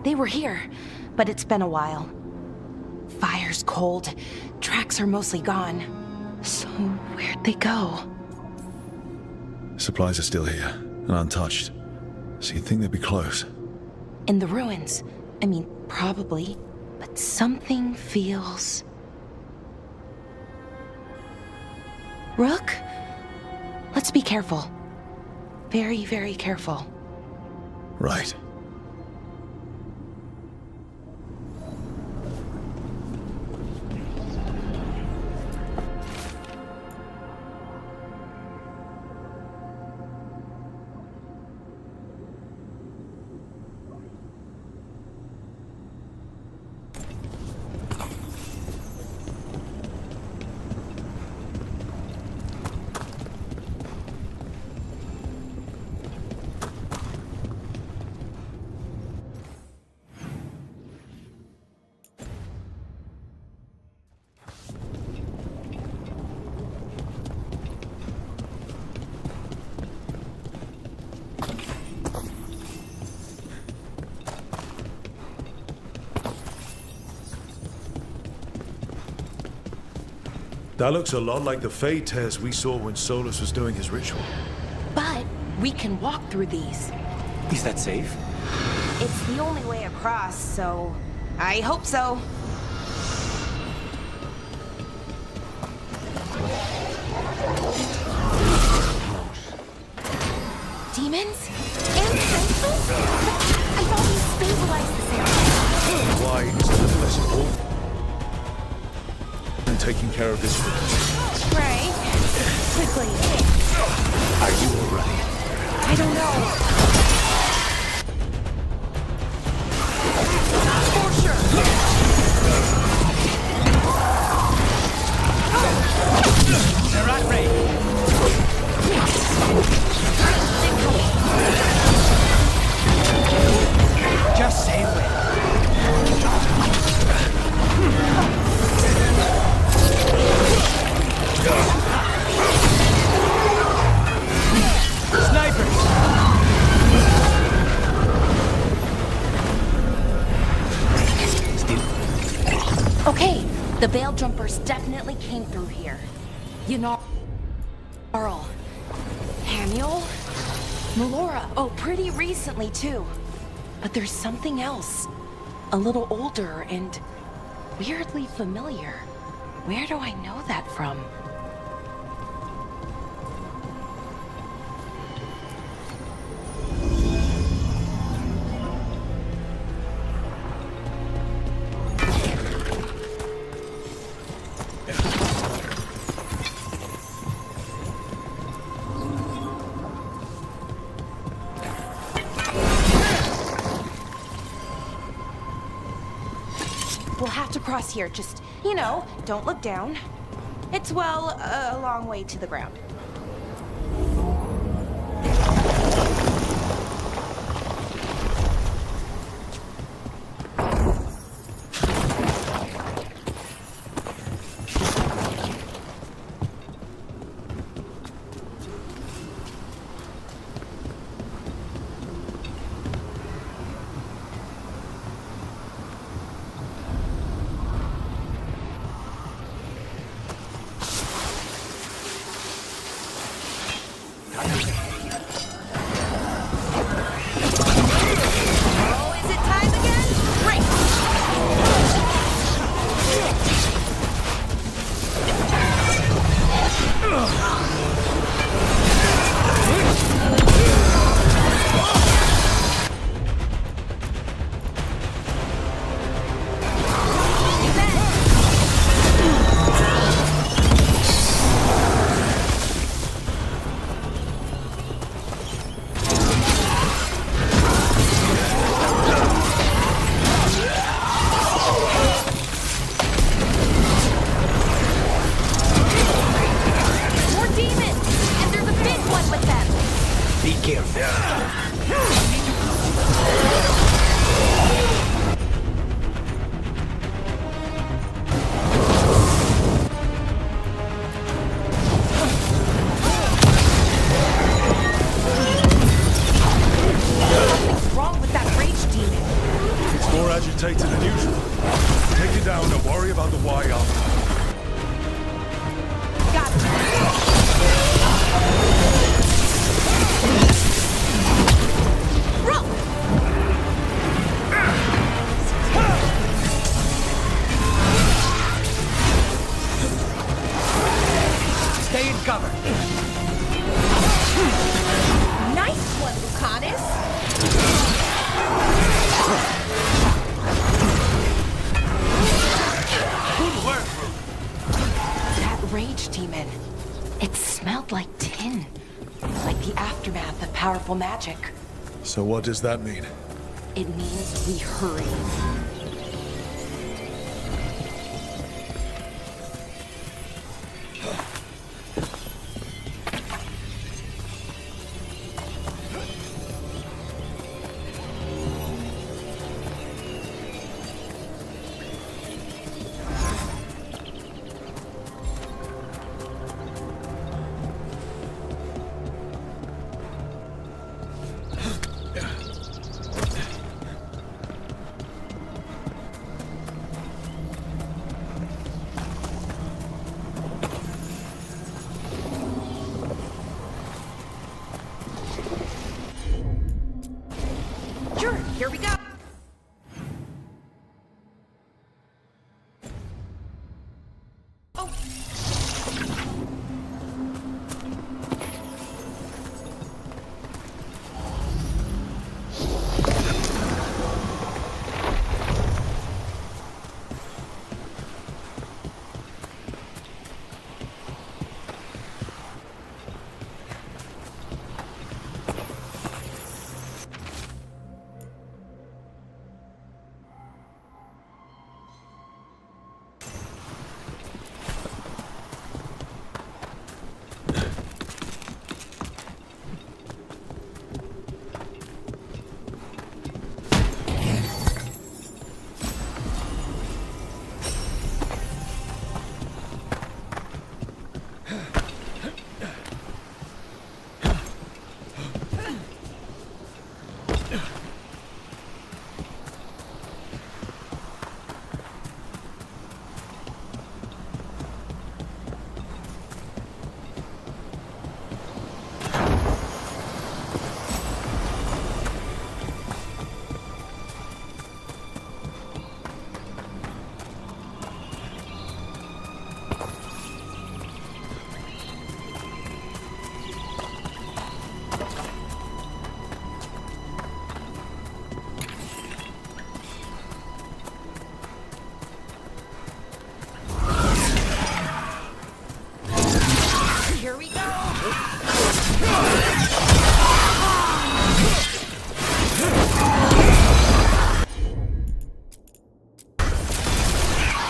They were here, but it's been a while. Fire's cold. Tracks are mostly gone. So where'd they go? Supplies are still here, and untouched. So you'd think they'd be close. In the ruins. I mean, probably. But something feels... Rook? Let's be careful. Very, very careful. Right. That looks a lot like the Fade tears we saw when Solus was doing his ritual. But we can walk through these. Is that safe? It's the only way across, so... I hope so. Demons? And sentinels? I thought we stabilized this area. Why is it less important than taking care of this first? Right. Quickly. Are you alright? I don't know. For sure. They're at range. Just say when. Snipers! Okay, the Veil Jumpers definitely came through here. You know, Carl, Hamiel, Melora. Oh, pretty recently too. But there's something else. A little older and weirdly familiar. Where do I know that from? We'll have to cross here. Just, you know, don't look down. It's, well, a long way to the ground. Rotate to the neutral. Take it down and worry about the Y after. Got it. Roll! Stay in cover. Nice one, Lucanus. Good work, Rook. That rage demon. It smelled like tin. Like the aftermath of powerful magic. So what does that mean? It means we hurry. Sure, here we go. Oh. Here we go.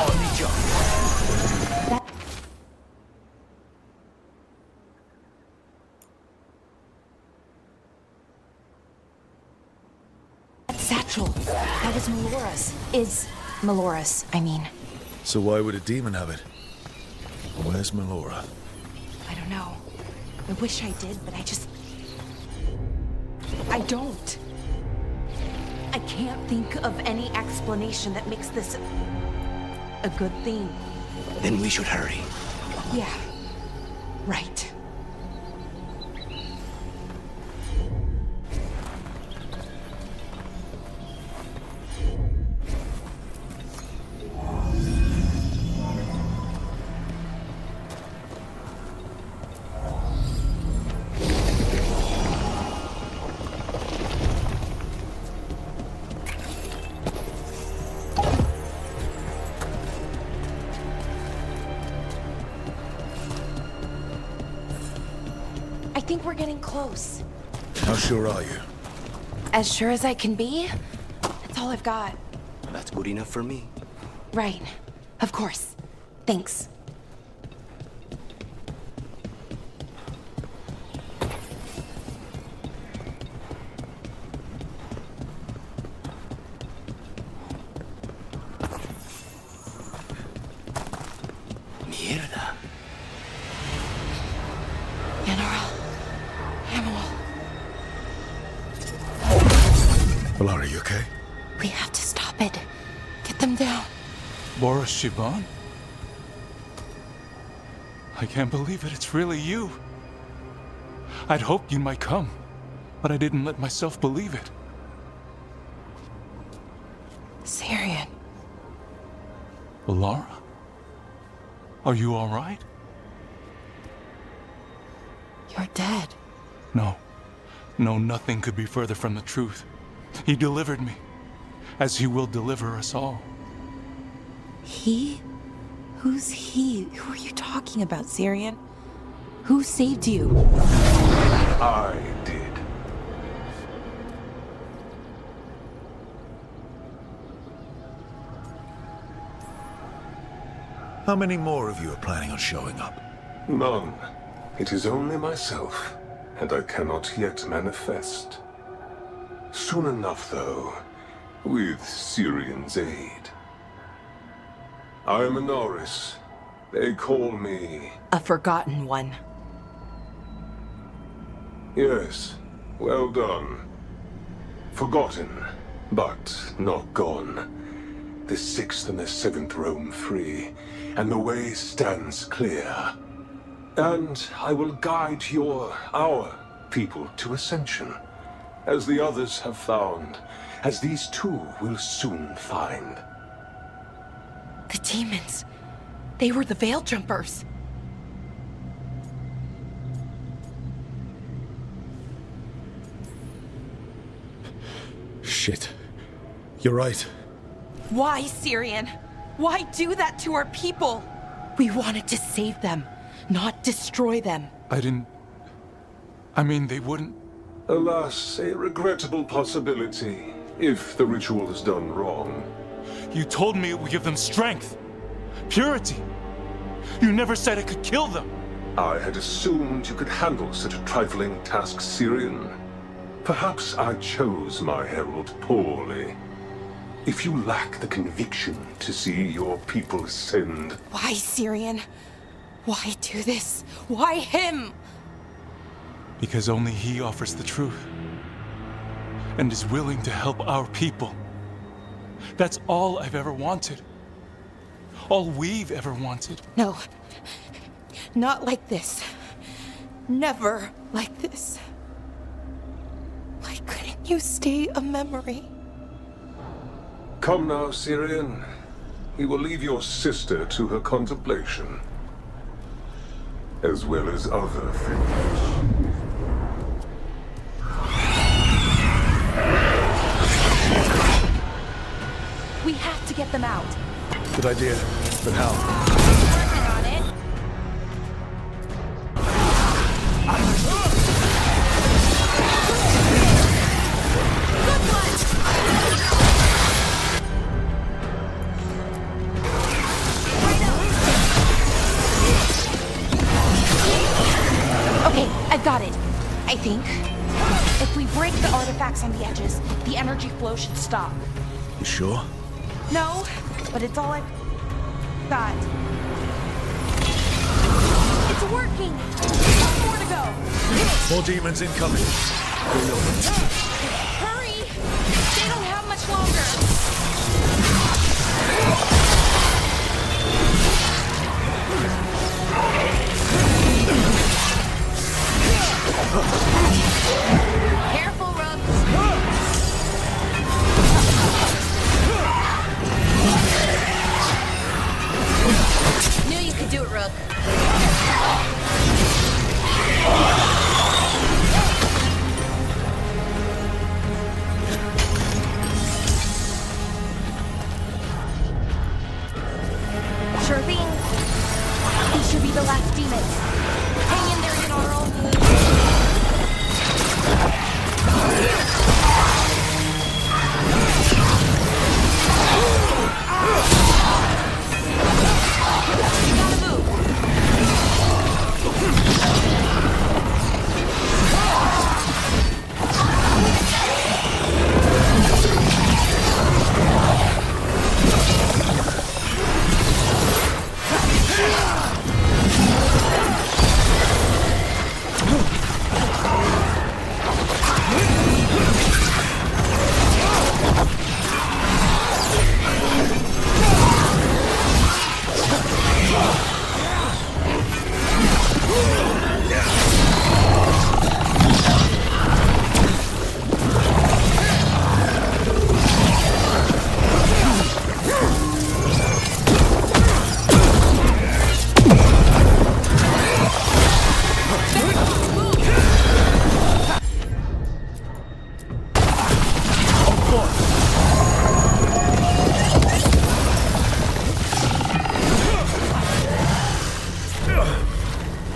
On the job. Satchel. That was Melora's. Is Melora's, I mean. So why would a demon have it? Where's Melora? I don't know. I wish I did, but I don't. I can't think of any explanation that makes this a good thing. Then we should hurry. Yeah. Right. I think we're getting close. How sure are you? As sure as I can be. That's all I've got. That's good enough for me. Right. Of course. Thanks. Mierda. General. Hamill. Well, are you okay? We have to stop it. Put them down. Boris Shiban? I can't believe it. It's really you. I'd hoped you might come, but I didn't let myself believe it. Syrian. Laura? Are you all right? You're dead. No. No, nothing could be further from the truth. He delivered me, as he will deliver us all. He? Who's he? Who are you talking about, Syrian? Who saved you? I did. How many more of you are planning on showing up? None. It is only myself, and I cannot yet manifest. Soon enough, though, with Syrian's aid. I am a Norris. They call me... A forgotten one. Yes, well done. Forgotten, but not gone. The 6th and the 7th roam free, and the way stands clear. And I will guide our people to ascension, as the others have found, as these two will soon find. The demons. They were the Veil Jumpers. Shit. You're right. Why, Syrian? Why do that to our people? We wanted to save them, not destroy them. I mean, they wouldn't... Alas, a regrettable possibility, if the ritual is done wrong. You told me it would give them strength, purity. You never said it could kill them. I had assumed you could handle such a trifling task, Syrian. Perhaps I chose my herald poorly. If you lack the conviction to see your people ascend... Why, Syrian? Why do this? Why him? Because only he offers the truth. And is willing to help our people. That's all I've ever wanted. All we've ever wanted. No. Not like this. Never like this. Why couldn't you stay a memory? Come now, Syrian. We will leave your sister to her contemplation. As well as other things. We have to get them out. Good idea. But how? Working on it. Good one! Right up. Okay, I've got it. I think. If we break the artifacts on the edges, the energy flow should stop. You sure? No, but it's all I've got. It's working! More to go! More demons incoming. Hurry! They don't have much longer! Careful, Rook! Knew you could do it, Rook.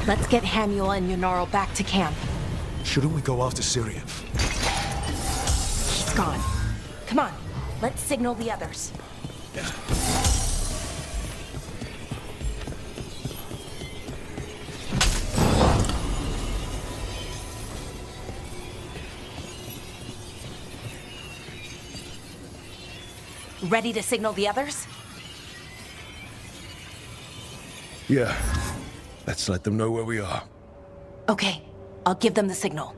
Let's get Hamuel and Yunaro back to camp. Shouldn't we go after Syrian? He's gone. Come on, let's signal the others. Ready to signal the others? Yeah. Let's let them know where we are. Okay, I'll give them the signal.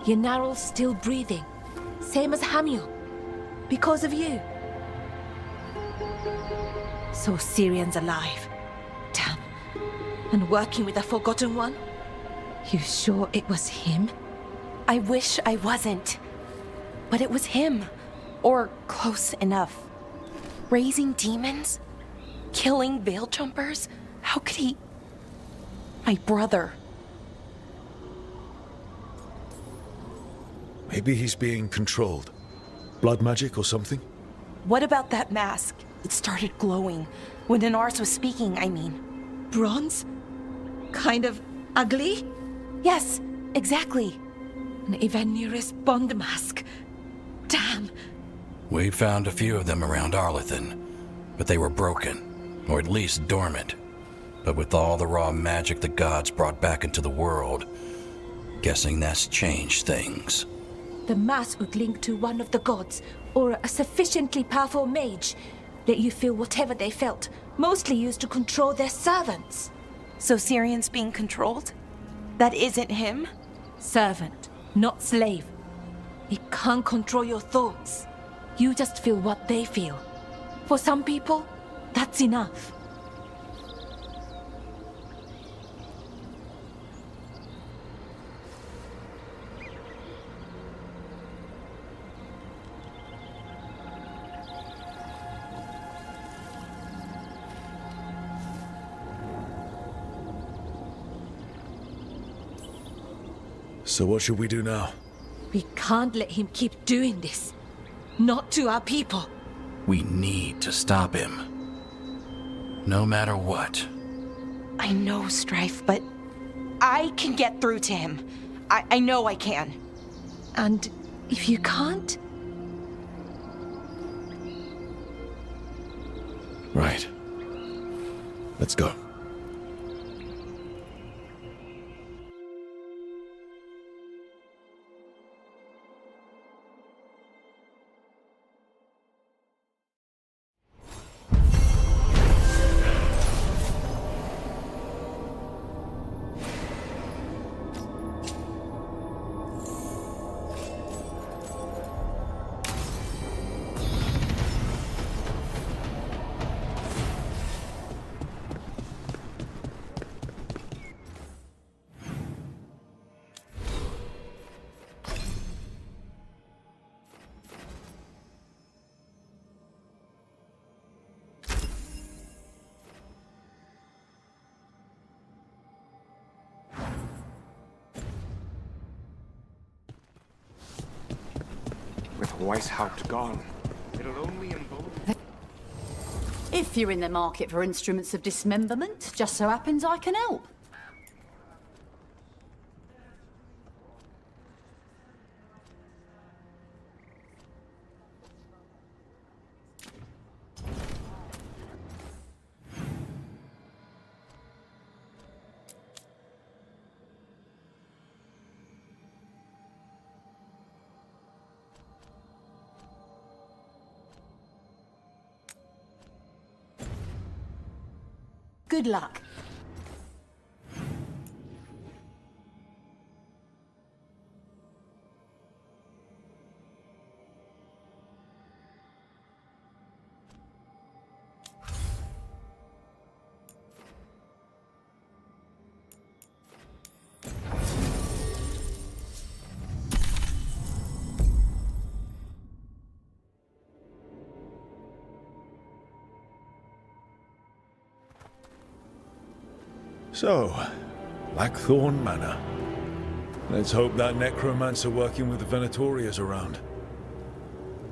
Yunaro's still breathing. Same as Hamuel. Because of you. So Syrian's alive. Damn. And working with the Forgotten One? You sure it was him? I wish I wasn't. But it was him. Or close enough. Raising demons? Killing veil jumpers? How could he... My brother. Maybe he's being controlled. Blood magic or something? What about that mask? It started glowing. When Inars was speaking, I mean. Bronze? Kind of ugly? Yes, exactly. An Evanirus Bond mask. Damn. We found a few of them around Arlethan, but they were broken, or at least dormant. But with all the raw magic the gods brought back into the world, guessing that's changed things. The mask would link to one of the gods, or a sufficiently powerful mage. Let you feel whatever they felt, mostly used to control their servants. So Syrian's being controlled? That isn't him? Servant, not slave. It can't control your thoughts. You just feel what they feel. For some people, that's enough. So what should we do now? We can't let him keep doing this. Not to our people. We need to stop him. No matter what. I know, Strife, but I can get through to him. I know I can. And if you can't? Right. Let's go. With Weishaupt gone, it'll only embolden. If you're in the market for instruments of dismemberment, just so happens I can help. Good luck. So, Blackthorn Manor. Let's hope that necromancer working with the Venatori is around.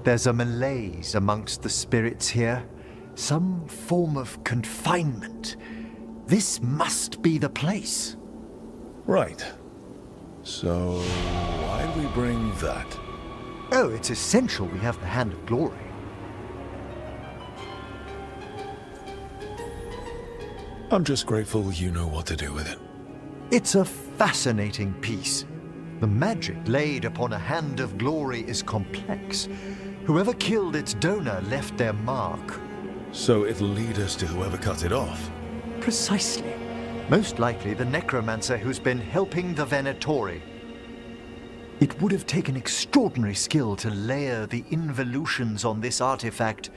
There's a malaise amongst the spirits here. Some form of confinement. This must be the place. Right. So, why do we bring that? Oh, it's essential we have the Hand of Glory. I'm just grateful you know what to do with it. It's a fascinating piece. The magic laid upon a Hand of Glory is complex. Whoever killed its donor left their mark. So it'll lead us to whoever cut it off. Precisely. Most likely the necromancer who's been helping the Venatori. It would have taken extraordinary skill to layer the involutions on this artifact.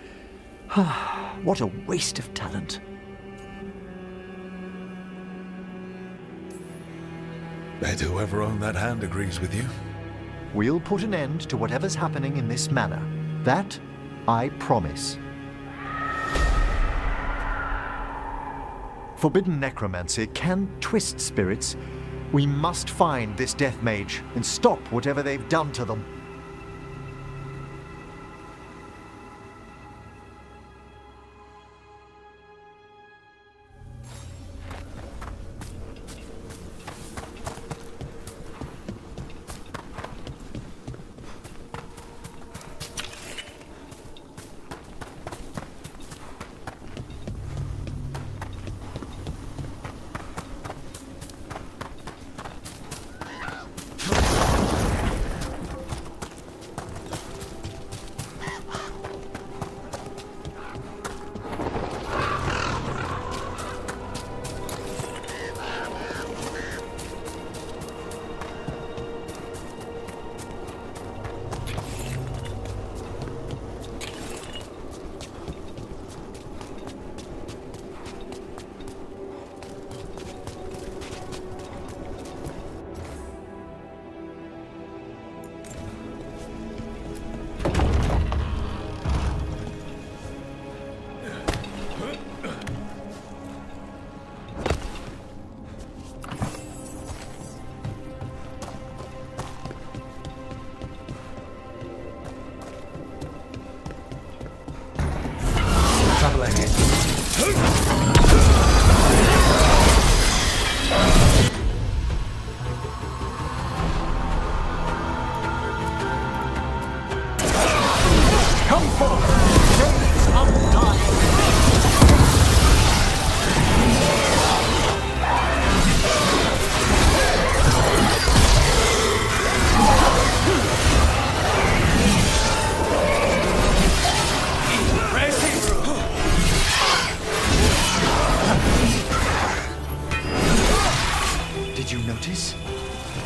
What a waste of talent. Bet whoever owned that hand agrees with you. We'll put an end to whatever's happening in this manor. That, I promise. Forbidden necromancy can twist spirits. We must find this death mage and stop whatever they've done to them.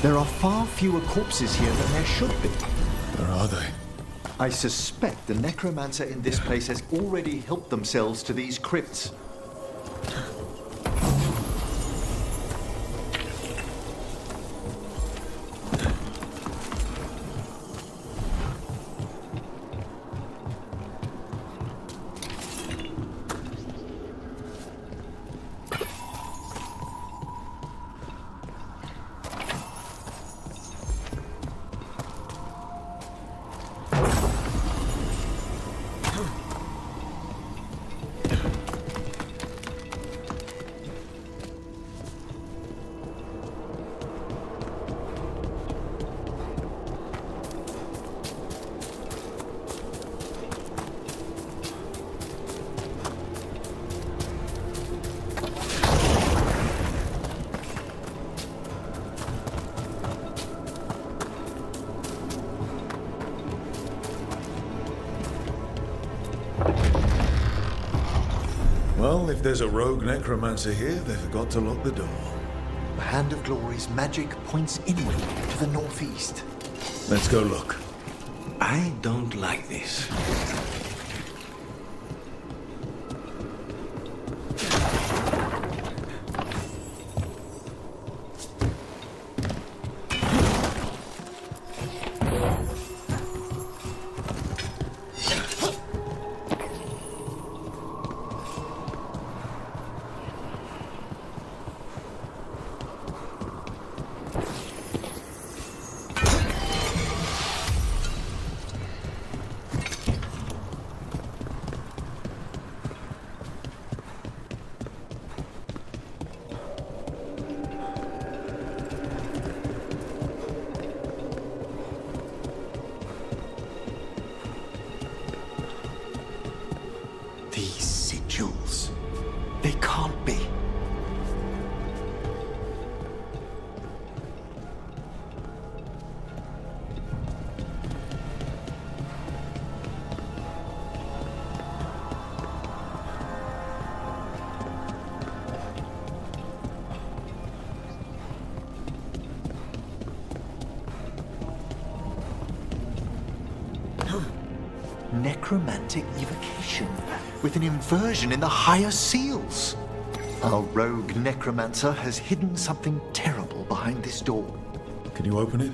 There are far fewer corpses here than there should be. Where are they? I suspect the necromancer in this place has already helped themselves to these crypts. Well, if there's a rogue necromancer here, they forgot to lock the door. The Hand of Glory's magic points inward to the northeast. Let's go look. I don't like this. necromantic evocation, with an inversion in the higher seals. Our rogue necromancer has hidden something terrible behind this door. Can you open it?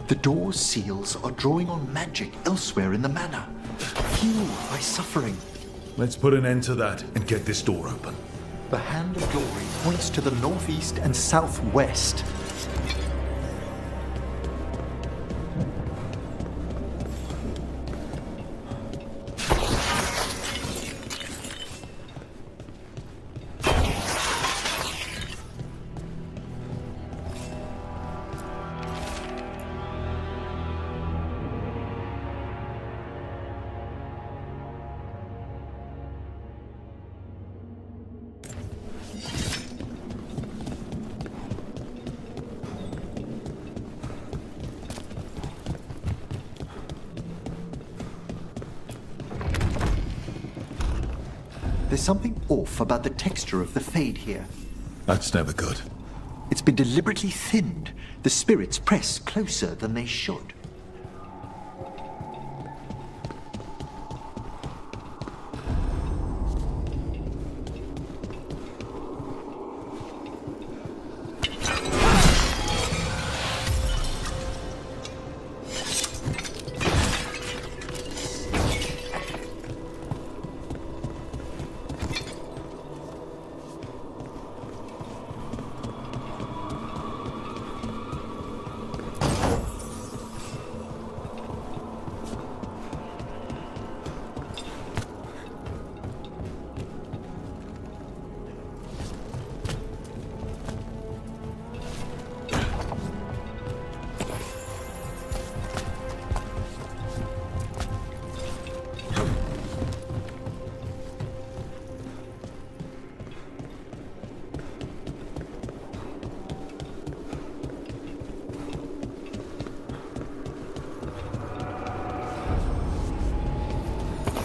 The door's seals are drawing on magic elsewhere in the manor, fueled by suffering. Let's put an end to that and get this door open. The Hand of Glory points to the northeast and southwest. There's something off about the texture of the fade here. That's never good. It's been deliberately thinned. The spirits press closer than they should.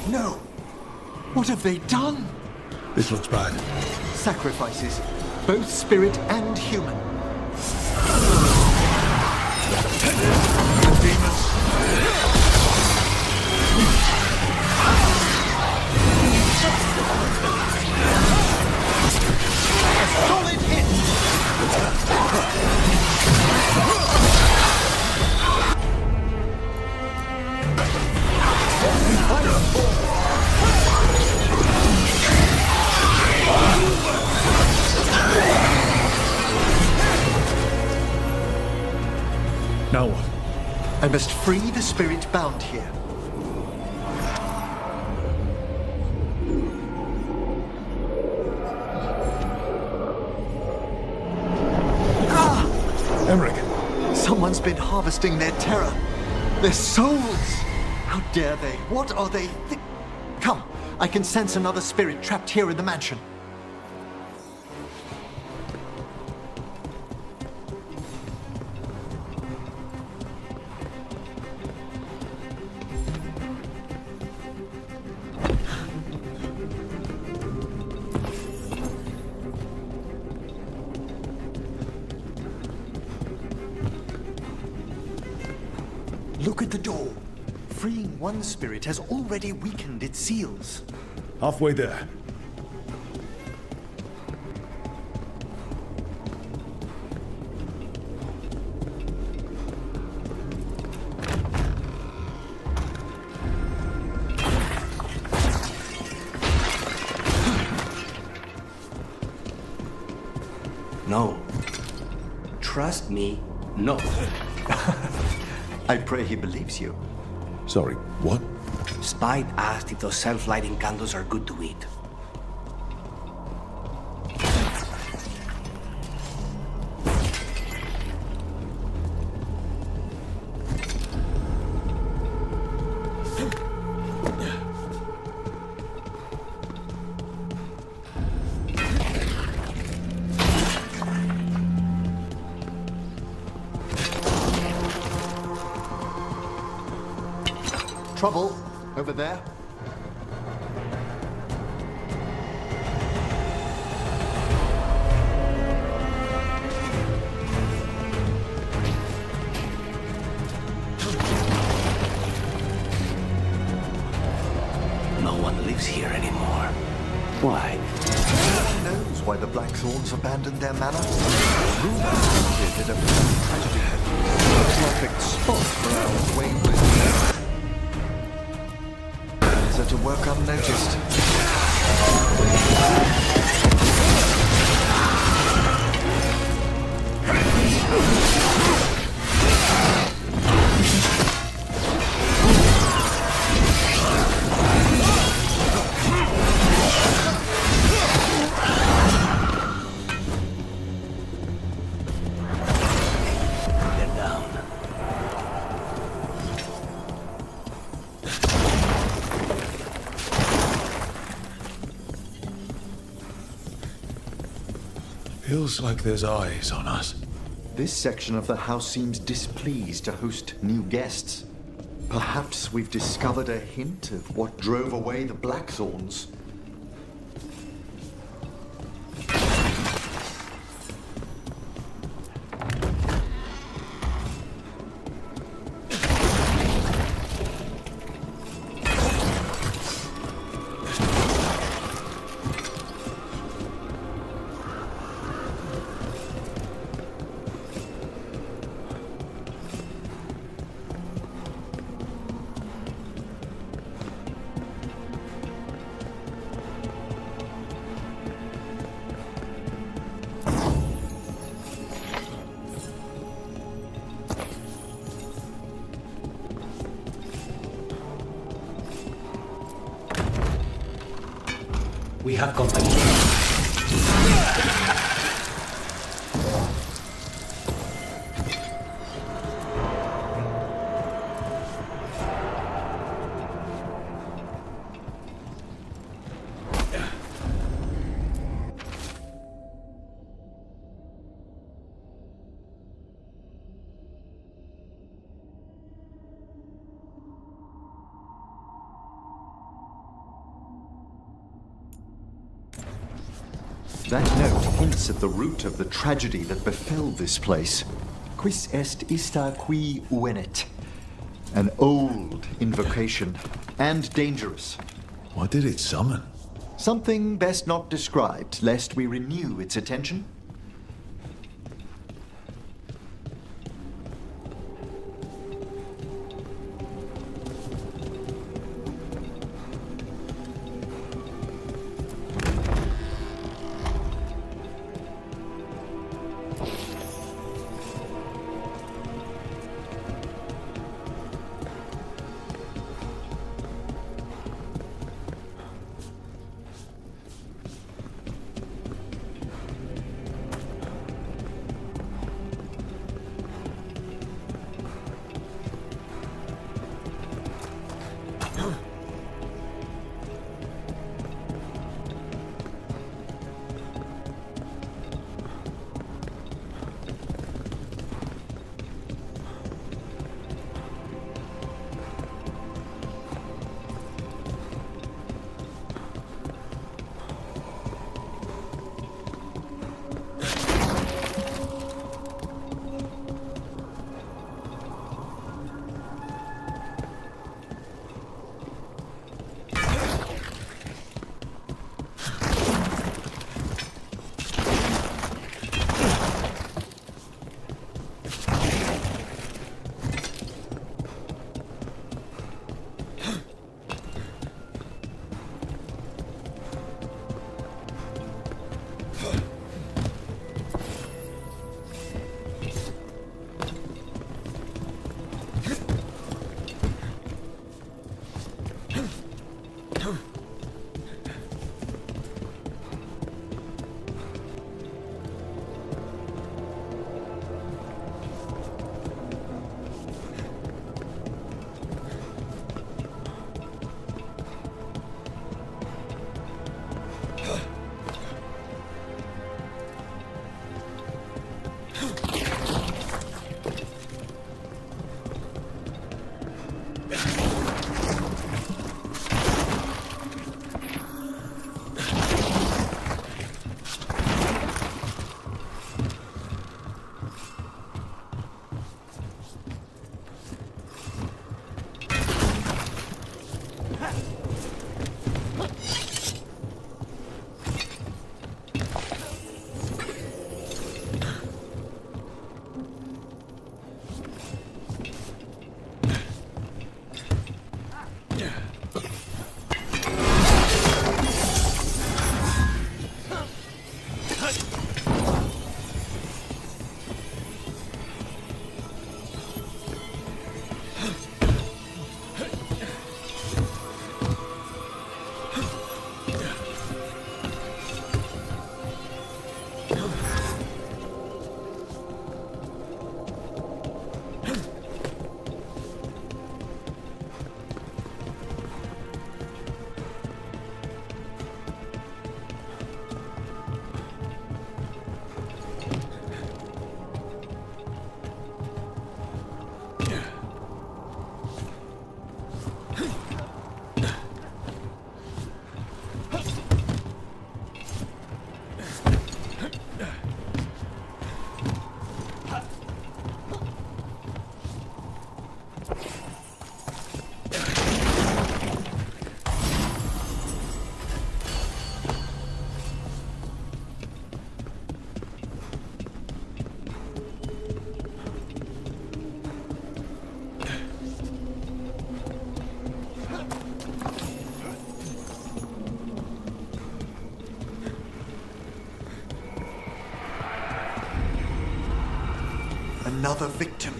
No! What have they done? This looks bad. Sacrifices, both spirit and human. A solid hit! Now what? I must free the spirit bound here. Emmerich! Someone's been harvesting their terror. Their souls! How dare they? What are they? Come, I can sense another spirit trapped here in the mansion. Look at the door. Freeing one spirit has already weakened its seals. Halfway there. No. Trust me, no. I pray he believes you. Sorry, what? Spite asked if those self-lighting candles are good to eat. Trouble over there. lives here anymore. Why? No one knows why the Blackthorns abandoned their manor. Rumor hinted at a tragedy. A perfect spot for our wayward so to work unnoticed. Feels like there's eyes on us. This section of the house seems displeased to host new guests. Perhaps we've discovered a hint of what drove away the Blackthorns. We have company. That note hints at the root of the tragedy that befell this place. Quis est ista qui uvenet? An old invocation, and dangerous. What did it summon? Something best not described, lest we renew its attention. Another victim.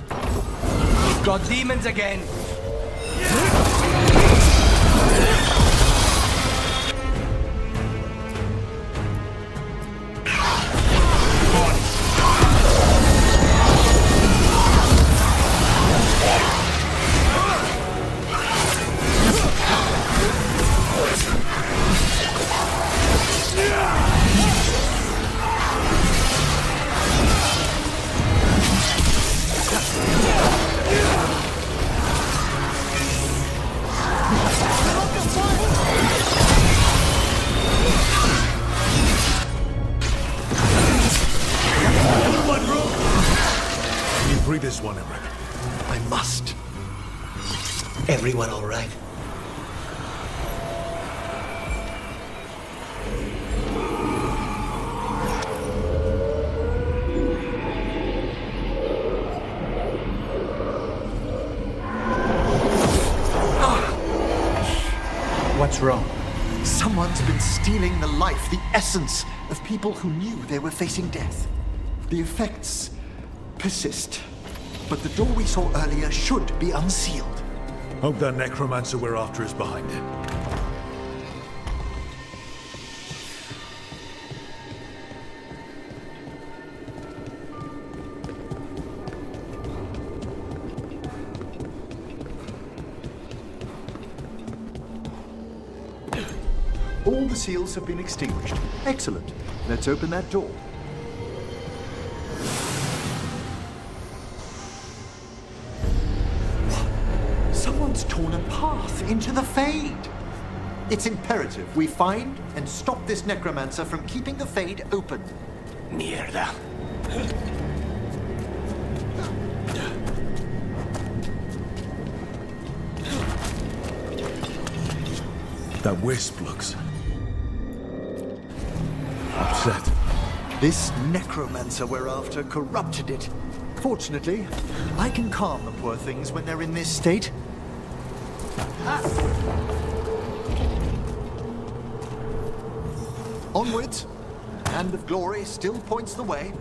We've got demons again. Free this one, Emmerich. I must. Everyone all right? What's wrong? Someone's been stealing the life, the essence of people who knew they were facing death. The effects persist. But the door we saw earlier should be unsealed. Hope that necromancer we're after is behind it. All the seals have been extinguished. Excellent. Let's open that door. Someone's torn a path into the Fade. It's imperative we find and stop this necromancer from keeping the Fade open. Mierda. That wisp looks upset. This necromancer we're after corrupted it. Fortunately, I can calm the poor things when they're in this state. Onwards. Hand of Glory still points the way.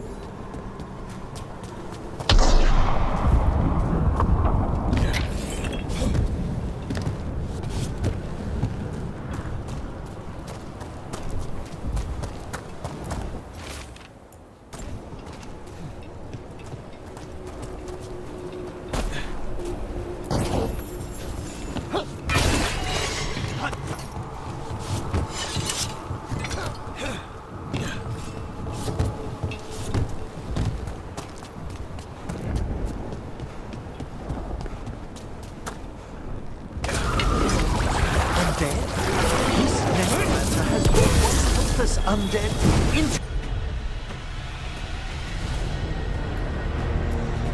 Undead into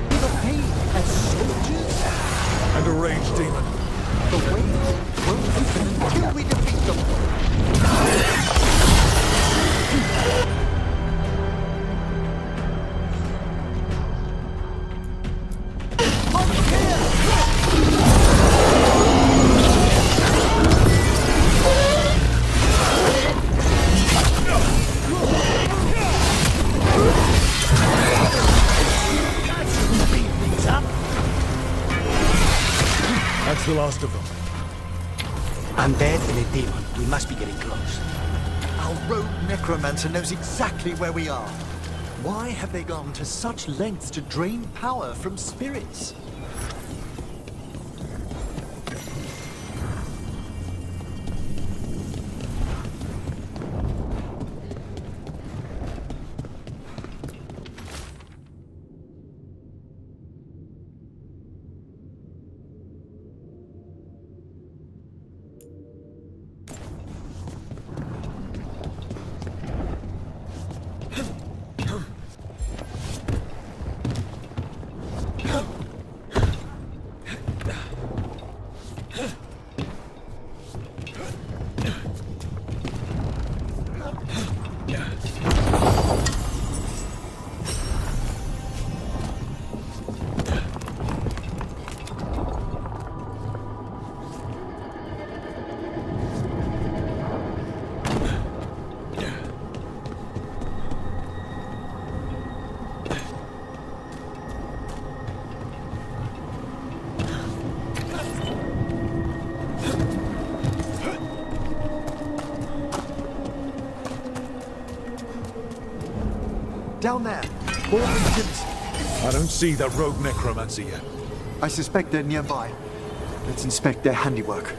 the Fade as soldiers And a raged demon. The way won't open until we defeat them. That's the last of them. Undead and a demon. We must be getting close. Our rogue necromancer knows exactly where we are. Why have they gone to such lengths to drain power from spirits? down there. More legions. I don't see that rogue necromancer yet. I suspect they're nearby. Let's inspect their handiwork.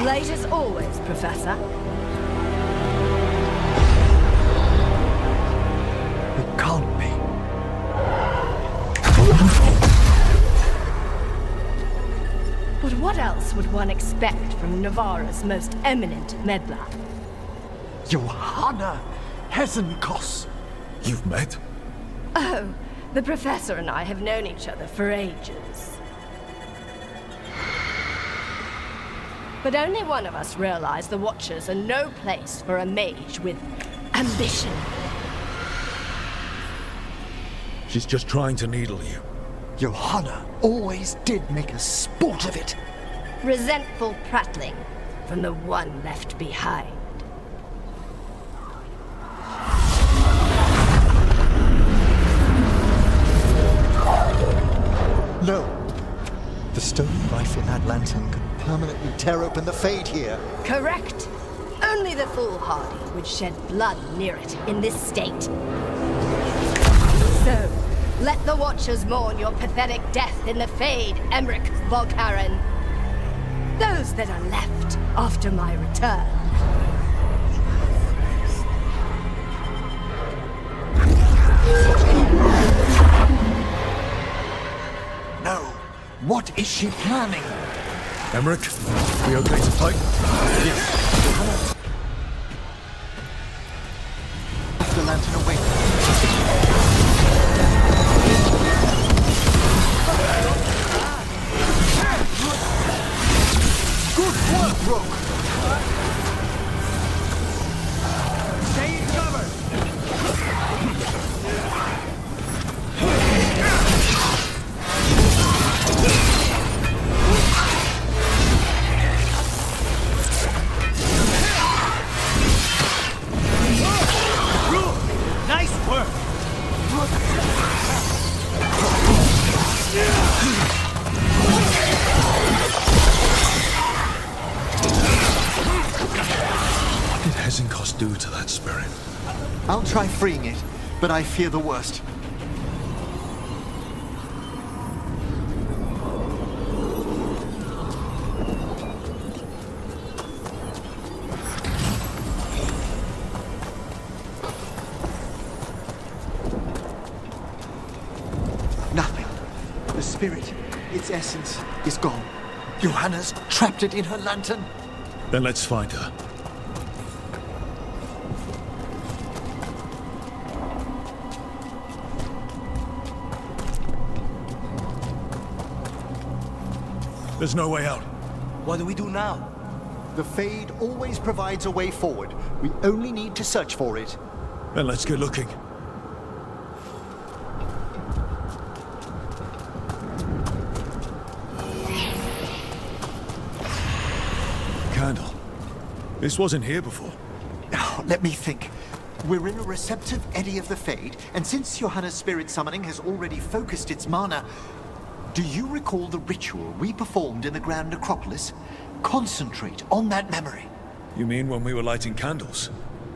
Late as always, Professor. It can't be. But what else would one expect from Navarra's most eminent meddler? Johanna Hesenkos. You've met? Oh, the Professor and I have known each other for ages. But only one of us realized the Watchers are no place for a mage with ambition. She's just trying to needle you. Johanna always did make a sport of it. Resentful prattling from the one left behind. No. The stone knife in that lantern could permanently tear open the Fade here. Correct. Only the foolhardy would shed blood near it in this state. So, let the Watchers mourn your pathetic death in the Fade, Emmerich Volkaren. Those that are left after my return. No. What is she planning? Emmerich, we okay to fight? Yes. The lantern away. Good work, Rogue. Stay in cover. Nice work! What did Hesenkos do to that spirit? I'll try freeing it, but I fear the worst. Nothing. The spirit, its essence, is gone. Johanna's trapped it in her lantern. Then let's find her. There's no way out. What do we do now? The Fade always provides a way forward. We only need to search for it. Then let's get looking. Candle. This wasn't here before. Now, let me think. We're in a receptive eddy of the Fade, and since Johanna's spirit summoning has already focused its mana, do you recall the ritual we performed in the Grand Necropolis? Concentrate on that memory. You mean when we were lighting candles?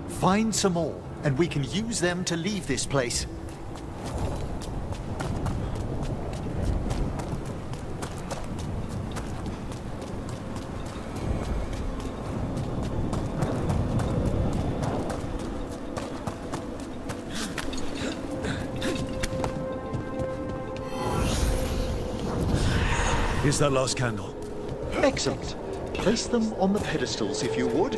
Find some more, and we can use them to leave this place. Here's that last candle. Excellent. Place them on the pedestals, if you would.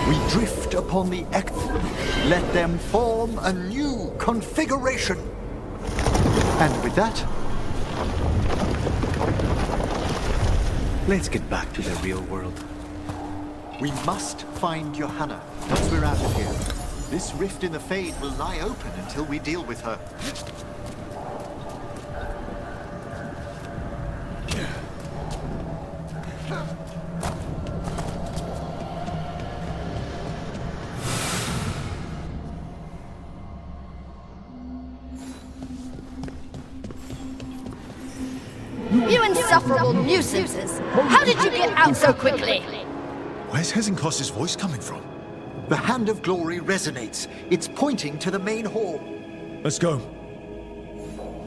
We drift upon the Let them form a new configuration. And with that, Let's get back to the real world. we must find Johanna once we're out of here. This rift in the Fade will lie open until we deal with her. You insufferable nuisances! How did you get out so quickly? Where's Hezenkos's voice coming from? The Hand of Glory resonates. It's pointing to the main hall. Let's go.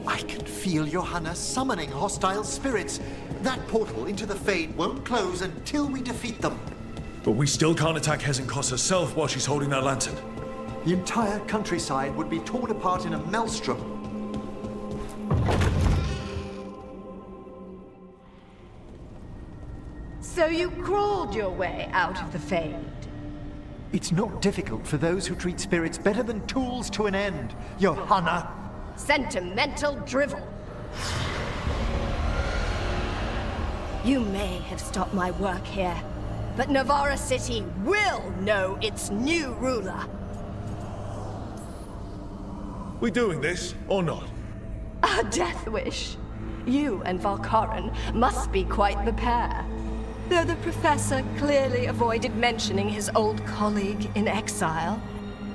I can feel Johanna summoning hostile spirits. That portal into the Fade won't close until we defeat them. But we still can't attack Hezenkos herself while she's holding that lantern. The entire countryside would be torn apart in a maelstrom. So you crawled your way out of the Fade. It's not difficult for those who treat spirits better than tools to an end, Johanna. Sentimental drivel. You may have stopped my work here, but Navarra City will know its new ruler. We doing this or not? A death wish. You and Valkaran must be quite the pair. Though the professor clearly avoided mentioning his old colleague in exile.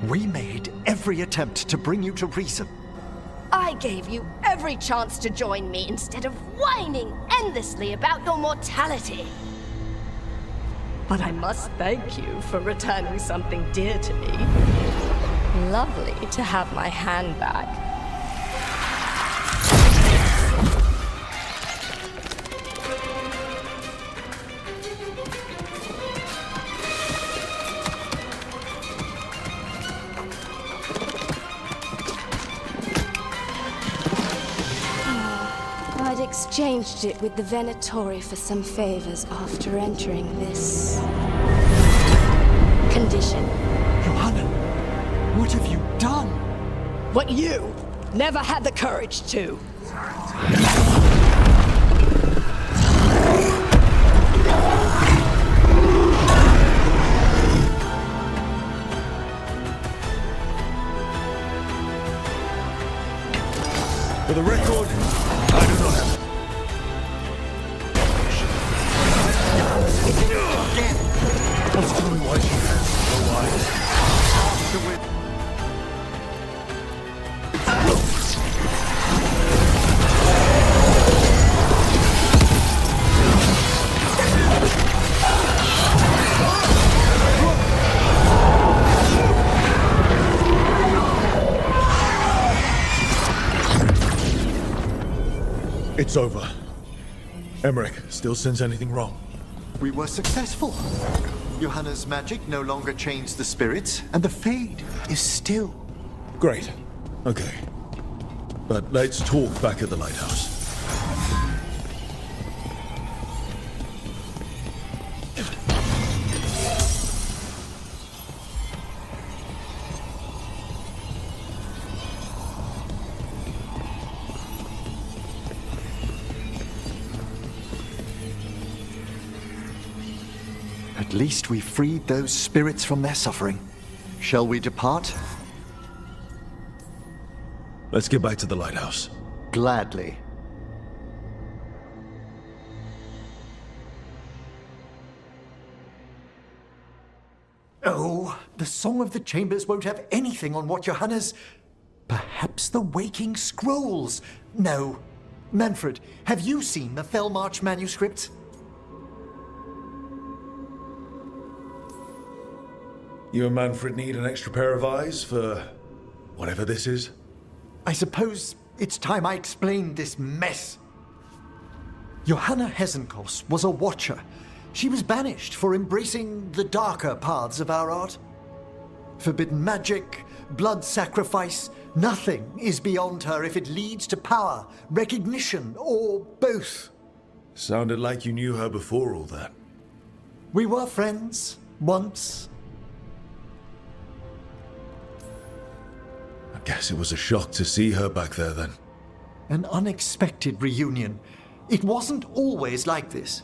We made every attempt to bring you to reason. I gave you every chance to join me instead of whining endlessly about your mortality. But I must thank you for returning something dear to me. Lovely to have my hand back. I'd exchanged it with the Venatori for some favors after entering this condition. Johanna, what have you done? What you never had the courage to. For the record, I do not have... What's doing what she has? No why. It's over. Emmerich still sense anything wrong? We were successful. Johanna's magic no longer changed the spirits, and the Fade is still. Great. Okay. But let's talk back at the lighthouse. At least we freed those spirits from their suffering. Shall we depart? Let's get back to the lighthouse. Gladly. Oh, the Song of the Chambers won't have anything on what Johanna's... Perhaps the Waking Scrolls? No. Manfred, have you seen the Felmarch manuscripts? You and Manfred need an extra pair of eyes for whatever this is? I suppose it's time I explained this mess. Johanna Hezenkos was a watcher. She was banished for embracing the darker paths of our art. Forbidden magic, blood sacrifice, nothing is beyond her if it leads to power, recognition, or both. Sounded like you knew her before all that. We were friends, once. Guess it was a shock to see her back there then. An unexpected reunion. It wasn't always like this.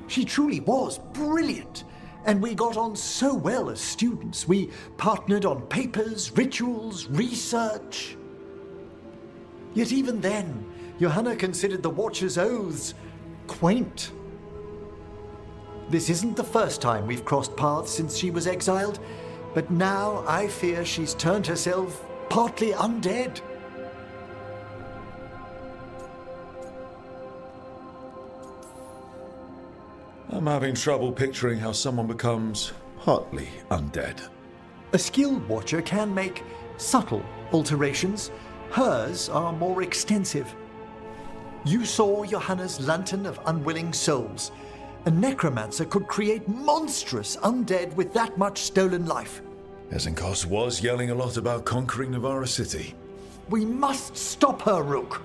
She truly was brilliant, and we got on so well as students. We partnered on papers, rituals, research. Yet even then, Johanna considered the Watcher's oaths quaint. This isn't the first time we've crossed paths since she was exiled, but now I fear she's turned herself partly undead. I'm having trouble picturing how someone becomes partly undead. A skilled Watcher can make subtle alterations. Hers are more extensive. You saw Johanna's Lantern of Unwilling Souls. A necromancer could create monstrous undead with that much stolen life. Ezenkos was yelling a lot about conquering Navarra City. We must stop her, Rook.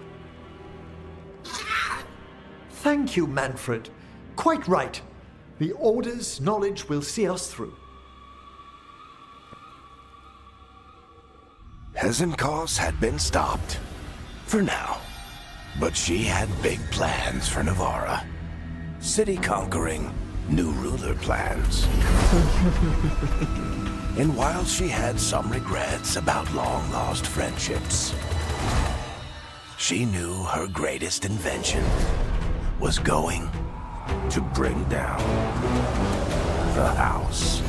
Thank you, Manfred. Quite right. The Order's knowledge will see us through. Ezenkos had been stopped. For now. But she had big plans for Navarra. City conquering, new ruler plans. And while she had some regrets about long-lost friendships, she knew her greatest invention was going to bring down the house.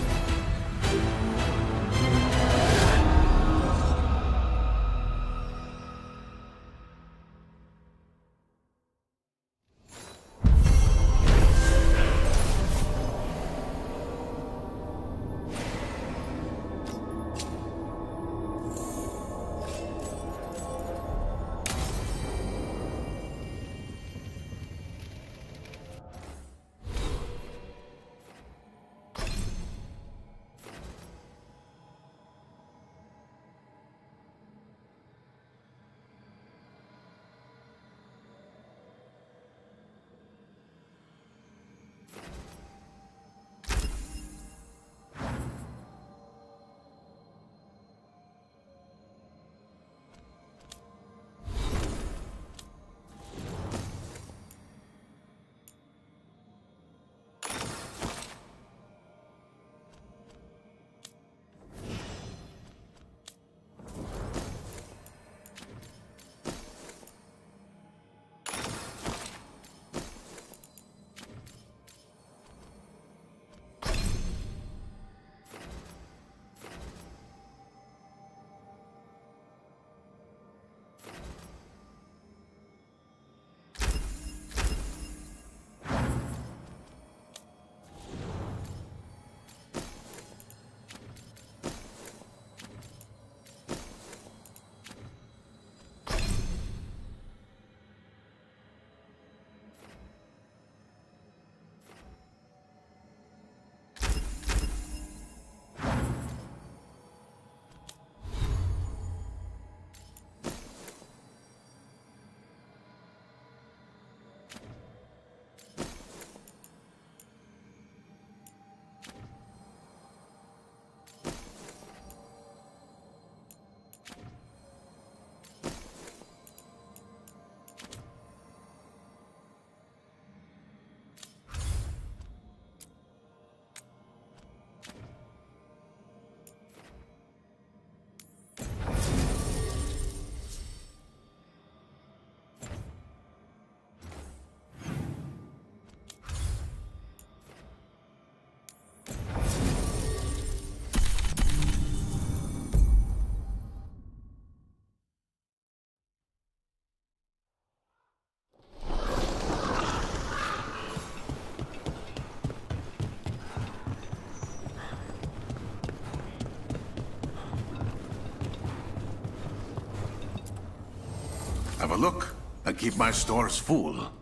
Have a look and keep my stores full.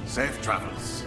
Safe travels.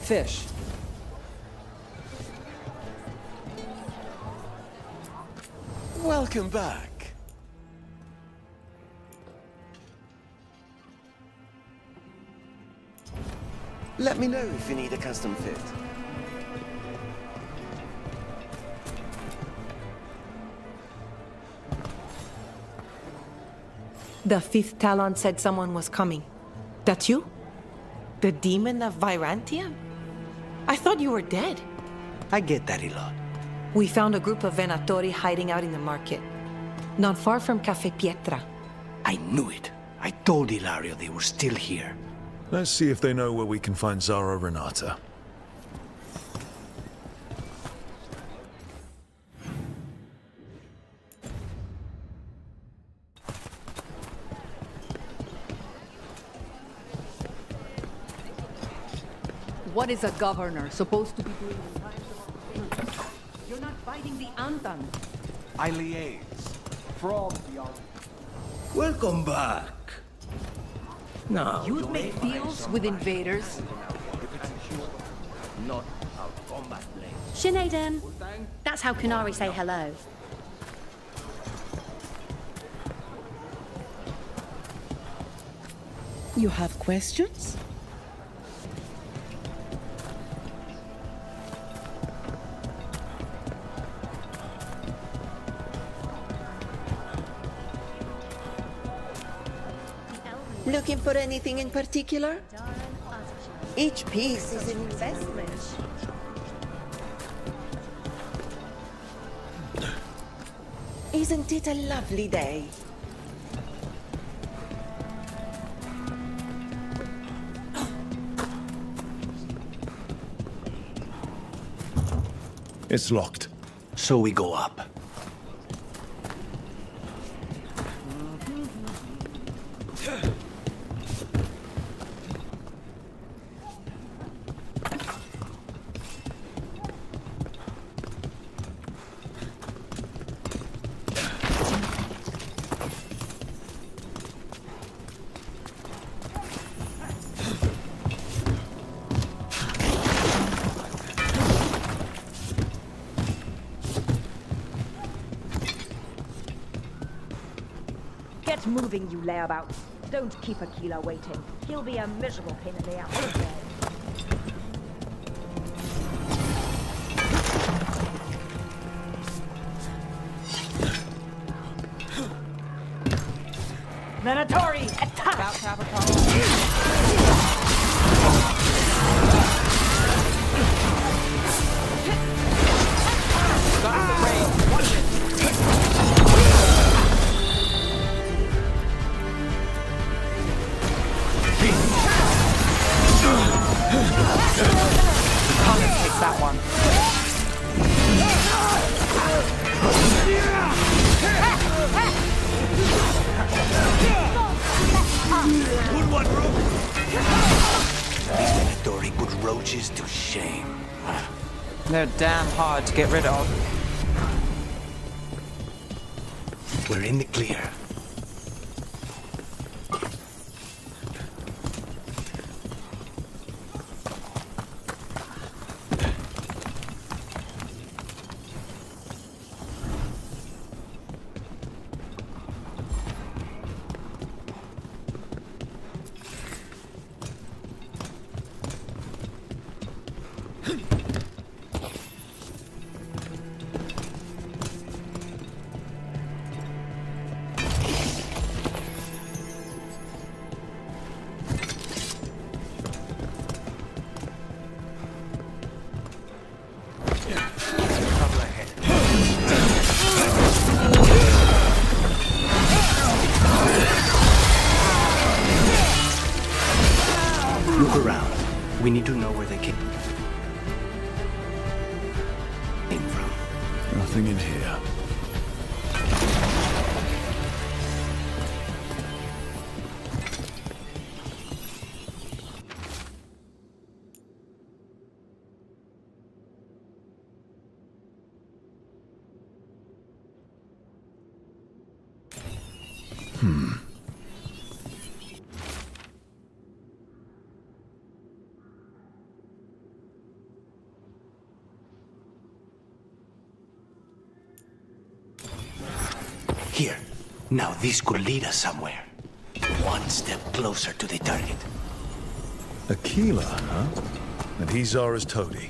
Fish. Welcome back. Let me know if you need a custom fit. The fifth Talon said someone was coming. That's you? The demon of Virantium? I thought you were dead. I get that a lot. We found a group of Venatori hiding out in the market. Not far from Cafe Pietra. I knew it. I told Ilario they were still here. Let's see if they know where we can find Zara Renata. What is a governor supposed to be doing in times of opportunity? You're not fighting the Antan. I liaise from the army. Welcome back. No, You'd make deals with invaders. not our combat blade. Sinead, that's how Kunari say hello. You have questions? Looking for anything in particular? Each piece is an investment. Isn't it a lovely day? It's locked. So we go up. Get moving, you layabouts. Don't keep Aquila waiting. He'll be a miserable pain in the ass today. Venatori, attack! Take that one. Put one rope. These Venatori put roaches to shame. They're damn hard to get rid of. We're in the clear. Look around. We need to know where they came from. Nothing in here. Here. Now this could lead us somewhere. One step closer to the target. Aquila, huh? And he's Zara's toady.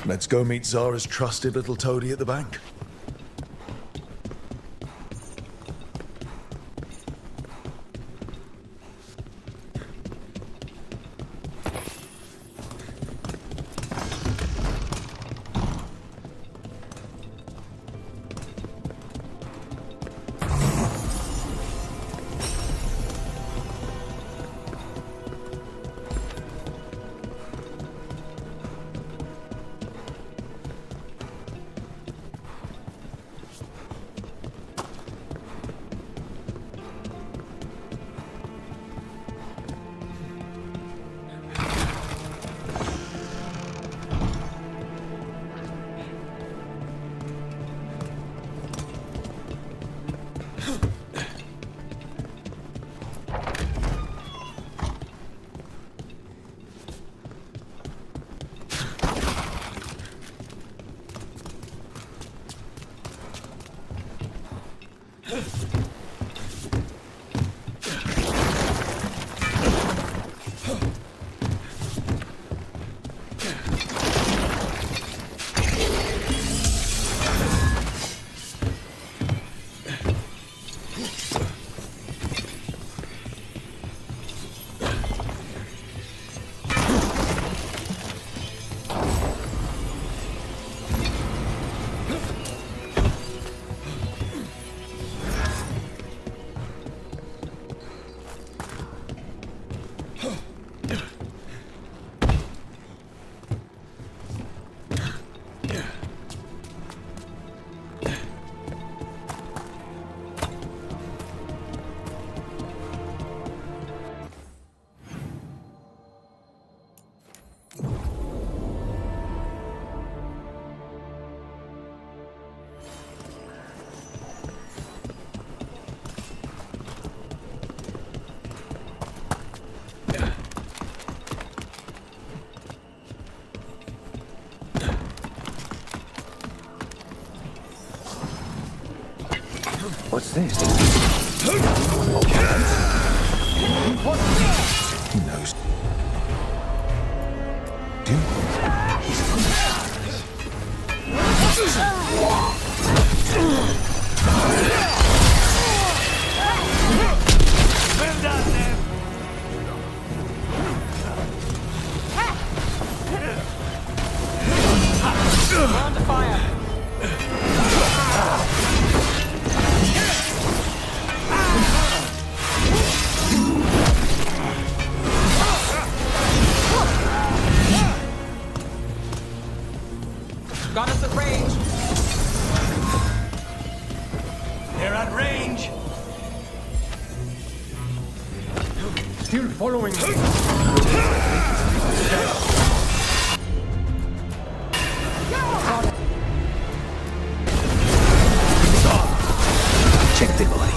Let's go meet Zara's trusted little toady at the bank. What's this? He knows. Got us at range. They're at range. Still following me. Check the body.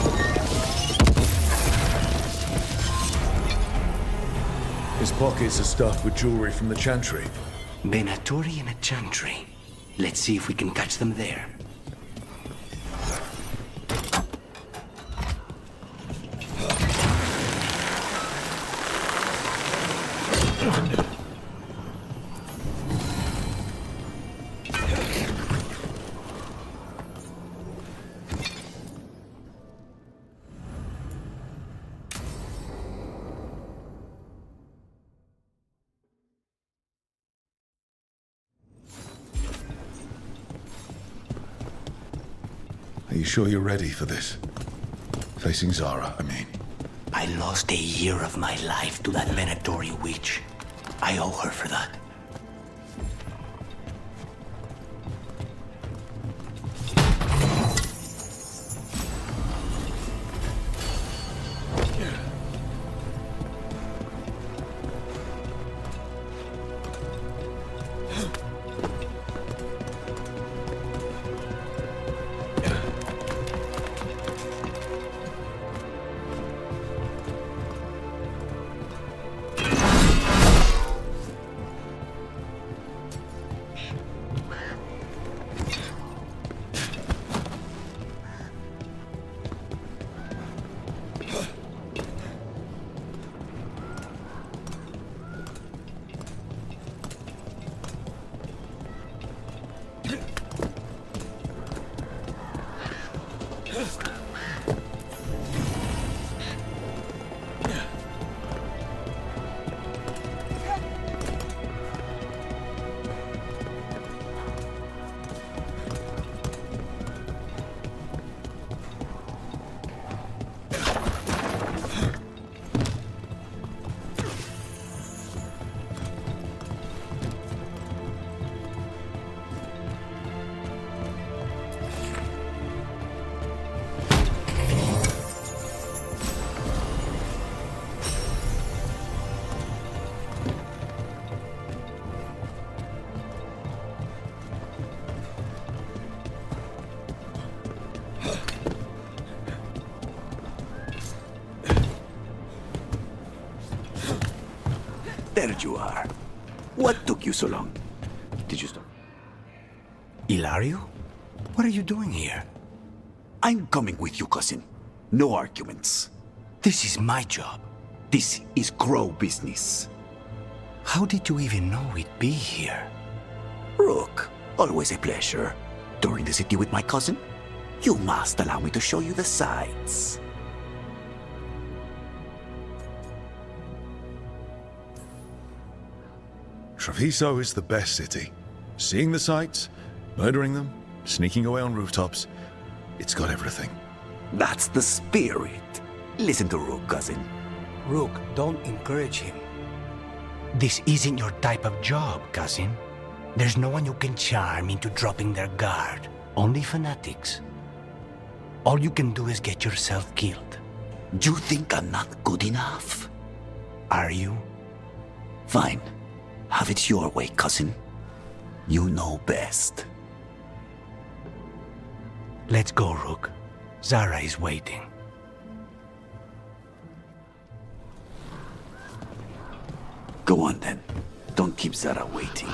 His pockets are stuffed with jewelry from the Chantry. Venatori and a Chantry. Let's see if we can catch them there. Are you sure you're ready for this? Facing Zara, I mean. I lost a year of my life to that Venatori witch. I owe her for that. you are. What took you so long? Did you stop? Ilario? What are you doing here? I'm coming with you, cousin. No arguments. This is my job. This is Crow business. How did you even know we'd be here? Rook, always a pleasure. Touring the city with my cousin? You must allow me to show you the sights. Treviso is the best city. Seeing the sights, murdering them, sneaking away on rooftops. It's got everything. That's the spirit. Listen to Rook, cousin. Rook, don't encourage him. This isn't your type of job, cousin. There's no one you can charm into dropping their guard. Only fanatics. All you can do is get yourself killed. You think I'm not good enough? Are you? Fine. Have it your way, cousin. You know best. Let's go, Rook. Zara is waiting. Go on then. Don't keep Zara waiting.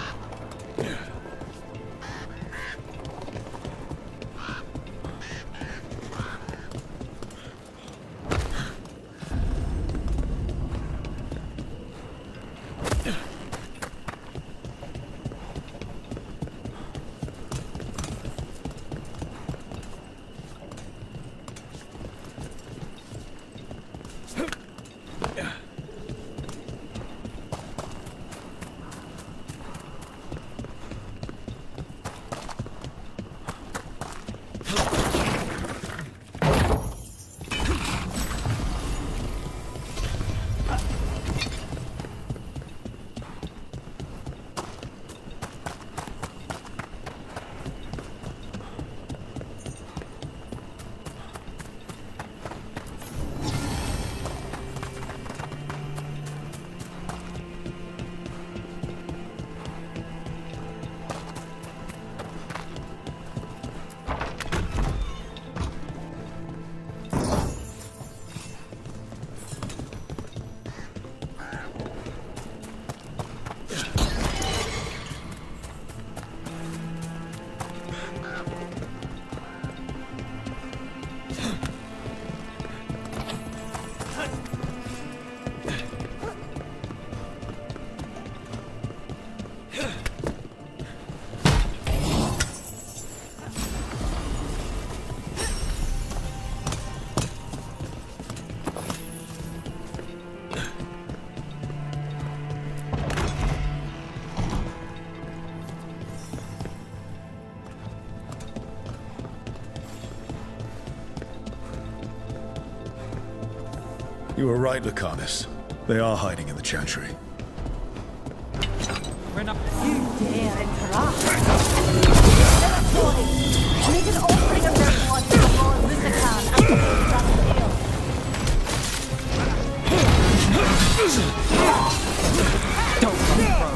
You were right, Lucanus. They are hiding in the chantry. You dare interrupt. Make an offering of their blood to the Lord Lucican and the Lord Don't run, bro.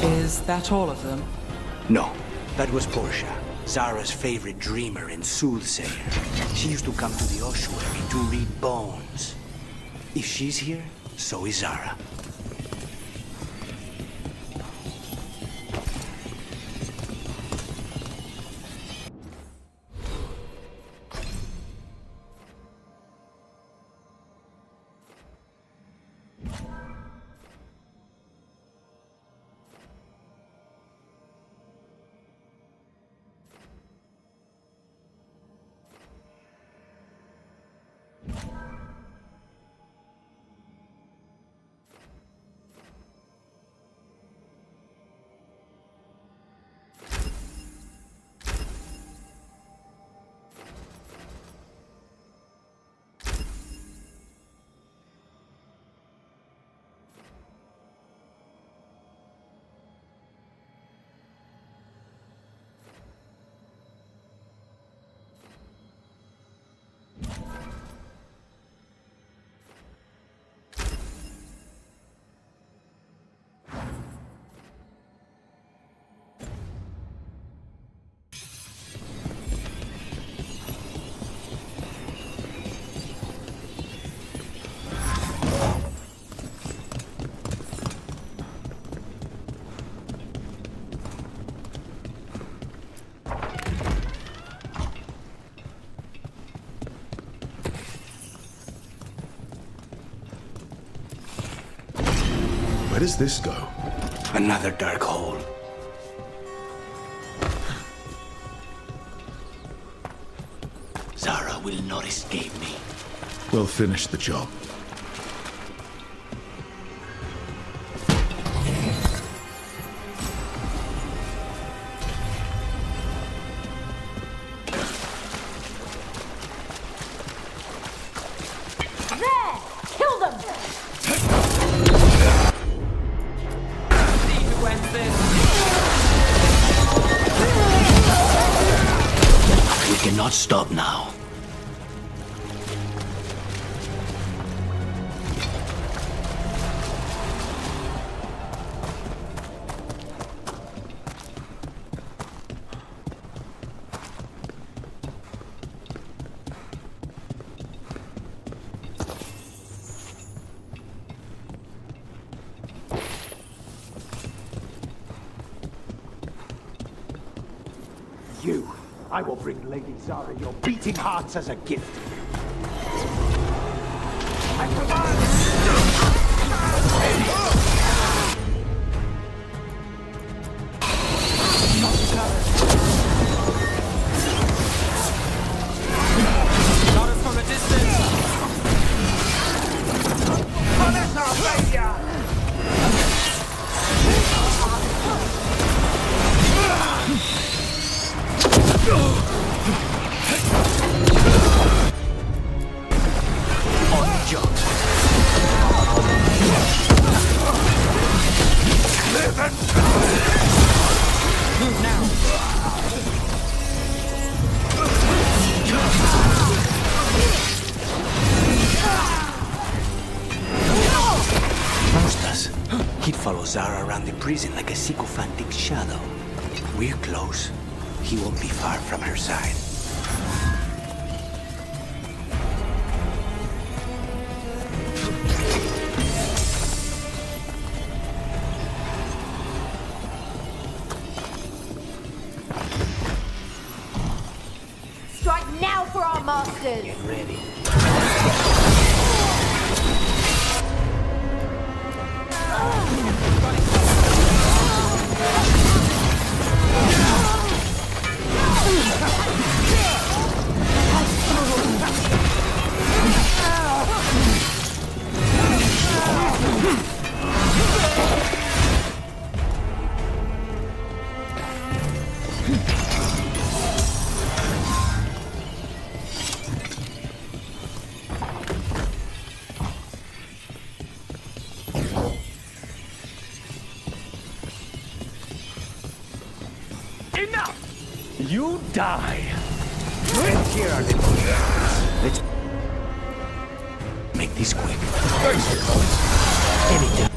Is that all of them? No, that was Portia, Zara's favorite dreamer and soothsayer. She used to come to the ossuary to read bones. If she's here, so is Zara. does this go? Another dark hole. Zara will not escape me. We'll finish the job. There! Kill them! We cannot stop now. I will bring Lady Zara your beating hearts as a gift. I Shot us from a distance. Punish our failure. He'd follow Zara around the prison like a sycophantic shadow. We're close. He won't be far from her side. Strike now for our masters! Get ready. You die. Here are the Let's make this quick. Thanks for calling. Anytime.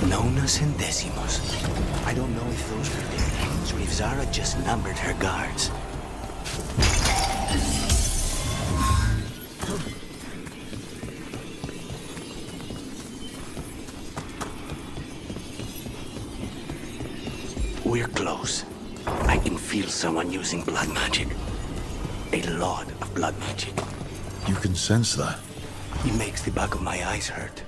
Nonas and decimos. I don't know if those were their names or if Zara just numbered her guards. We're close. I can feel someone using blood magic. A lot of blood magic. You can sense that? It makes the back of my eyes hurt.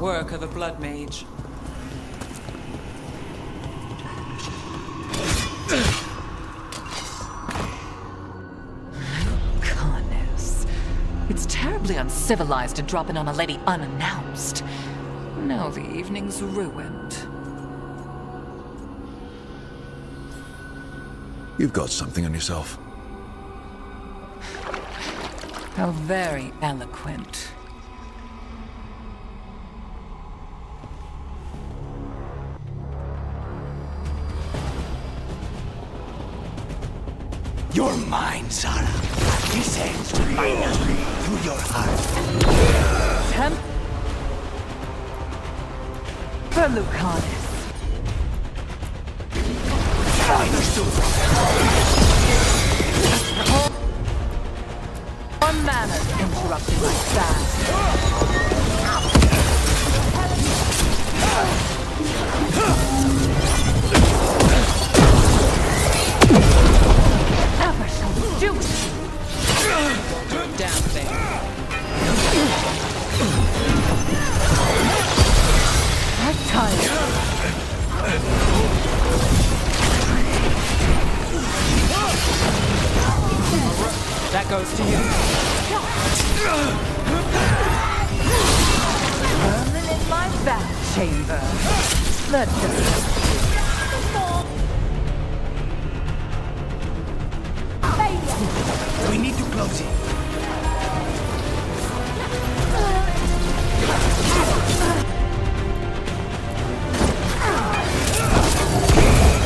quirk of the Blood Mage. Goodness. It's terribly uncivilized to drop in on a lady unannounced. Now the evening's ruined. You've got something on yourself. How very eloquent. You're mine, Sarah. Descends finally through your heart. Temp for Lucanus. One manner interrupting my fast. Never shall do it. Down there. I'm tired. That goes to you. Burning in my back chamber. Let go. We need to close it.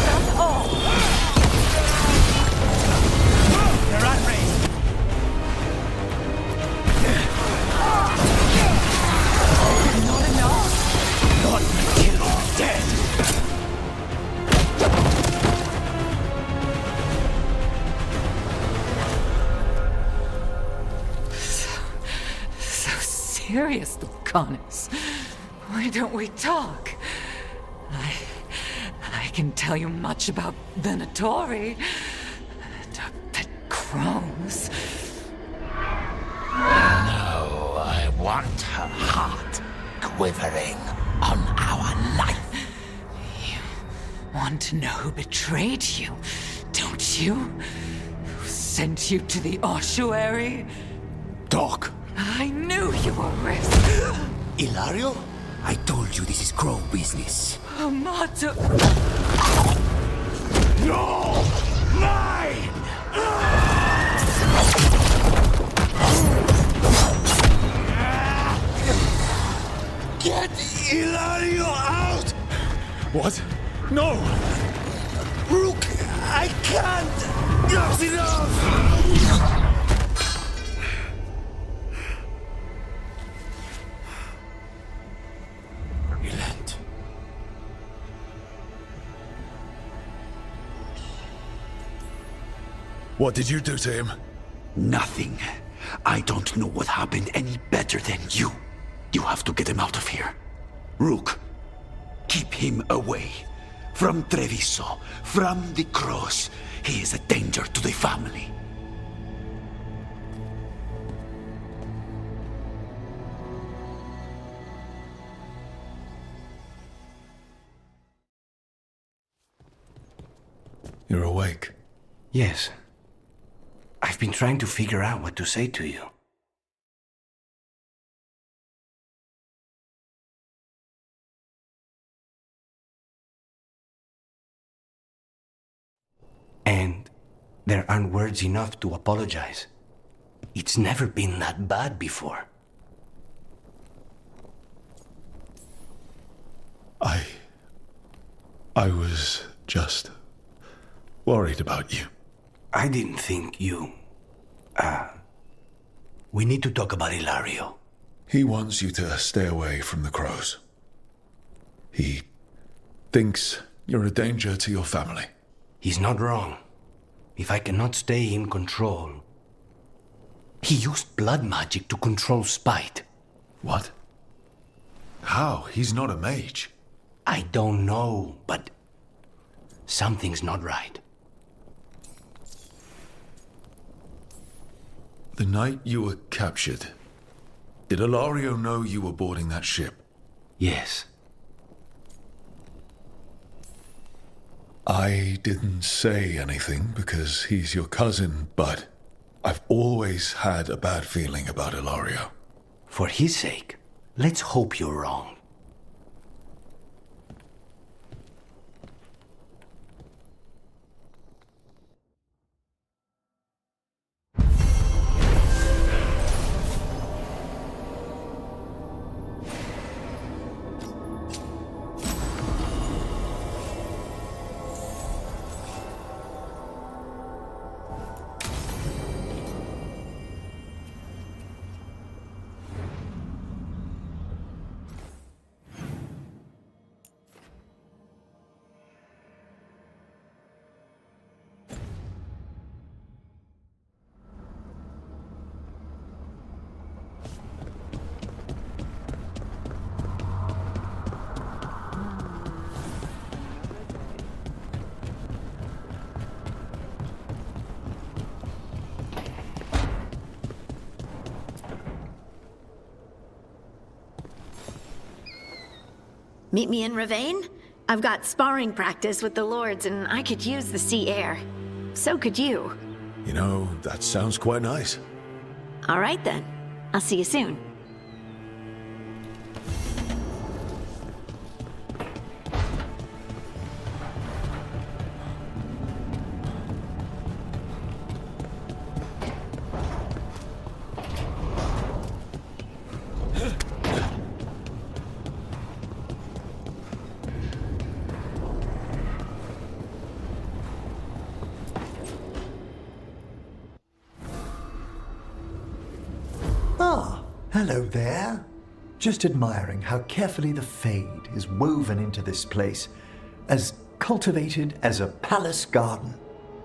That's all. They're at range. Not enough. Not until dead. So serious, Lucanus. Why don't we talk? I can tell you much about Venatori. That crows. No, I want her heart quivering on our life. You want to know who betrayed you, don't you? Who sent you to the ossuary? Talk. I knew you were risk. Ilario? I told you this is crow business. Amato. No! Mine! Get Ilario out! What? No! Rook, I can't! That's enough! Relent. What did you do to him? Nothing. I don't know what happened any better than you. You have to get him out of here. Rook, keep him away. From Treviso, from the cross. He is a danger to the family. You're awake. Yes. I've been trying to figure out what to say to you. And there aren't words enough to apologize. It's never been that bad before. I was just worried about you. I didn't think you... We need to talk about Ilario. He wants you to stay away from the crows. He thinks you're a danger to your family. He's not wrong. If I cannot stay in control... He used blood magic to control spite. What? How? He's not a mage. I don't know, but... something's not right. The night you were captured, did Ilario know you were boarding that ship? Yes. I didn't say anything because he's your cousin, but I've always had a bad feeling about Ilario. For his sake, let's hope you're wrong. Meet me in Ravane? I've got sparring practice with the lords and I could use the sea air. So could you. You know, that sounds quite nice. All right then. I'll see you soon. Ah, hello there. Just admiring how carefully the Fade is woven into this place, as cultivated as a palace garden.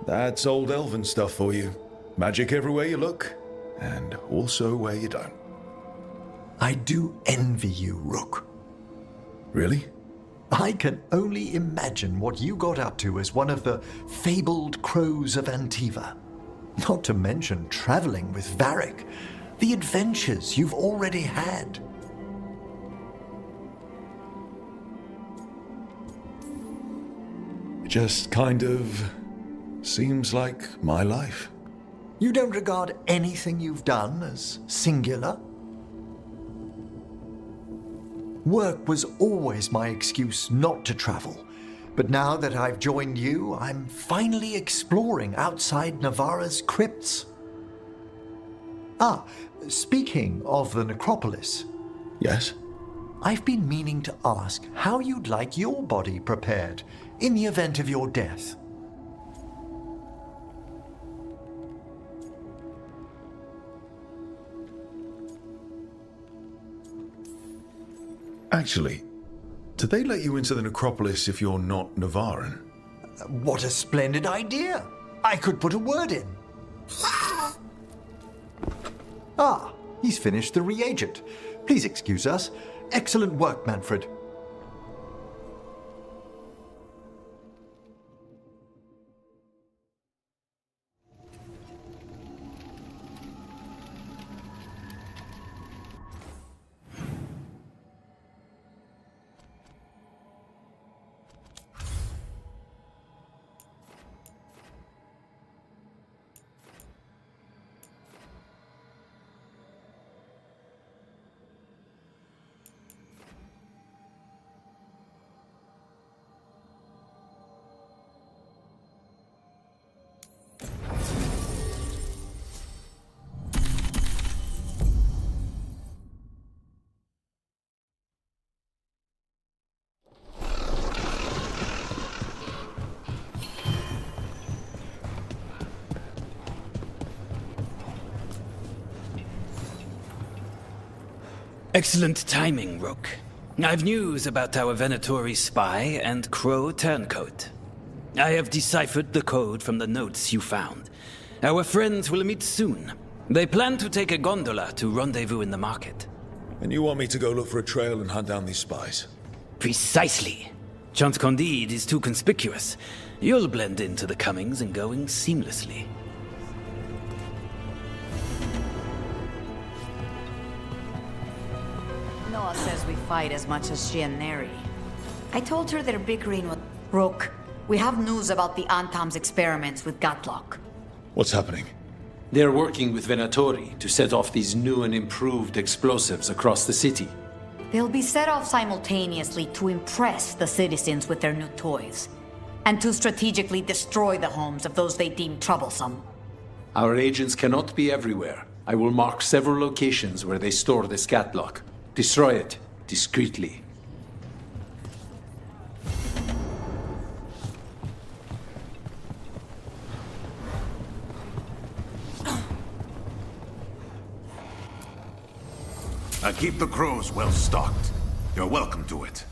That's old elven stuff for you. Magic everywhere you look, and also where you don't. I do envy you, Rook. Really? I can only imagine what you got up to as one of the fabled crows of Antiva. Not to mention traveling with Varric. The adventures you've already had. It just kind of seems like my life. You don't regard anything you've done as singular? Work was always my excuse not to travel, but now that I've joined you, I'm finally exploring outside Navarra's crypts. Ah, speaking of the necropolis. Yes? I've been meaning to ask how you'd like your body prepared in the event of your death. Actually, do they let you into the necropolis if you're not Navarran? What a splendid idea! I could put a word in. Ah, he's finished the reagent. Please excuse us. Excellent work, Manfred. Excellent timing, Rook. I've news about our Venatori spy and Crow turncoat. I have deciphered the code from the notes you found. Our friends will meet soon. They plan to take a gondola to rendezvous in the market. And you want me to go look for a trail and hunt down these spies? Precisely. Chance Candide is too conspicuous. You'll blend into the comings and goings seamlessly. No, Noah says we fight as much as she and Neri. I told her they're bickering with Rook. We have news about the Antam's experiments with Gatlock. What's happening? They're working with Venatori to set off these new and improved explosives across the city. They'll be set off simultaneously to impress the citizens with their new toys, and to strategically destroy the homes of those they deem troublesome. Our agents cannot be everywhere. I will mark several locations where they store this Gatlock. Destroy it discreetly. I keep the crows well stocked. You're welcome to it.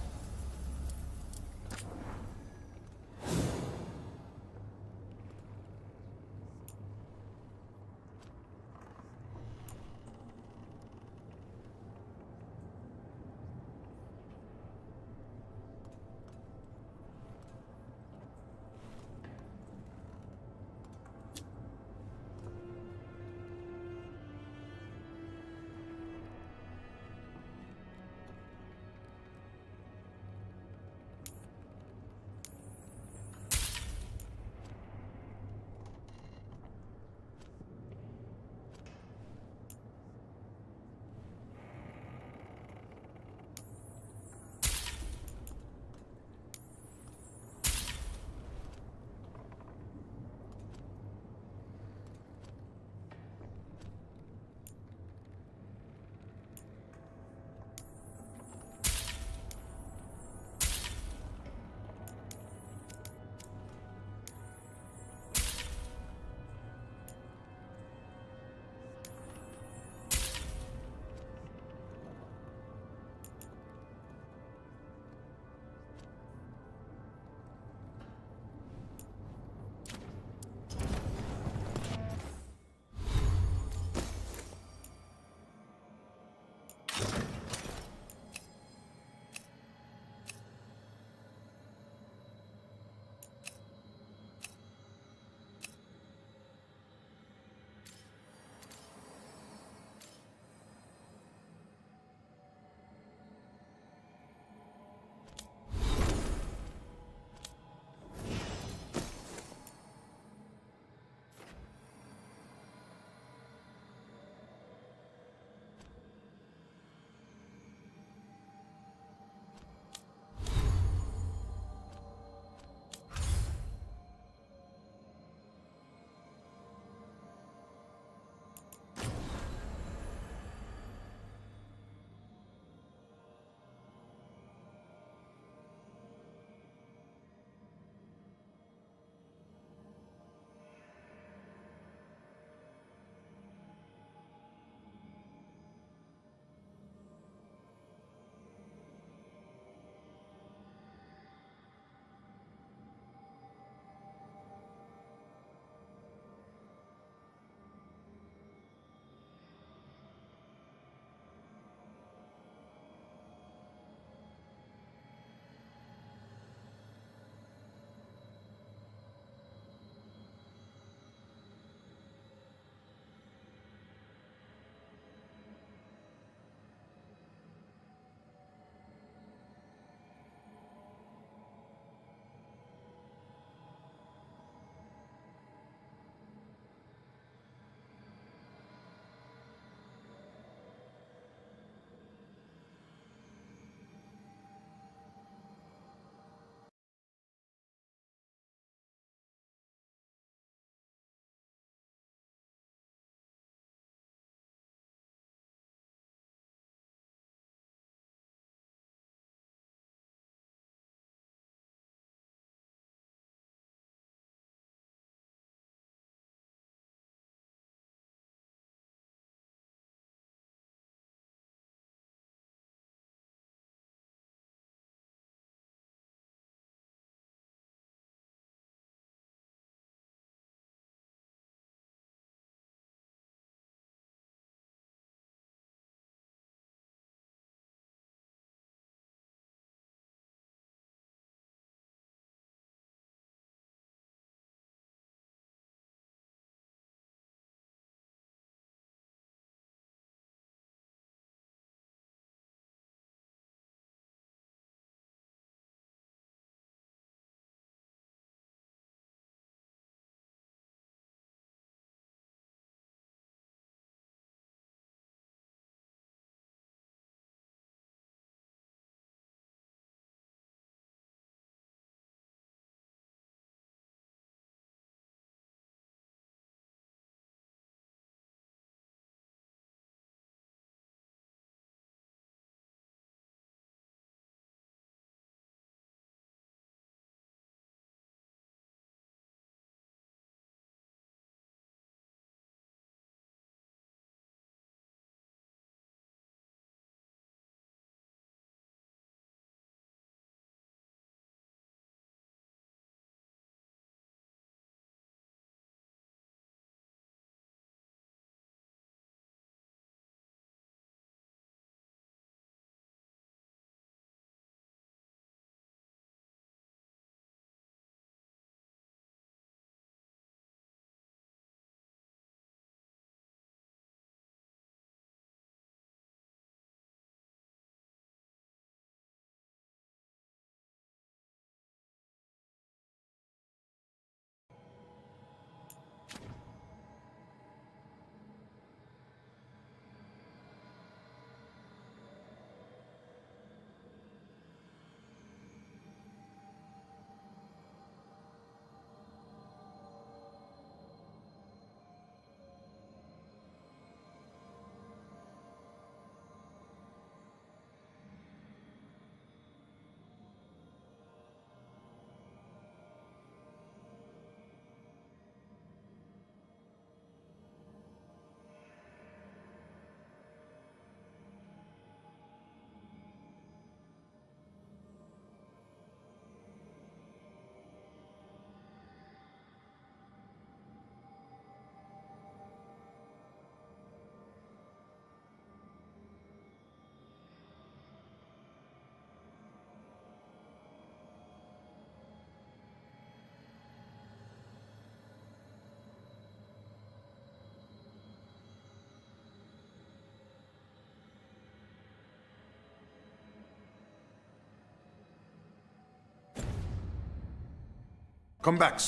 Come back.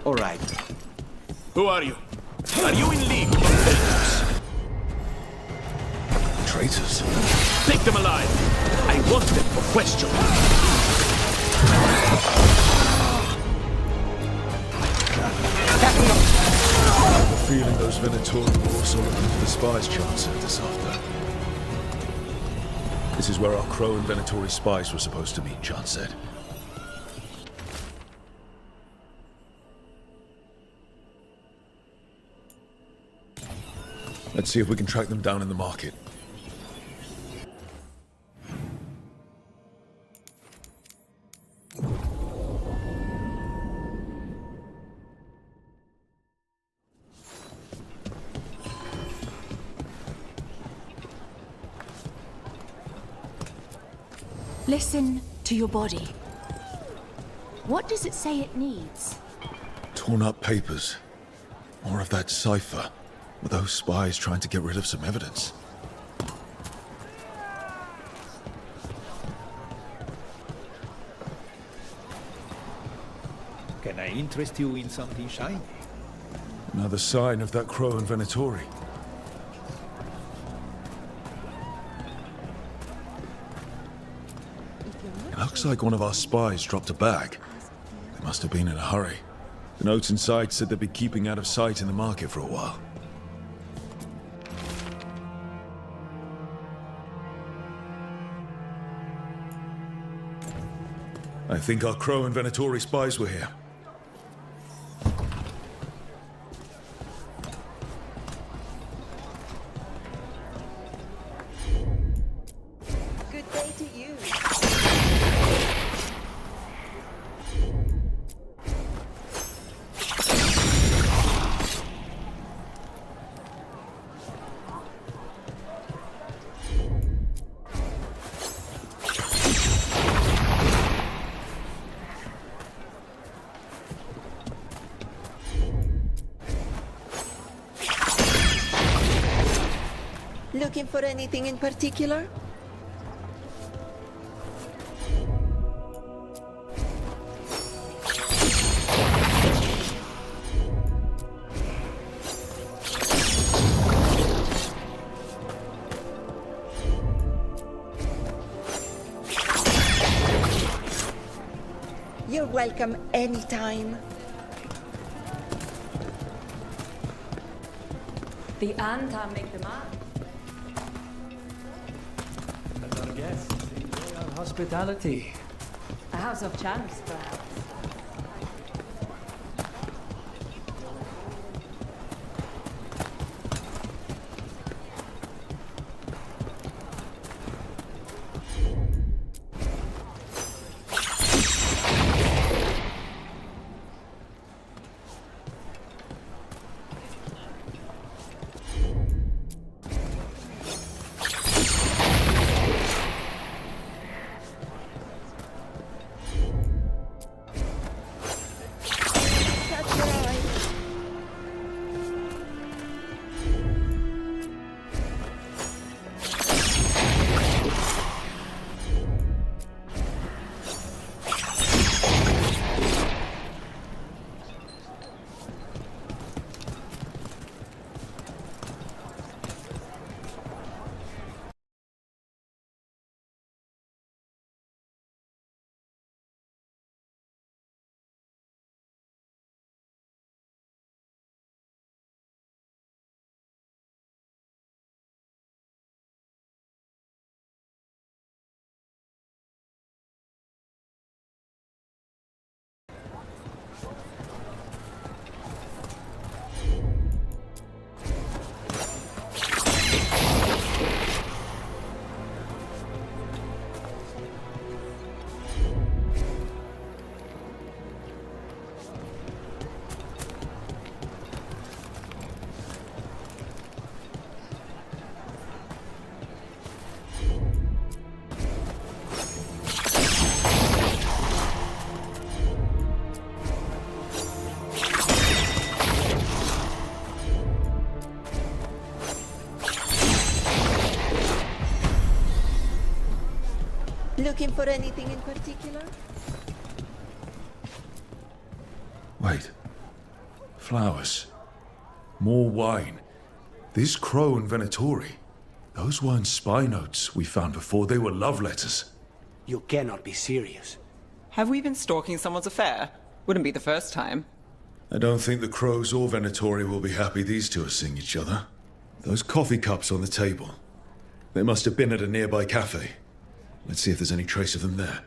All right. Who are you? Are you in league with traitors? Traitors? Take them alive. I want them for question. I have a feeling those Venatori were also looking for the spies Chant sent us after. This is where our Crow and Venatori spies were supposed to meet, Chant said. Let's see if we can track them down in the market. Listen to your body. What does it say it needs? Torn up papers. More of that cipher. Were those spies trying to get rid of some evidence? Can I interest you in something shiny? Another sign of that Crow and Venatori. It looks like one of our spies dropped a bag. They must have been in a hurry. The notes inside said they'd be keeping out of sight in the market for a while. I think our Crow and Venatori spies were here. Good day to you. Looking for anything in particular? You're welcome anytime. The Anta make them up. Let our guests enjoy our hospitality. A house of champs, perhaps. Looking for anything in particular? Wait. Flowers. More wine. This crow and Venatori. Those weren't spy notes we found before. They were love letters. You cannot be serious. Have we been stalking someone's affair? Wouldn't be the first time. I don't think the crows or Venatori will be happy these two are seeing each other. Those coffee cups on the table. They must have been at a nearby cafe. Let's see if there's any trace of them there.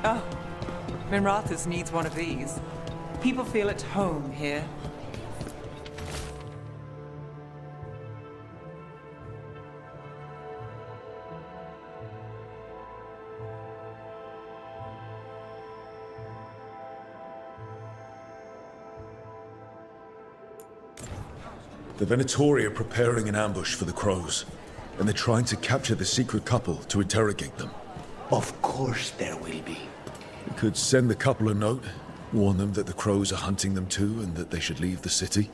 Oh, Minrathous needs one of these. People feel at home here. The Venatori are preparing an ambush for the crows, and they're trying to capture the secret couple to interrogate them. Of course there will be. We could send the couple a note, warn them that the crows are hunting them too and that they should leave the city.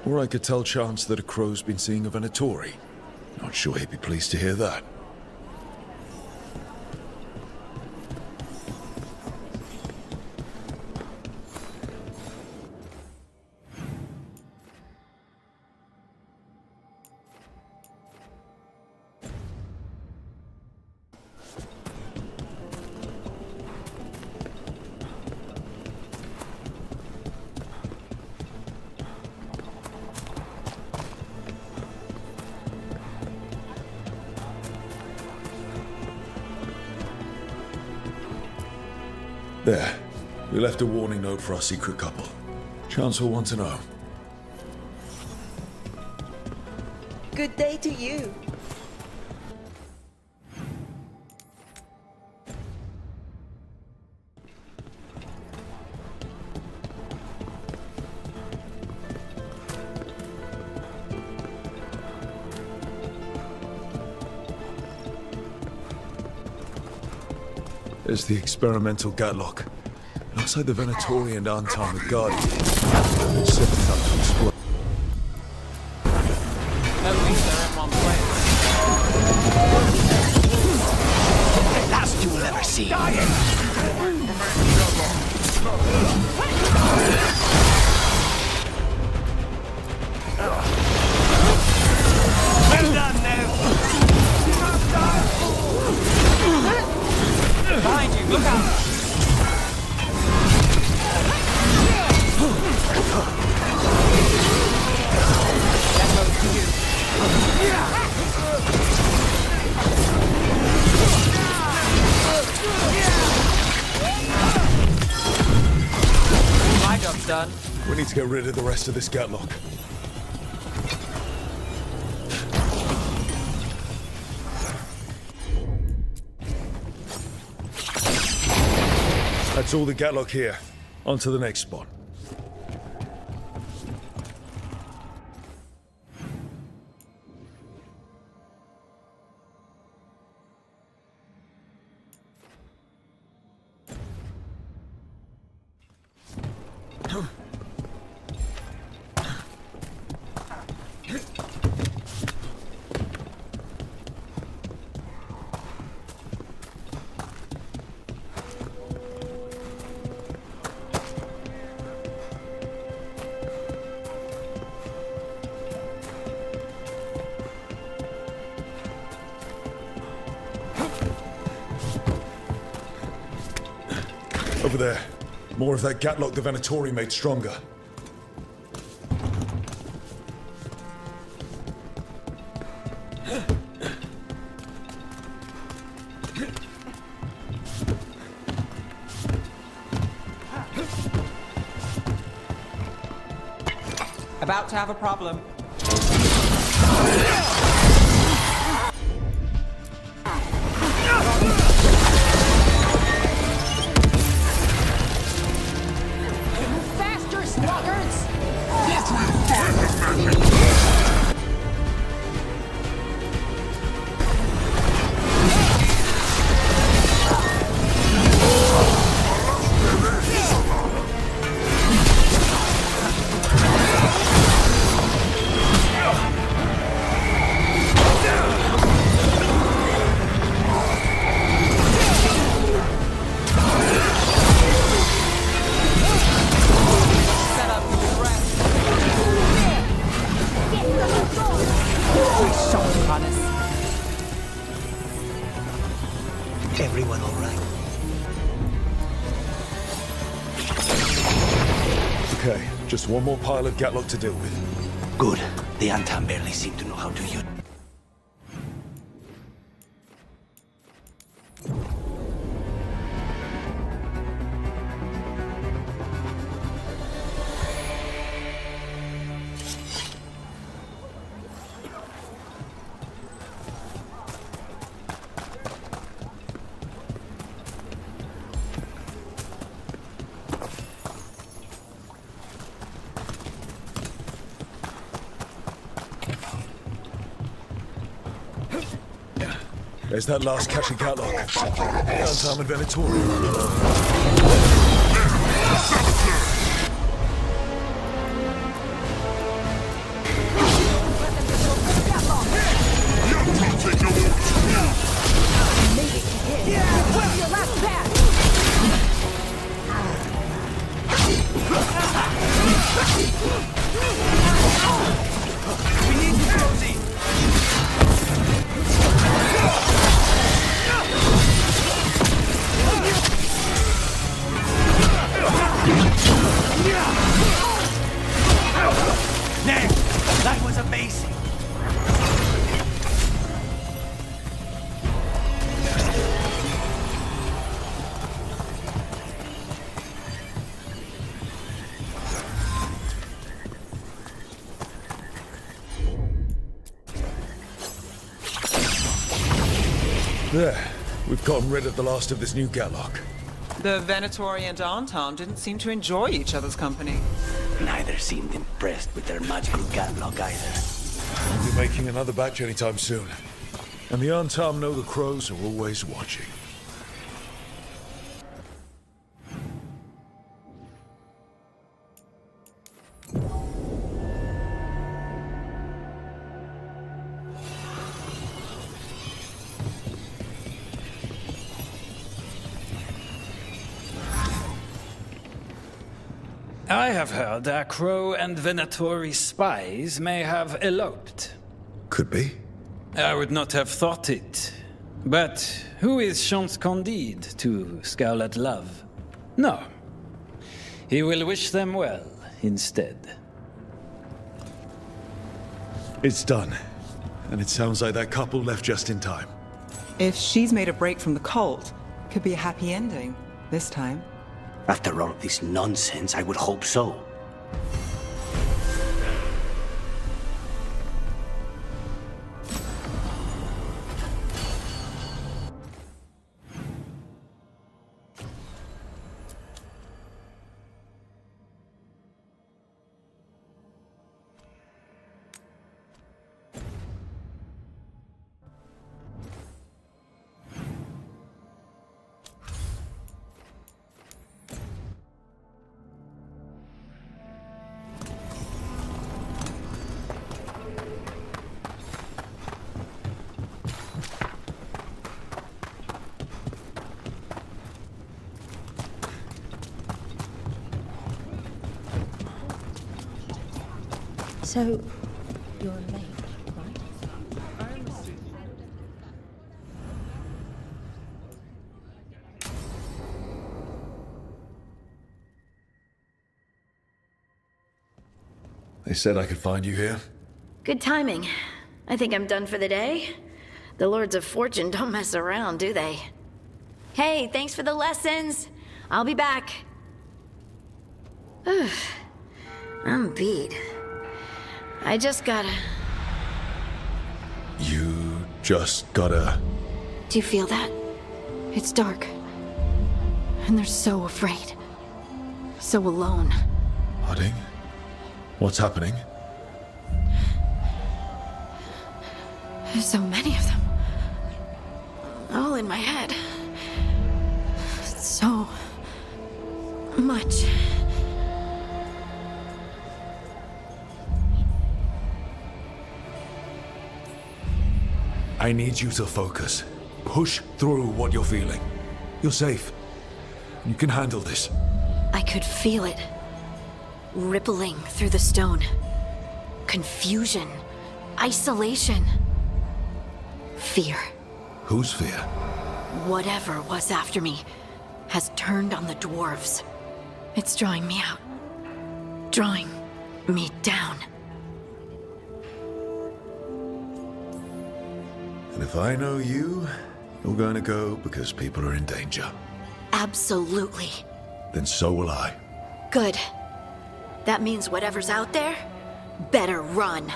Or I could tell Chance that a crow's been seeing a Venatori. Not sure he'd be pleased to hear that. There. We left a warning note for our secret couple. Chance will want to know. Good day to you. There's the experimental Gatlock. Looks like the Venatori and Anton are guarding it. Set it up to explode. At least they're in one place. The last you will ever see. Well done now. Behind you, look out! That goes to you. My job's done. We need to get rid of the rest of this Gatlock. That's all the Gatlock here. On to the next spot. Over there. More of that Gatlock the Venatori made stronger. About to have a problem. Just one more pile of Gatlock to deal with. Good. The Antam barely seem to know how to use. There's that last cache of Gatlock. Antam and Venatori. That was amazing. There. We've gotten rid of the last of this new Gatlock. The Venatori and Antam didn't seem to enjoy each other's company. Neither seemed impressed with their magical Gatlock either. We'll be making another batch anytime soon. And the Antam know the crows are always watching. I have heard that Crow and Venatori spies may have eloped. Could be. I would not have thought it. But who is Chance Candide to scowl at love? No. He will wish them well instead. It's done. And it sounds like that couple left just in time. If she's made a break from the cult, could be a happy ending this time. After all of this nonsense, I would hope so. So, you're late, right? They said I could find you here. Good timing. I think I'm done for the day. The Lords of Fortune don't mess around, do they? Hey, thanks for the lessons. I'll be back. I'm beat. I just gotta... You just gotta... Do you feel that? It's dark. And they're so afraid. So alone. Harding? What's happening? There's so many of them. All in my head. So... much. I need you to focus. Push through what you're feeling. You're safe. You can handle this. I could feel it. Rippling through the stone. Confusion. Isolation. Fear. Whose fear? Whatever was after me has turned on the dwarves. It's drawing me out. Drawing me down. And if I know you, you're going to go because people are in danger. Absolutely. Then so will I. Good. That means whatever's out there better run.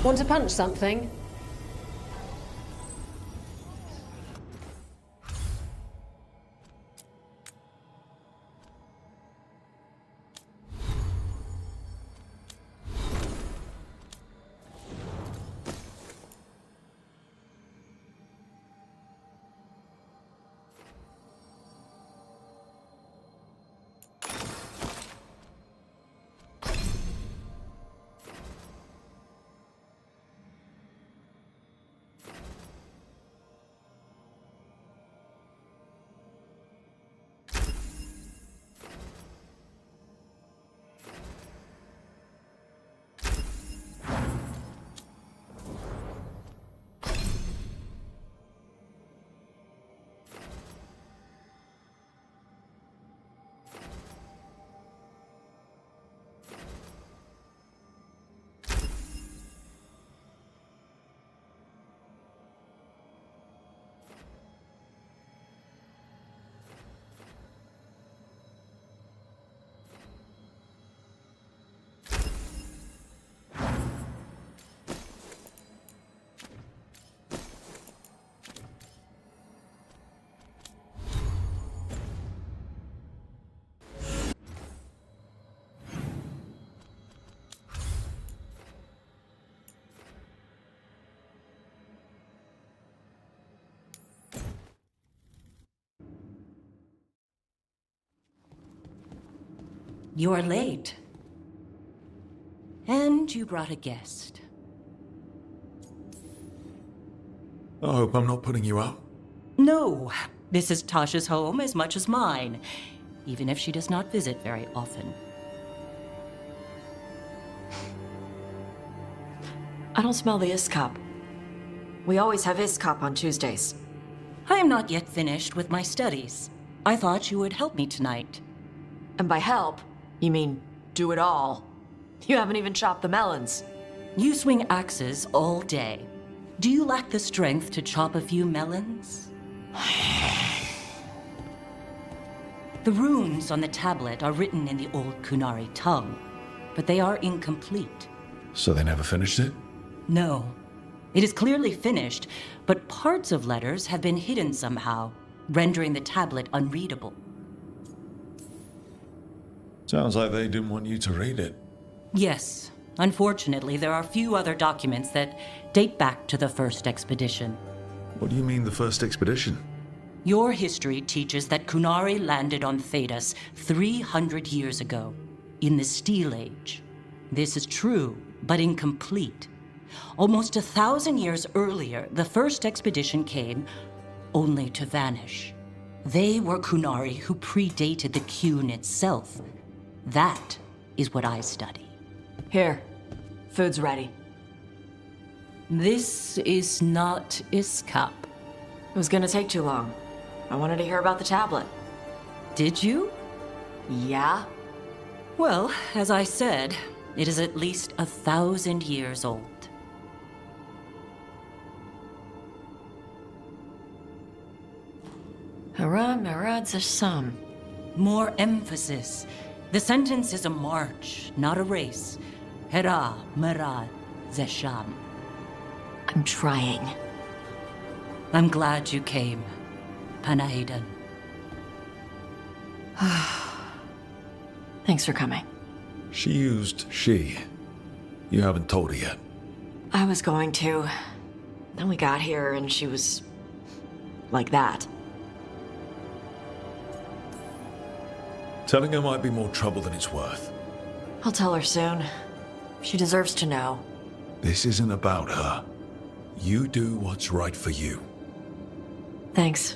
Want to punch something? You're late. And you brought a guest. I hope I'm not putting you out. No, this is Tasha's home as much as mine, even if she does not visit very often. I don't smell the ISCOP. We always have ISCOP on Tuesdays. I am not yet finished with my studies. I thought you would help me tonight. And by help, you mean do it all. You haven't even chopped the melons. You swing axes all day. Do you lack the strength to chop a few melons? The runes on the tablet are written in the old Kunari tongue, but they are incomplete. So they never finished it? No. It is clearly finished, but parts of letters have been hidden somehow, rendering the tablet unreadable. Sounds like they didn't want you to read it. Yes. Unfortunately, there are few other documents that date back to the first expedition. What do you mean, the first expedition? Your history teaches that Kunari landed on Thedas 300 years ago, in the Steel Age. This is true, but incomplete. Almost 1,000 years earlier, the first expedition came only to vanish. They were Kunari who predated the Qun itself. That is what I study. Here, food's ready. This is not ISCOP. It was gonna take too long. I wanted to hear about the tablet. Did you? Yeah. Well, as I said, it is at least 1,000 years old. Hara Merad Zasham. More emphasis. The sentence is a march, not a race. Hera Merad Zesham. I'm trying. I'm glad you came, Panaidan. Thanks for coming. She used she. You haven't told her yet. I was going to. Then we got here and she was like that. Telling her might be more trouble than it's worth. I'll tell her soon. She deserves to know. This isn't about her. You do what's right for you. Thanks.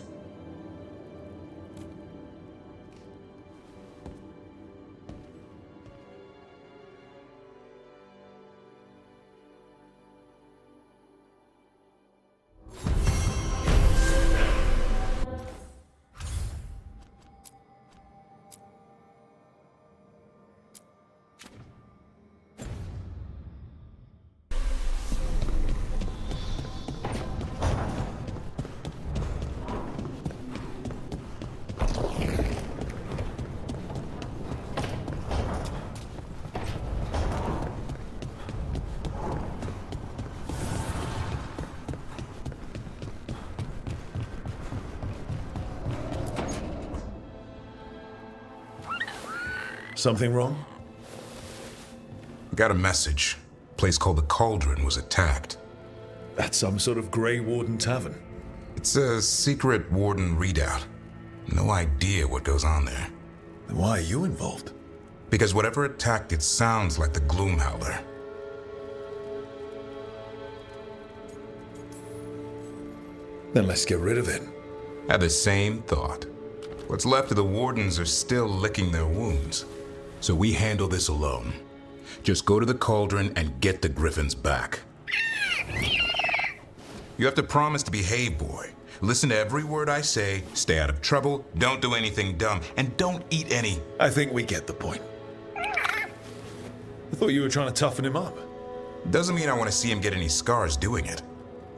Something wrong? Got a message. A place called the Cauldron was attacked. At some sort of Grey Warden tavern. It's a secret Warden readout. No idea what goes on there. Then why are you involved? Because whatever attacked it sounds like the Gloomhowler. Then let's get rid of it. Had the same thought. What's left of the Wardens are still licking their wounds. So we handle this alone. Just go to the Cauldron and get the Griffins back. You have to promise to behave, boy. Listen to every word I say, stay out of trouble, don't do anything dumb, and don't eat any... I think we get the point. I thought you were trying to toughen him up. Doesn't mean I want to see him get any scars doing it.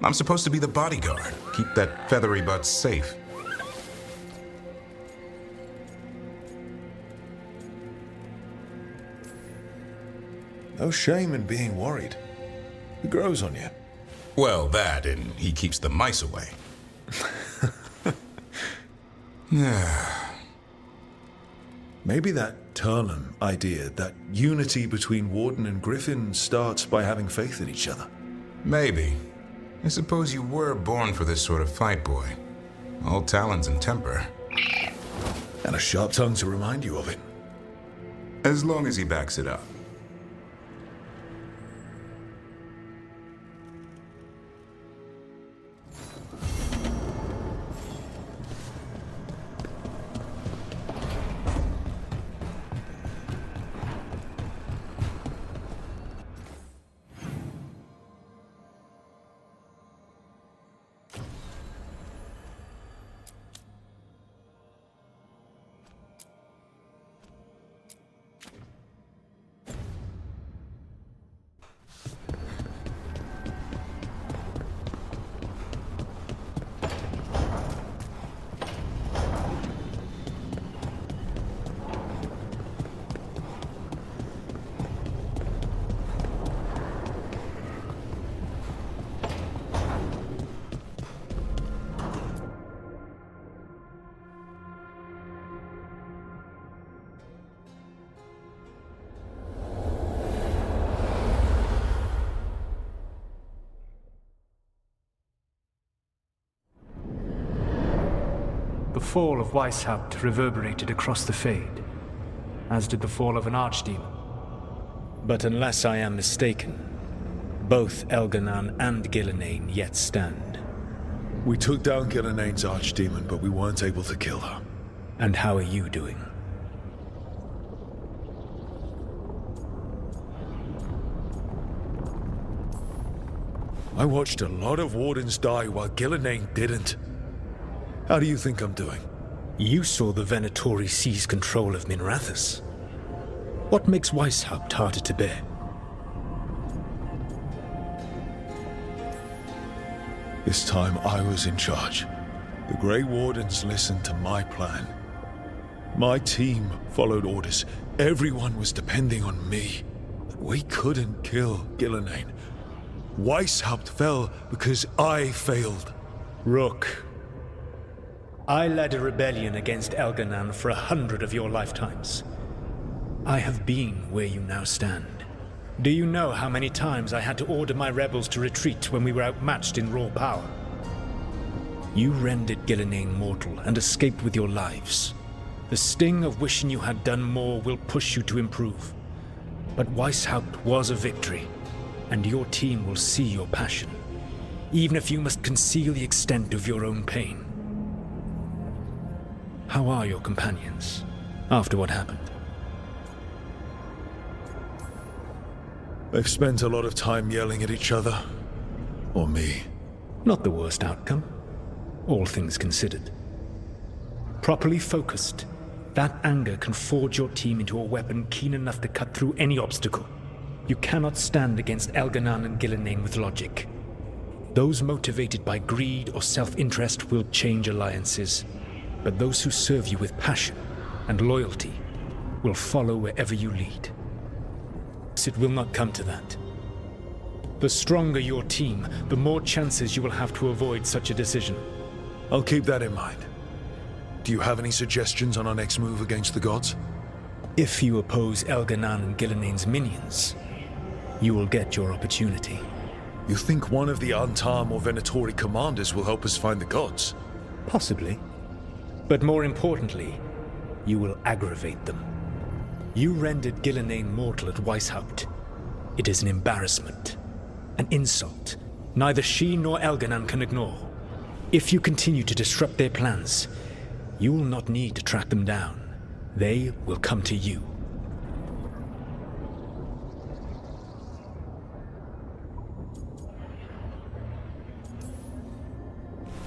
I'm supposed to be the bodyguard, keep that feathery butt safe. No shame in being worried. It grows on you. Well, that, and he keeps the mice away. Maybe that Turnham idea, that unity between Warden and Griffin, starts by having faith in each other. Maybe. I suppose you were born for this sort of fight, boy. All talons and temper. And a sharp tongue to remind you of it. As long as he backs it up. The fall of Weishaupt reverberated across the Fade, as did the fall of an archdemon. But unless I am mistaken, both Elganan and Gillenane yet stand. We took down Gillenane's archdemon, but we weren't able to kill her. And how are you doing? I watched a lot of Wardens die while Gillenane didn't. How do you think I'm doing? You saw the Venatori seize control of Minrathous. What makes Weishaupt harder to bear? This time I was in charge. The Grey Wardens listened to my plan. My team followed orders. Everyone was depending on me. We couldn't kill Gillenane. Weishaupt fell because I failed. Rook. I led a rebellion against Elganan for 100 of your lifetimes. I have been where you now stand. Do you know how many times I had to order my rebels to retreat when we were outmatched in raw power? You rendered Gillenane mortal and escaped with your lives. The sting of wishing you had done more will push you to improve. But Weishaupt was a victory, and your team will see your passion, even if you must conceal the extent of your own pain. How are your companions, after what happened? They've spent a lot of time yelling at each other. Or me. Not the worst outcome, all things considered. Properly focused, that anger can forge your team into a weapon keen enough to cut through any obstacle. You cannot stand against Elganan and Gillenane with logic. Those motivated by greed or self-interest will change alliances. But those who serve you with passion and loyalty will follow wherever you lead. It will not come to that. The stronger your team, the more chances you will have to avoid such a decision. I'll keep that in mind. Do you have any suggestions on our next move against the gods? If you oppose Elganan and Gilnena's minions, you will get your opportunity. You think one of the Antam or Venatori commanders will help us find the gods? Possibly. But more importantly, you will aggravate them. You rendered Gillenane mortal at Weishaupt. It is an embarrassment, an insult neither she nor Elganan can ignore. If you continue to disrupt their plans, you will not need to track them down. They will come to you.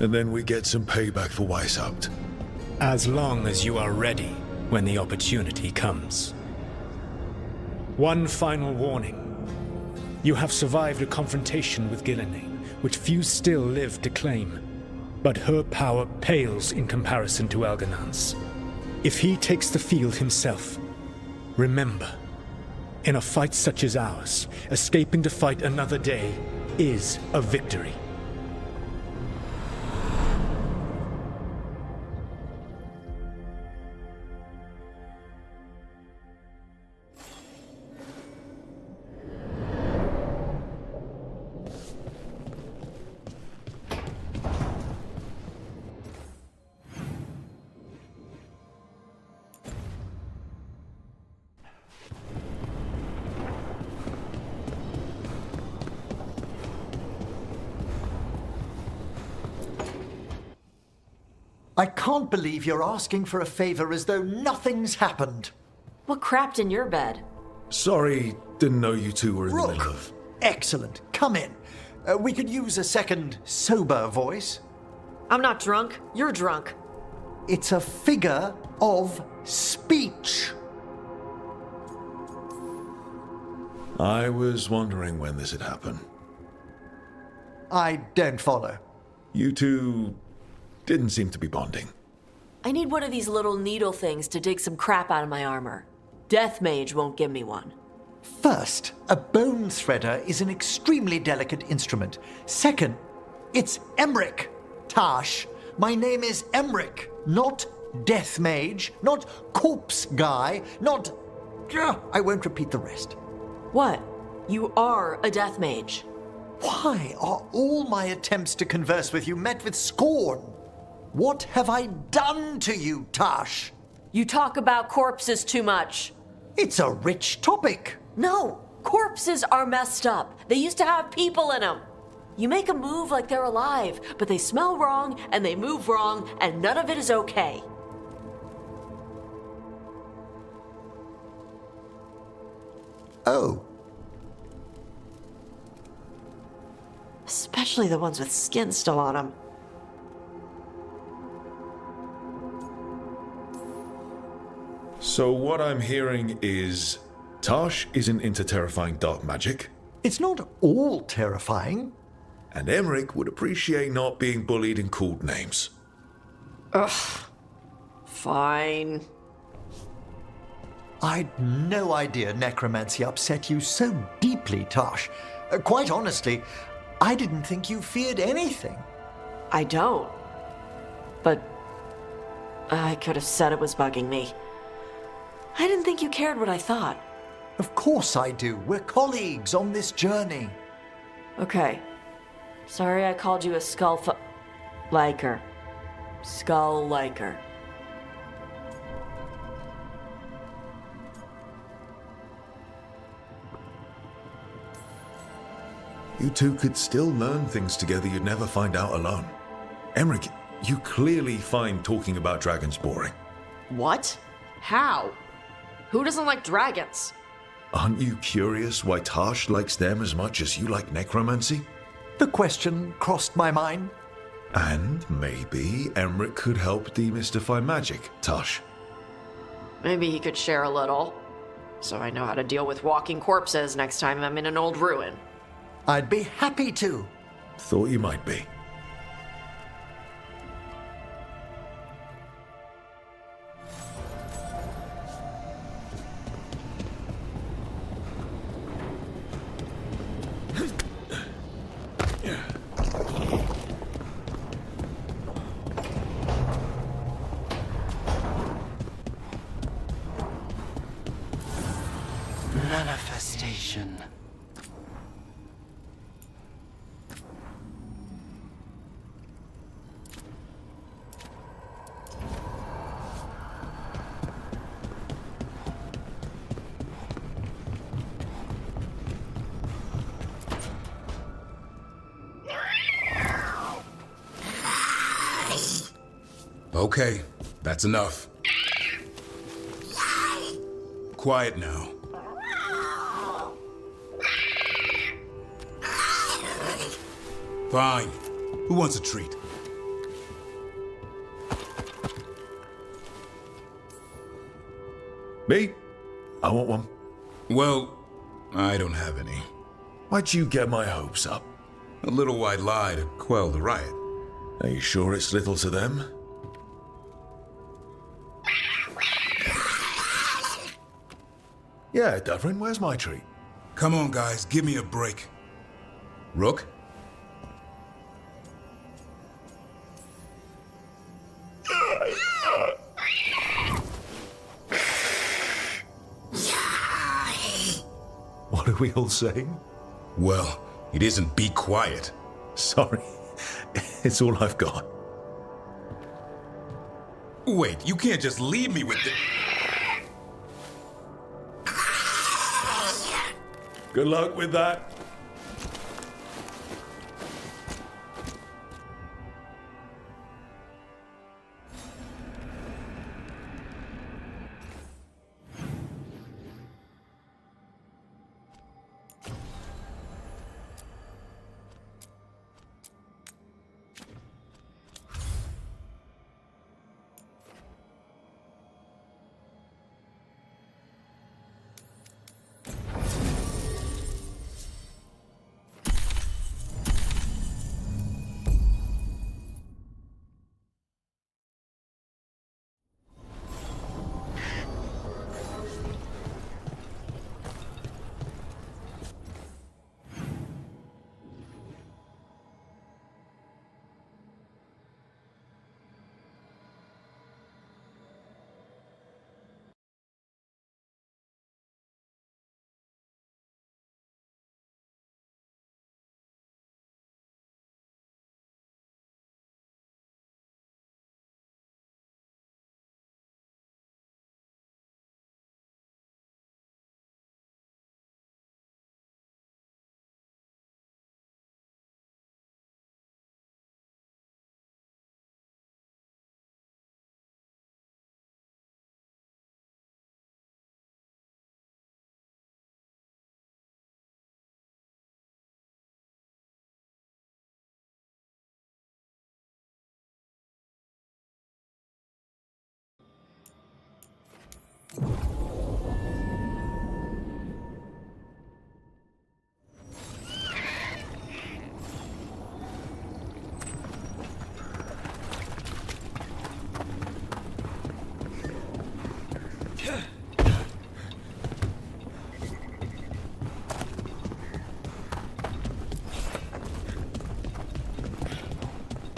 And then we get some payback for Weishaupt. As long as you are ready when the opportunity comes. One final warning. You have survived a confrontation with Gillenane, which few still live to claim. But her power pales in comparison to Elganan's. If he takes the field himself, remember, in a fight such as ours, escaping to fight another day is a victory. I can't believe you're asking for a favor as though nothing's happened. What crapped in your bed? Sorry, didn't know you two were in the middle of... Excellent. Come in. We could use a second sober voice. I'm not drunk. You're drunk. It's a figure of speech. I was wondering when this had happened. I don't follow. You two didn't seem to be bonding. I need one of these little needle things to dig some crap out of my armor. Death Mage won't give me one. First, a bone threader is an extremely delicate instrument. Second, it's Emmerich. Tash, my name is Emmerich, not Death Mage, not Corpse Guy, not... I won't repeat the rest. What? You are a Death Mage. Why are all my attempts to converse with you met with scorn? What have I done to you, Tash? You talk about corpses too much. It's a rich topic. No, corpses are messed up. They used to have people in them. You make a move like they're alive, but they smell wrong and they move wrong, and none of it is okay. Oh. Especially the ones with skin still on them. So what I'm hearing is... Tash isn't into terrifying dark magic. It's not all terrifying. And Emmerich would appreciate not being bullied and called names. Ugh. Fine. I'd no idea necromancy upset you so deeply, Tash. Quite honestly, I didn't think you feared anything. I don't. But I could have said it was bugging me. I didn't think you cared what I thought. Of course I do. We're colleagues on this journey. Okay. Sorry I called you a liker. Skull liker. You two could still learn things together you'd never find out alone. Emmerich, you clearly find talking about dragons boring. What? How? Who doesn't like dragons? Aren't you curious why Tash likes them as much as you like necromancy? The question crossed my mind. And maybe Emmerich could help demystify magic, Tash. Maybe he could share a little. So I know how to deal with walking corpses next time I'm in an old ruin. I'd be happy to. Thought you might be. manifestation. Okay, that's enough. Quiet now. Fine. Who wants a treat? Me? I want one. Well, I don't have any. Why'd you get my hopes up? A little white lie to quell the riot. Are you sure it's little to them? Yeah, Davrin, where's my treat? Come on, guys, give me a break. Rook? What are we all saying? Well, it isn't be quiet. Sorry. It's all I've got. Wait, you can't just leave me with the... Good luck with that.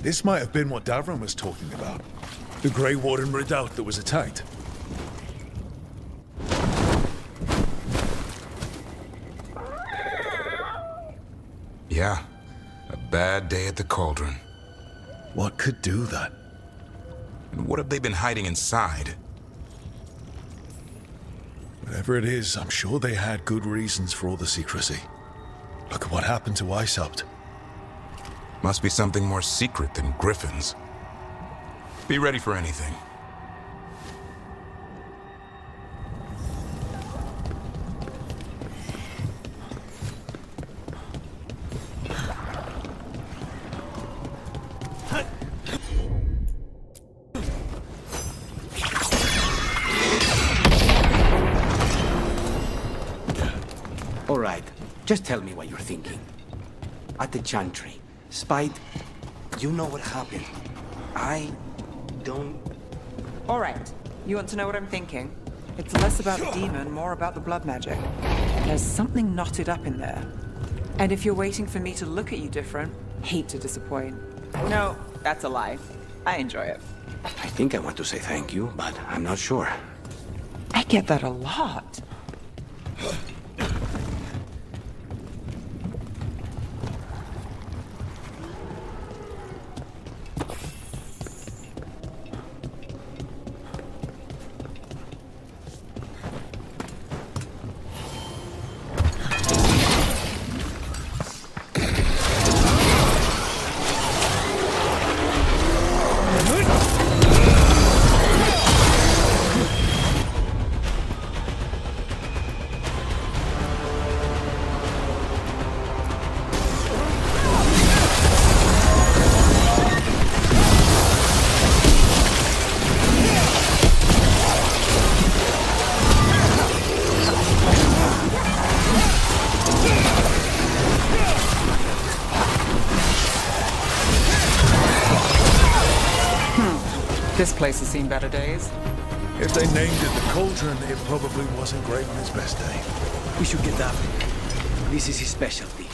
This might have been what Davron was talking about. The Grey Warden redoubt that was attacked. Yeah, a bad day at the cauldron. What could do that? And what have they been hiding inside? Whatever it is, I'm sure they had good reasons for all the secrecy. Look at what happened to Weishaupt. Must be something more secret than griffins. Be ready for anything. All right, just tell me what you're thinking. At the chantry, Spite, you know what happened. I don't... All right, you want to know what I'm thinking? It's less about the demon, more about the blood magic. There's something knotted up in there. And if you're waiting for me to look at you different, hate to disappoint. No, that's a lie. I enjoy it. I think I want to say thank you, but I'm not sure. I get that a lot. This place has seen better days. If they named it the Cauldron, it probably wasn't great on its best day. We should get that. This is his specialty.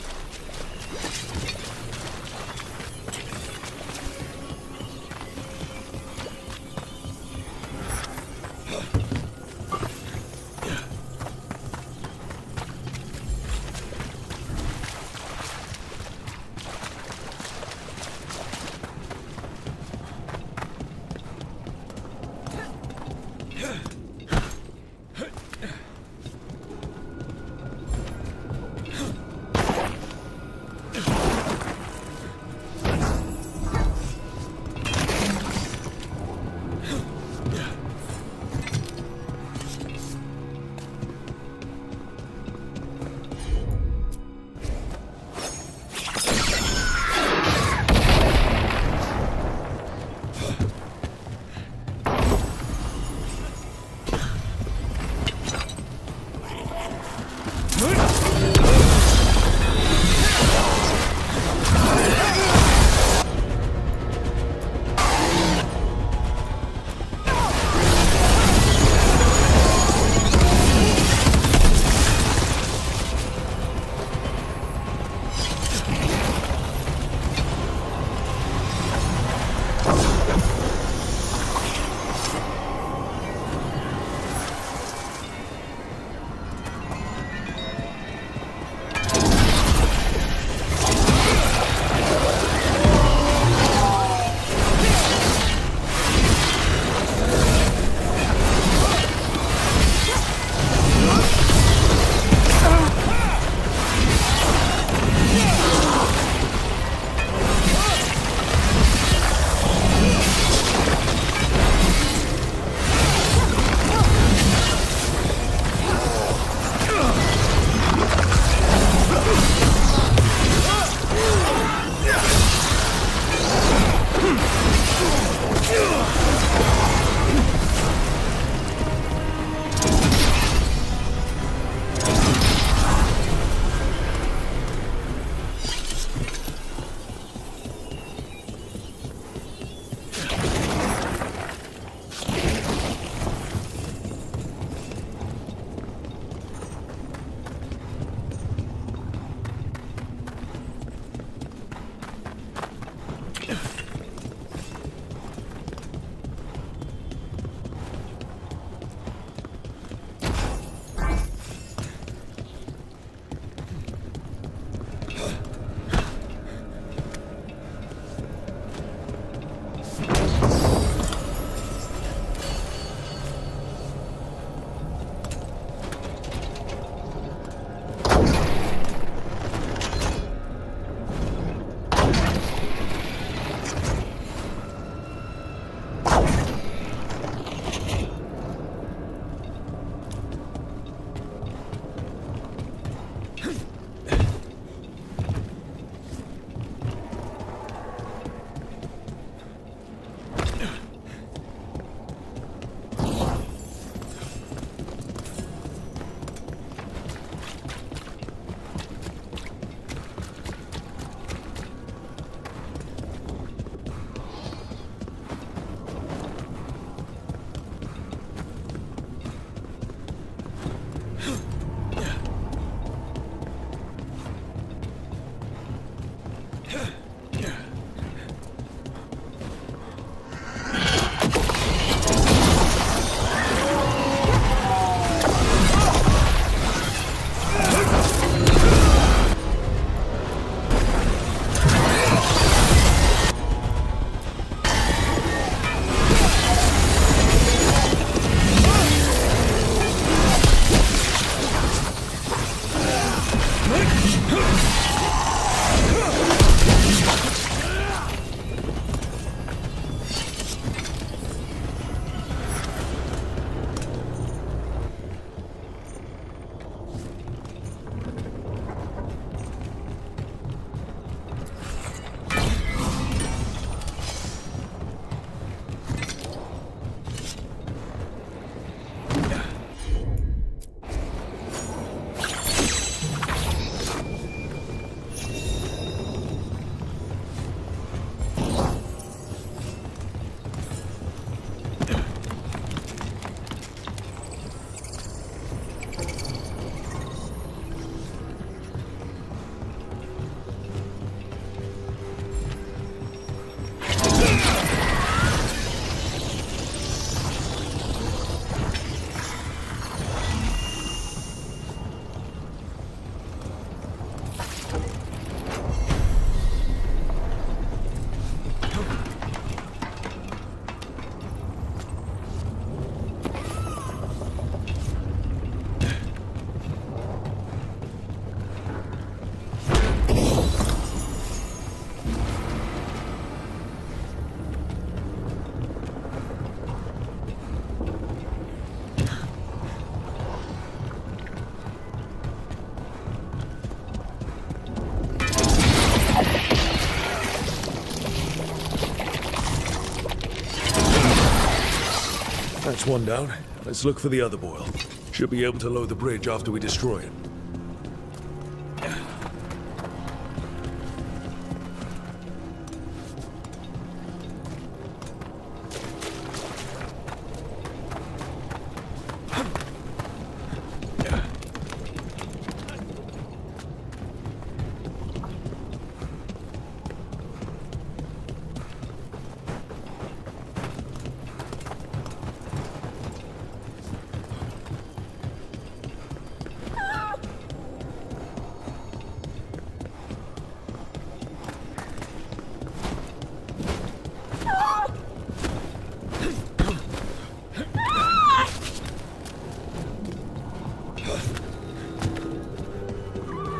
one down. Let's look for the other boil. Should be able to lower the bridge after we destroy it.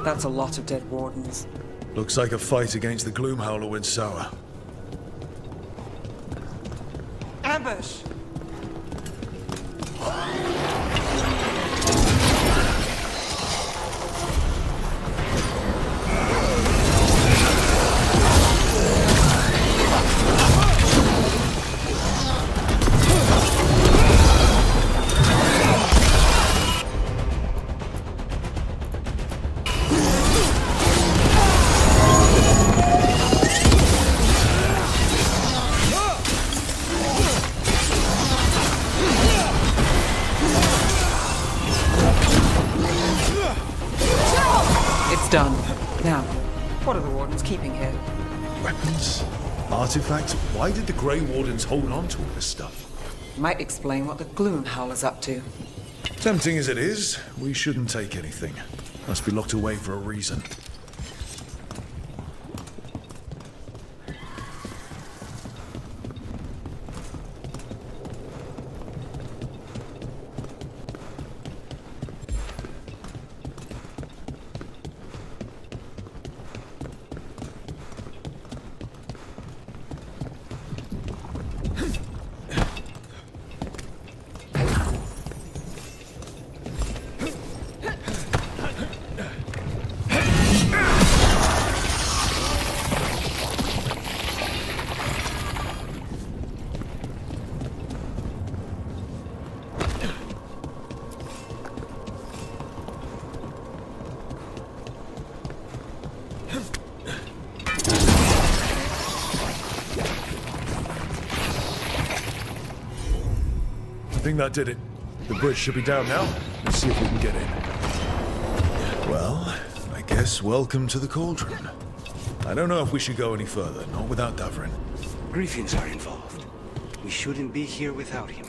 That's a lot of dead wardens. Looks like a fight against the Gloomhowler went sour. Ambush! Done. Now, what are the wardens keeping here? Weapons? Artifacts? Why did the Grey Wardens hold on to all this stuff? Might explain what the Gloomhowler's up to. Tempting as it is, we shouldn't take anything. Must be locked away for a reason. I think that did it. The bridge should be down now. Let's see if we can get in. Well, I guess welcome to the Cauldron. I don't know if we should go any further, not without Davrin. Griffins are involved. We shouldn't be here without him.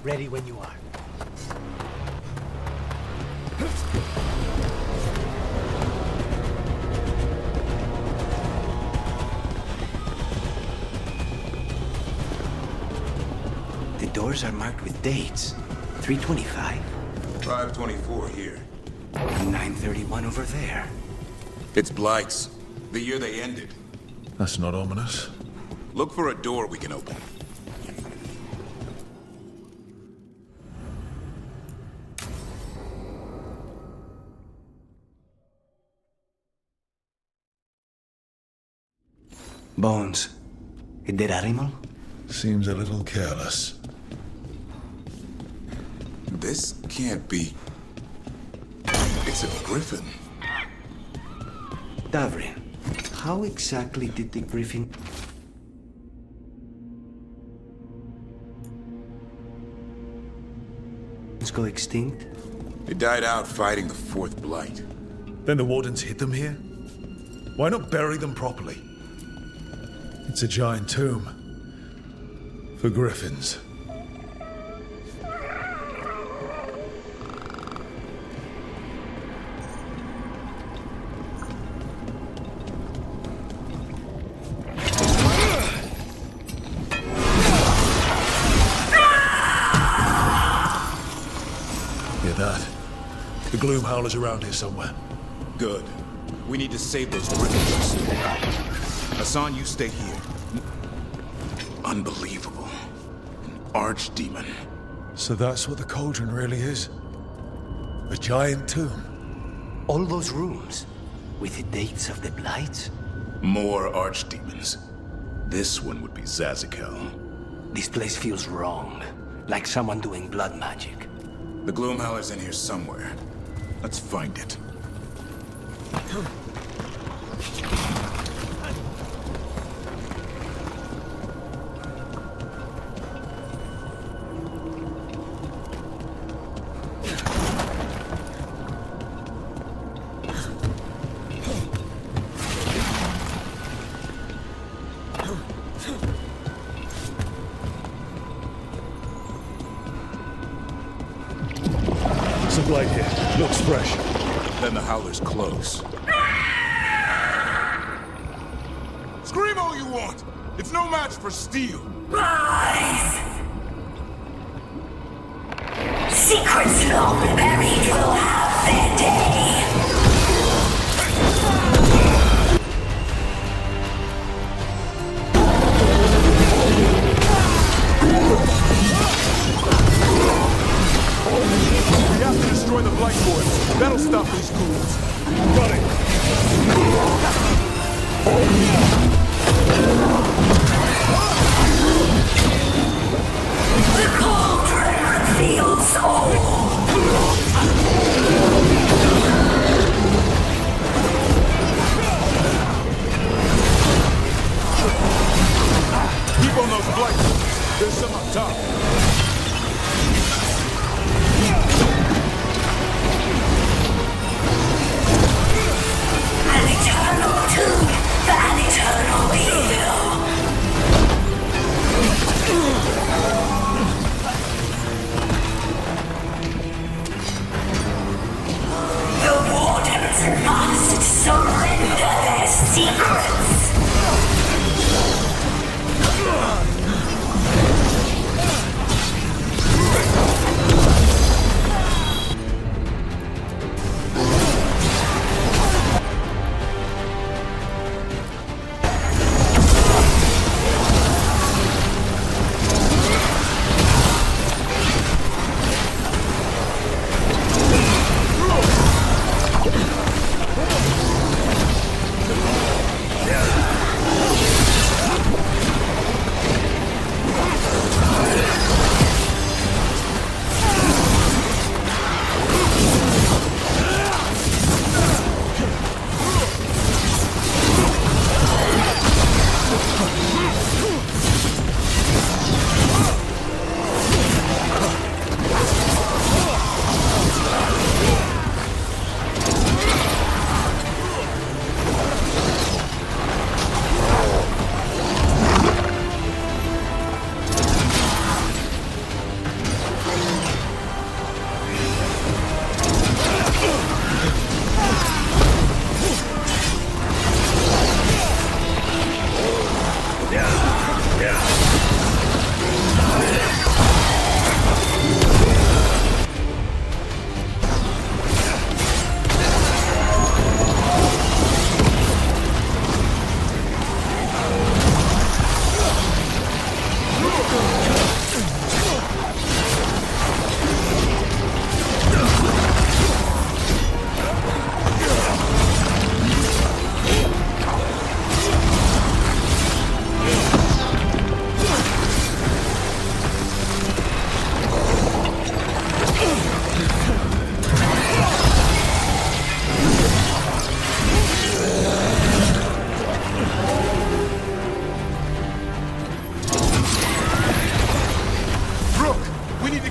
Ready when you are. The doors are marked with dates. 325. 524 here. 931 over there. It's Blight's. The year they ended. That's not ominous. Look for a door we can open. Bones. A dead animal? Seems a little careless. This can't be... It's a griffin. Davrin, how exactly did the griffin... go extinct? They died out fighting the Fourth Blight. Then the Wardens hid them here? Why not bury them properly? It's a giant tomb. For griffins. gloom howlers around here somewhere. Good. We need to save those griffins. Hassan, you stay here. Unbelievable. An archdemon. So that's what the cauldron really is? A giant tomb? All those rooms, with the dates of the blights? More archdemons. This one would be Zazikel. This place feels wrong, like someone doing blood magic. The Gloomhowler's in here somewhere. Let's find it. Some light here. Looks fresh. Then the Howler's close. Scream all you want! It's no match for steel! Rise! Secrets long buried will have their day! We have to destroy the Blight Boys. That'll stop these ghouls. Got it! The cauldron reveals all! Keep on those Blight Boys. There's some up top. An eternal tomb for an eternal evil! The Wardens must surrender their secrets!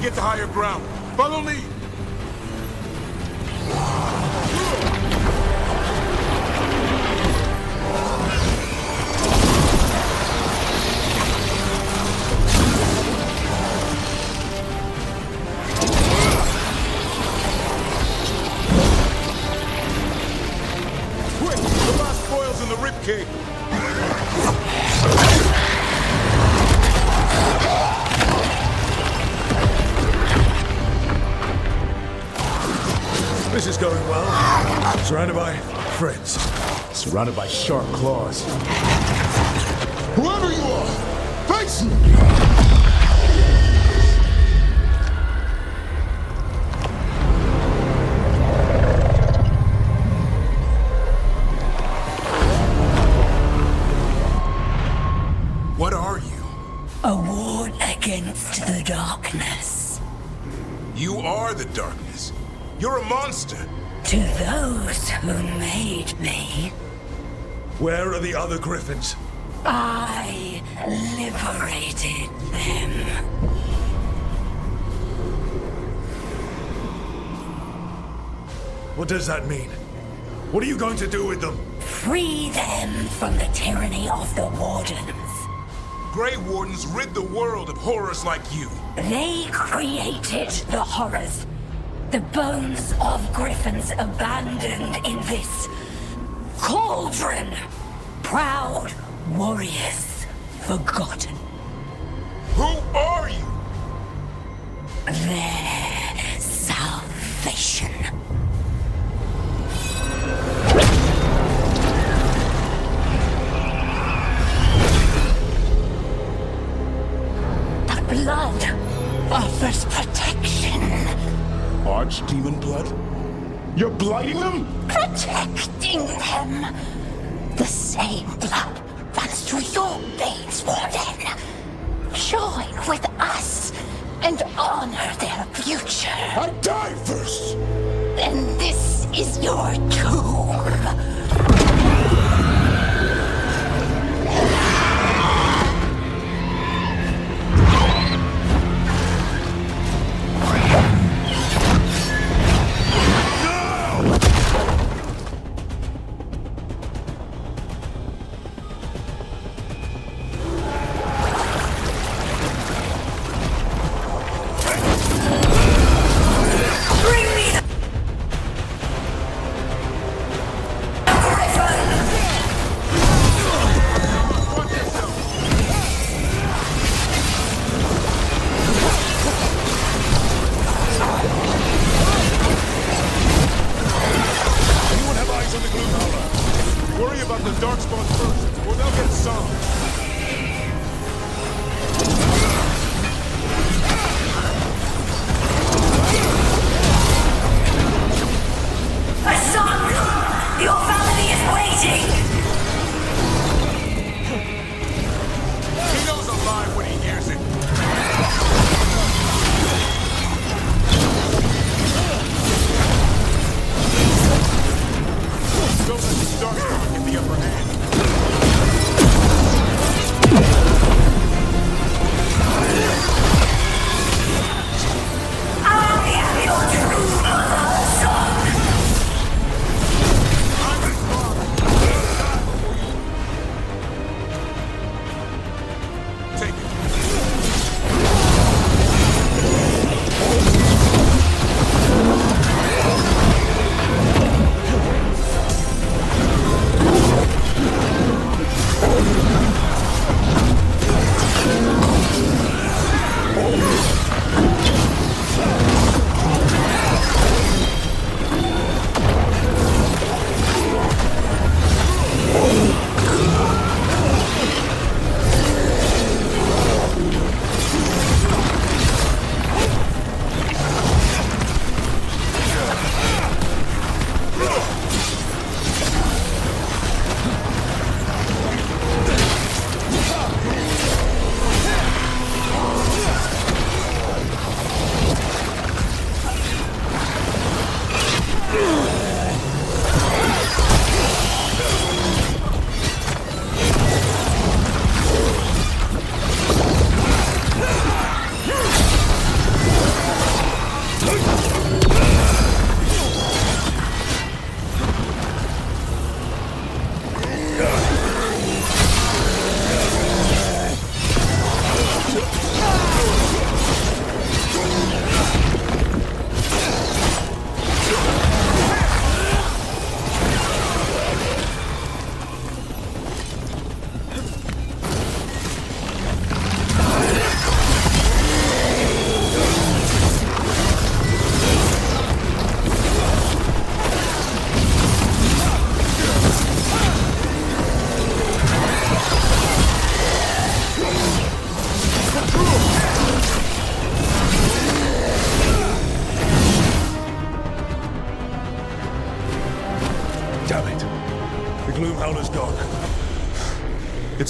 Get to higher ground. Follow me. Quick, the last spoils in the ribcage. is going well. Surrounded by friends. Surrounded by sharp claws. Whoever you are, face me! What are you? A ward against the darkness. You are the darkness. You're a monster. To those who made me, Where are the other griffins? I liberated them. What does that mean? What are you going to do with them? Free them from the tyranny of the Wardens. Grey Wardens rid the world of horrors like you. They created the horrors. The bones of griffins abandoned in this cauldron. Proud warriors forgotten. Who are you? Their salvation. The blood offers protection. Archdemon blood? You're blighting them? Protecting them. The same blood runs through your veins, Warden. Join with us and honor their future. I die first! Then this is your tomb.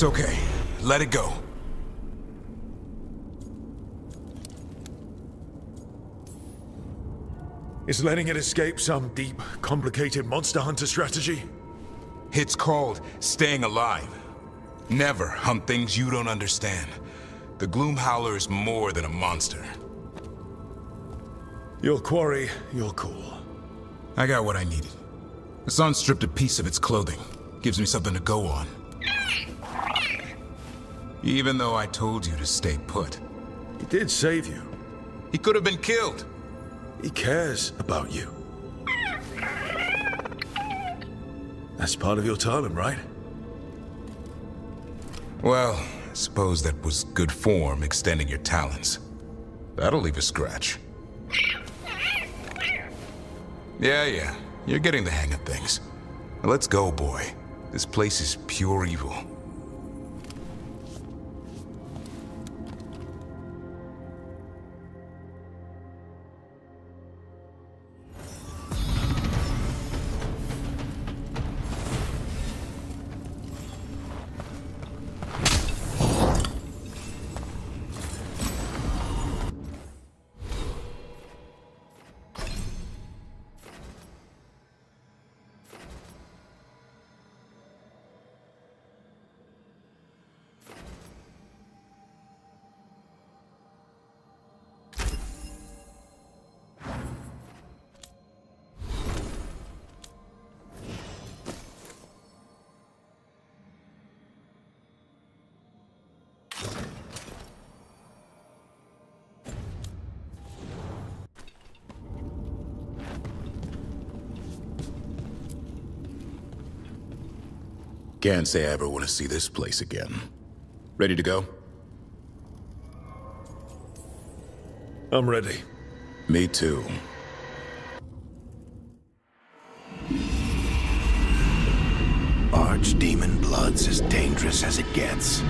It's okay. Let it go. Is letting it escape some deep, complicated monster hunter strategy? It's called staying alive. Never hunt things you don't understand. The Gloom Howler is more than a monster. Your quarry, your call. I got what I needed. The sun stripped a piece of its clothing. Gives me something to go on. Even though I told you to stay put. He did save you. He could have been killed. He cares about you. That's part of your talent, right? Well, I suppose that was good form, extending your talents. That'll leave a scratch. Yeah, you're getting the hang of things. Now let's go, boy. This place is pure evil. Can't say I ever want to see this place again. Ready to go? I'm ready. Me too. Archdemon blood's as dangerous as it gets.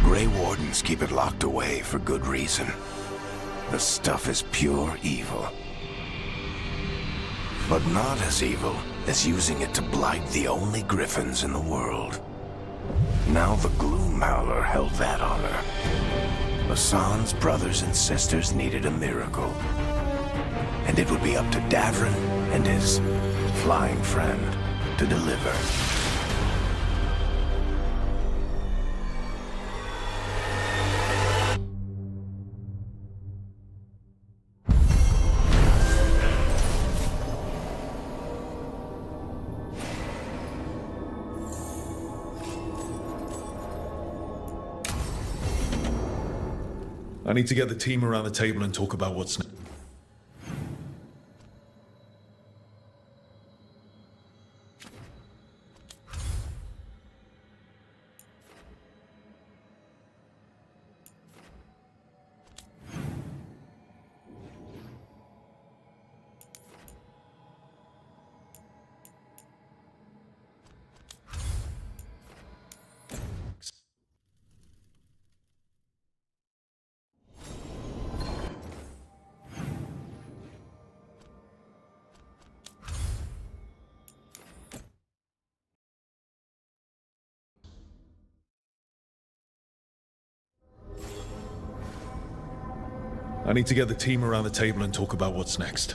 Grey Wardens keep it locked away for good reason. The stuff is pure evil. But not as evil as using it to blight the only griffins in the world. Now the Gloom Howler held that honor. Hassan's brothers and sisters needed a miracle. And it would be up to Davrin and his flying friend to deliver. I need to get the team around the table and talk about what's next. I need to get the team around the table and talk about what's next.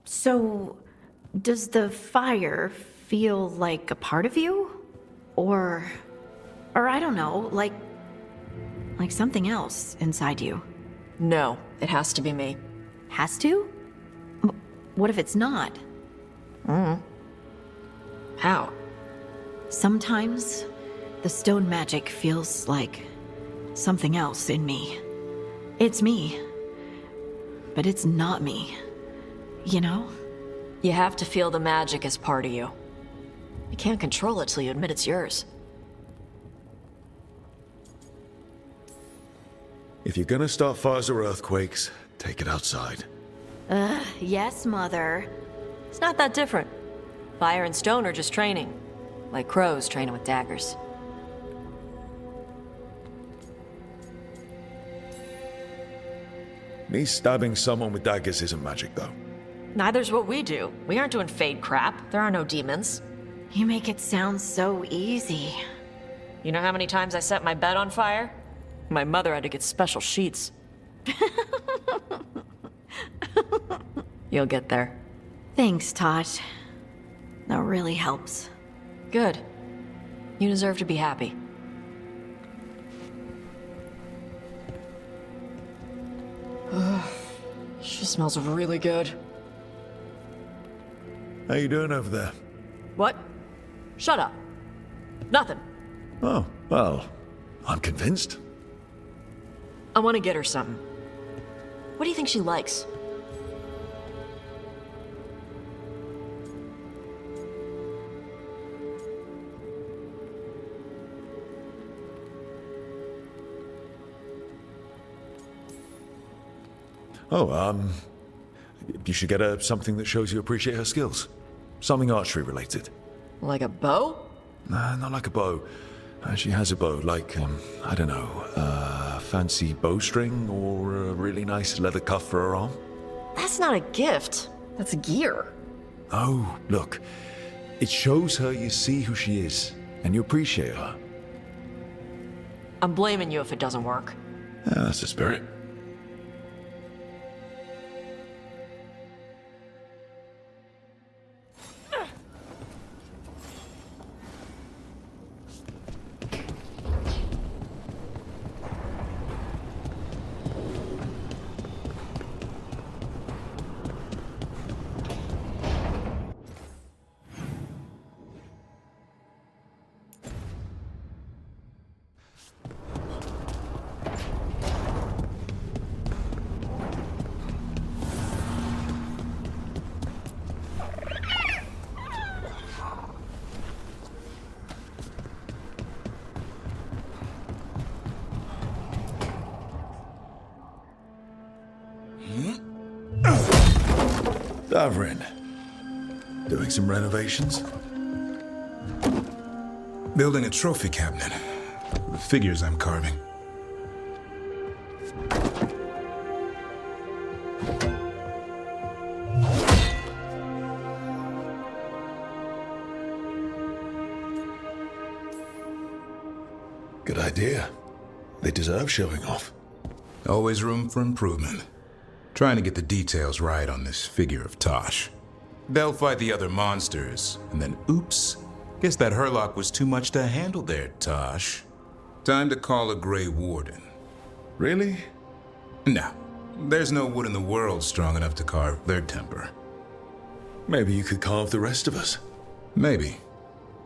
So, does the fire feel like a part of you? Or I don't know, like something else inside you? No, it has to be me. Has to? What if it's not? How? Sometimes the stone magic feels like something else in me. It's me, but it's not me. You know? You have to feel the magic as part of you. You can't control it till you admit it's yours. If you're gonna start fires or earthquakes, take it outside. Yes, Mother. It's not that different. Fire and stone are just training. Like crows training with daggers. Me stabbing someone with daggers isn't magic, though. Neither's what we do. We aren't doing fade crap. There are no demons. You make it sound so easy. You know how many times I set my bed on fire? My mother had to get special sheets. You'll get there. Thanks, Tosh. That really helps. Good. You deserve to be happy. She smells really good. How you doing over there? What? Shut up. Nothing. Oh, well, I'm convinced. I want to get her something. What do you think she likes? Oh, you should get her something that shows you appreciate her skills. Something archery related. Like a bow? Nah, not like a bow. She has a bow, like, I don't know, fancy bowstring or a really nice leather cuff for her arm. That's not a gift. That's gear. Oh, look. It shows her you see who she is, and you appreciate her. I'm blaming you if it doesn't work. Yeah, that's the spirit. Davrin, doing some renovations? Building a trophy cabinet. The figures I'm carving. Good idea. They deserve showing off. Always room for improvement. Trying to get the details right on this figure of Tosh. They'll fight the other monsters, and then oops, guess that Herlock was too much to handle there, Tosh. Time to call a Grey Warden. Really? No. There's no wood in the world strong enough to carve their temper. Maybe you could carve the rest of us. Maybe.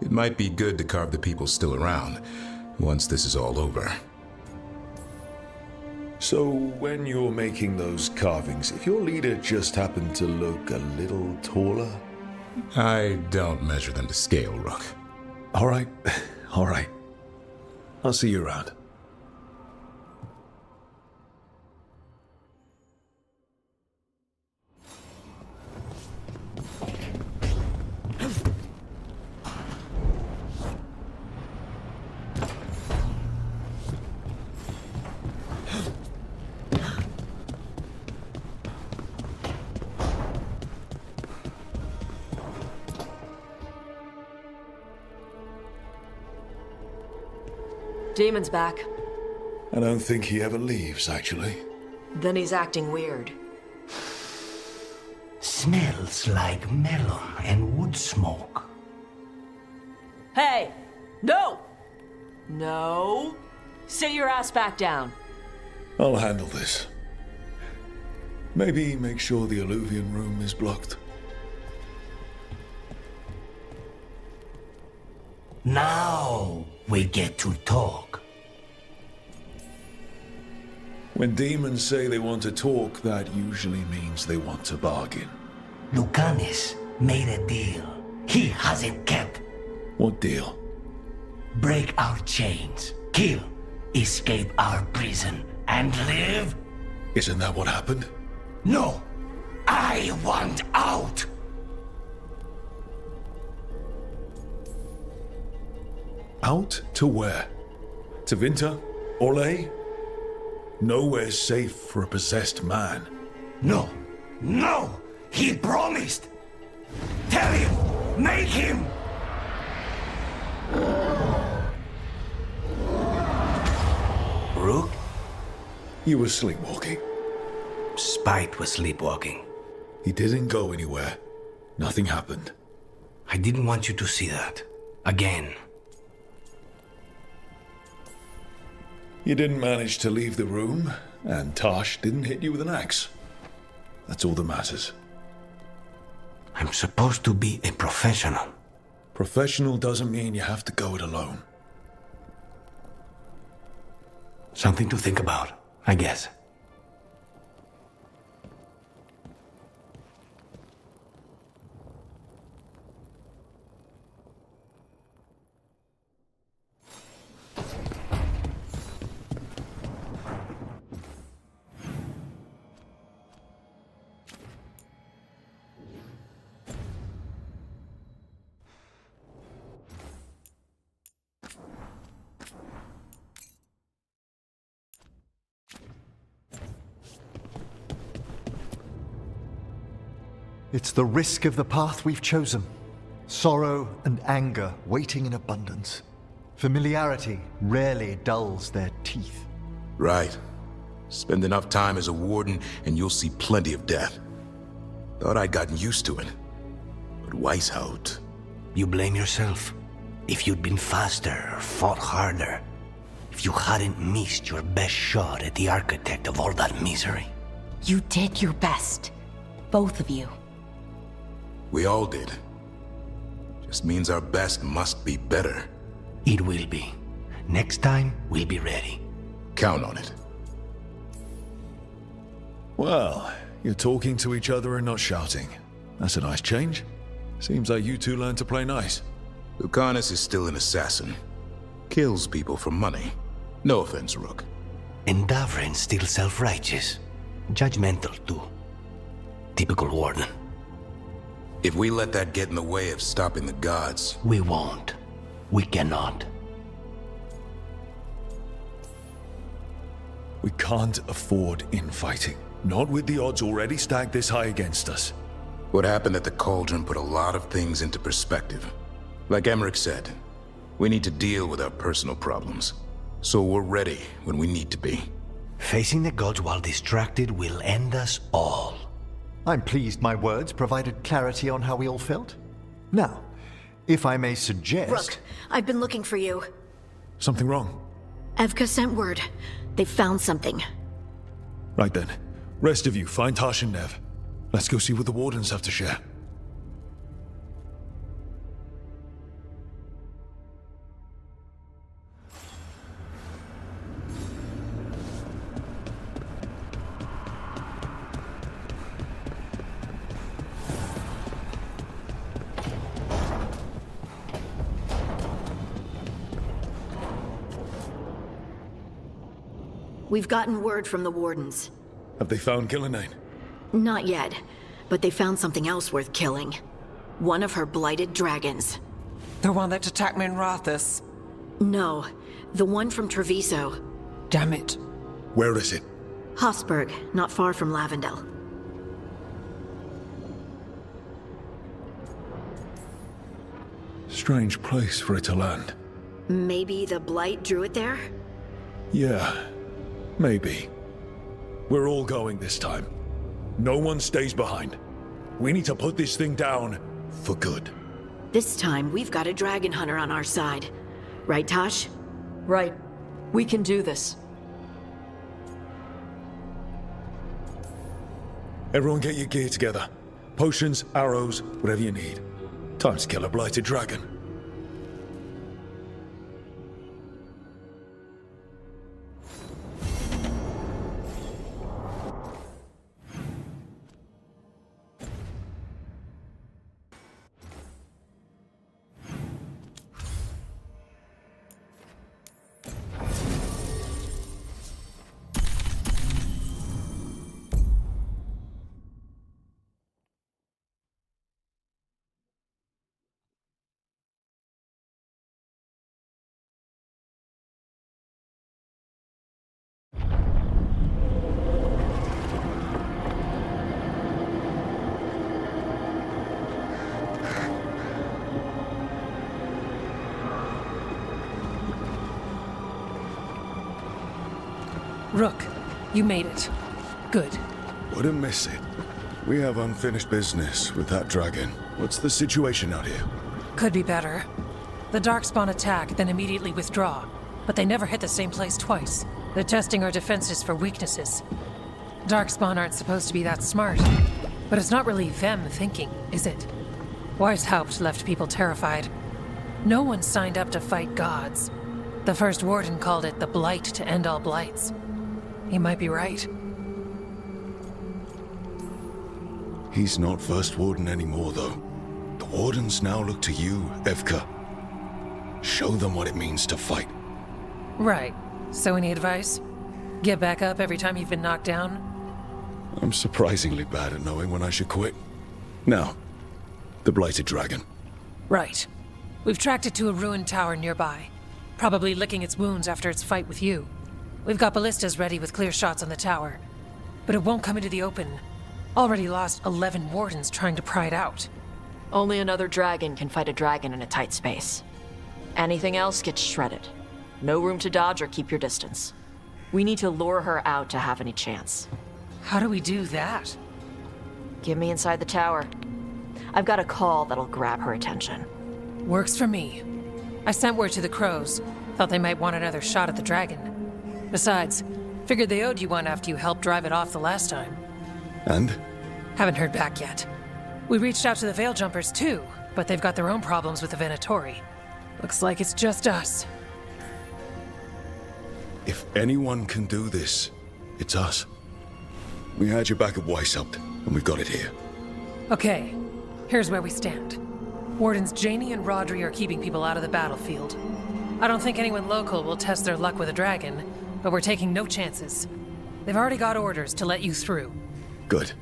It might be good to carve the people still around, once this is all over. So, when you're making those carvings, if your leader just happened to look a little taller? I don't measure them to scale, Rook. All right. All right. I'll see you around. Demon's back. I don't think he ever leaves, actually. Then he's acting weird. Smells like melon and wood smoke. Hey! No! No! Sit your ass back down. I'll handle this. Maybe make sure the alluvian room is blocked. Now we get to talk. When demons say they want to talk, that usually means they want to bargain. Lucanis made a deal he hasn't kept. What deal? Break our chains, kill, escape our prison, and live? Isn't that what happened? No! I want out! Out to where? To Vinter? Orlais? Nowhere's safe for a possessed man. No! No! He promised! Tell him! Make him! Rook? You were sleepwalking. Spite was sleepwalking. He didn't go anywhere. Nothing happened. I didn't want you to see that. Again. You didn't manage to leave the room, and Tosh didn't hit you with an axe. That's all that matters. I'm supposed to be a professional. Professional doesn't mean you have to go it alone. Something to think about, I guess. It's the risk of the path we've chosen. Sorrow and anger waiting in abundance. Familiarity rarely dulls their teeth. Right. Spend enough time as a warden and you'll see plenty of death. Thought I'd gotten used to it. But Weishaupt... You blame yourself. If you'd been faster or fought harder. If you hadn't missed your best shot at the architect of all that misery. You did your best. Both of you. We all did. Just means our best must be better. It will be. Next time, we'll be ready. Count on it. Well, you're talking to each other and not shouting. That's a nice change. Seems like you two learned to play nice. Lucanus is still an assassin. Kills people for money. No offense, Rook. And Davrin's still self-righteous. Judgmental, too. Typical warden. If we let that get in the way of stopping the gods... We won't. We cannot. We can't afford infighting. Not with the odds already stacked this high against us. What happened at the Cauldron put a lot of things into perspective. Like Emmerich said, we need to deal with our personal problems. So we're ready when we need to be. Facing the gods while distracted will end us all. I'm pleased my words provided clarity on how we all felt. Now, if I may suggest... Rook, I've been looking for you. Something wrong? Evka sent word. They found something. Right then. Rest of you, find Tosh and Nev. Let's go see what the Wardens have to share. We've gotten word from the Wardens. Have they found Gillenane? Not yet, but they found something else worth killing. One of her blighted dragons. The one that attacked Minrathus? No, the one from Treviso. Damn it. Where is it? Hofsburg, not far from Lavendel. Strange place for it to land. Maybe the blight drew it there? Yeah, maybe. We're all going this time. No one stays behind. We need to put this thing down for good. This time, we've got a dragon hunter on our side. Right, Tosh? Right. We can do this. Everyone get your gear together. Potions, arrows, whatever you need. Time to kill a blighted dragon. Rook, you made it. Good. Wouldn't miss it. We have unfinished business with that dragon. What's the situation out here? Could be better. The Darkspawn attack, then immediately withdraw. But they never hit the same place twice. They're testing our defenses for weaknesses. Darkspawn aren't supposed to be that smart. But it's not really them thinking, is it? Weishaupt left people terrified. No one signed up to fight gods. The first warden called it the blight to end all blights. He might be right. He's not First Warden anymore, though. The Wardens now look to you, Evka. Show them what it means to fight. Right. So any advice? Get back up every time you've been knocked down? I'm surprisingly bad at knowing when I should quit. Now, the Blighted Dragon. Right. We've tracked it to a ruined tower nearby. Probably licking its wounds after its fight with you. We've got ballistas ready with clear shots on the tower. But it won't come into the open. Already lost 11 wardens trying to pry it out. Only another dragon can fight a dragon in a tight space. Anything else gets shredded. No room to dodge or keep your distance. We need to lure her out to have any chance. How do we do that? Get me inside the tower. I've got a call that'll grab her attention. Works for me. I sent word to the crows. Thought they might want another shot at the dragon. Besides, figured they owed you one after you helped drive it off the last time. And? Haven't heard back yet. We reached out to the Veil Jumpers too, but they've got their own problems with the Venatori. Looks like it's just us. If anyone can do this, it's us. We had your back at Weishaupt, and we've got it here. Okay, here's where we stand. Wardens Janey and Rodri are keeping people out of the battlefield. I don't think anyone local will test their luck with a dragon, but we're taking no chances. They've already got orders to let you through. Good.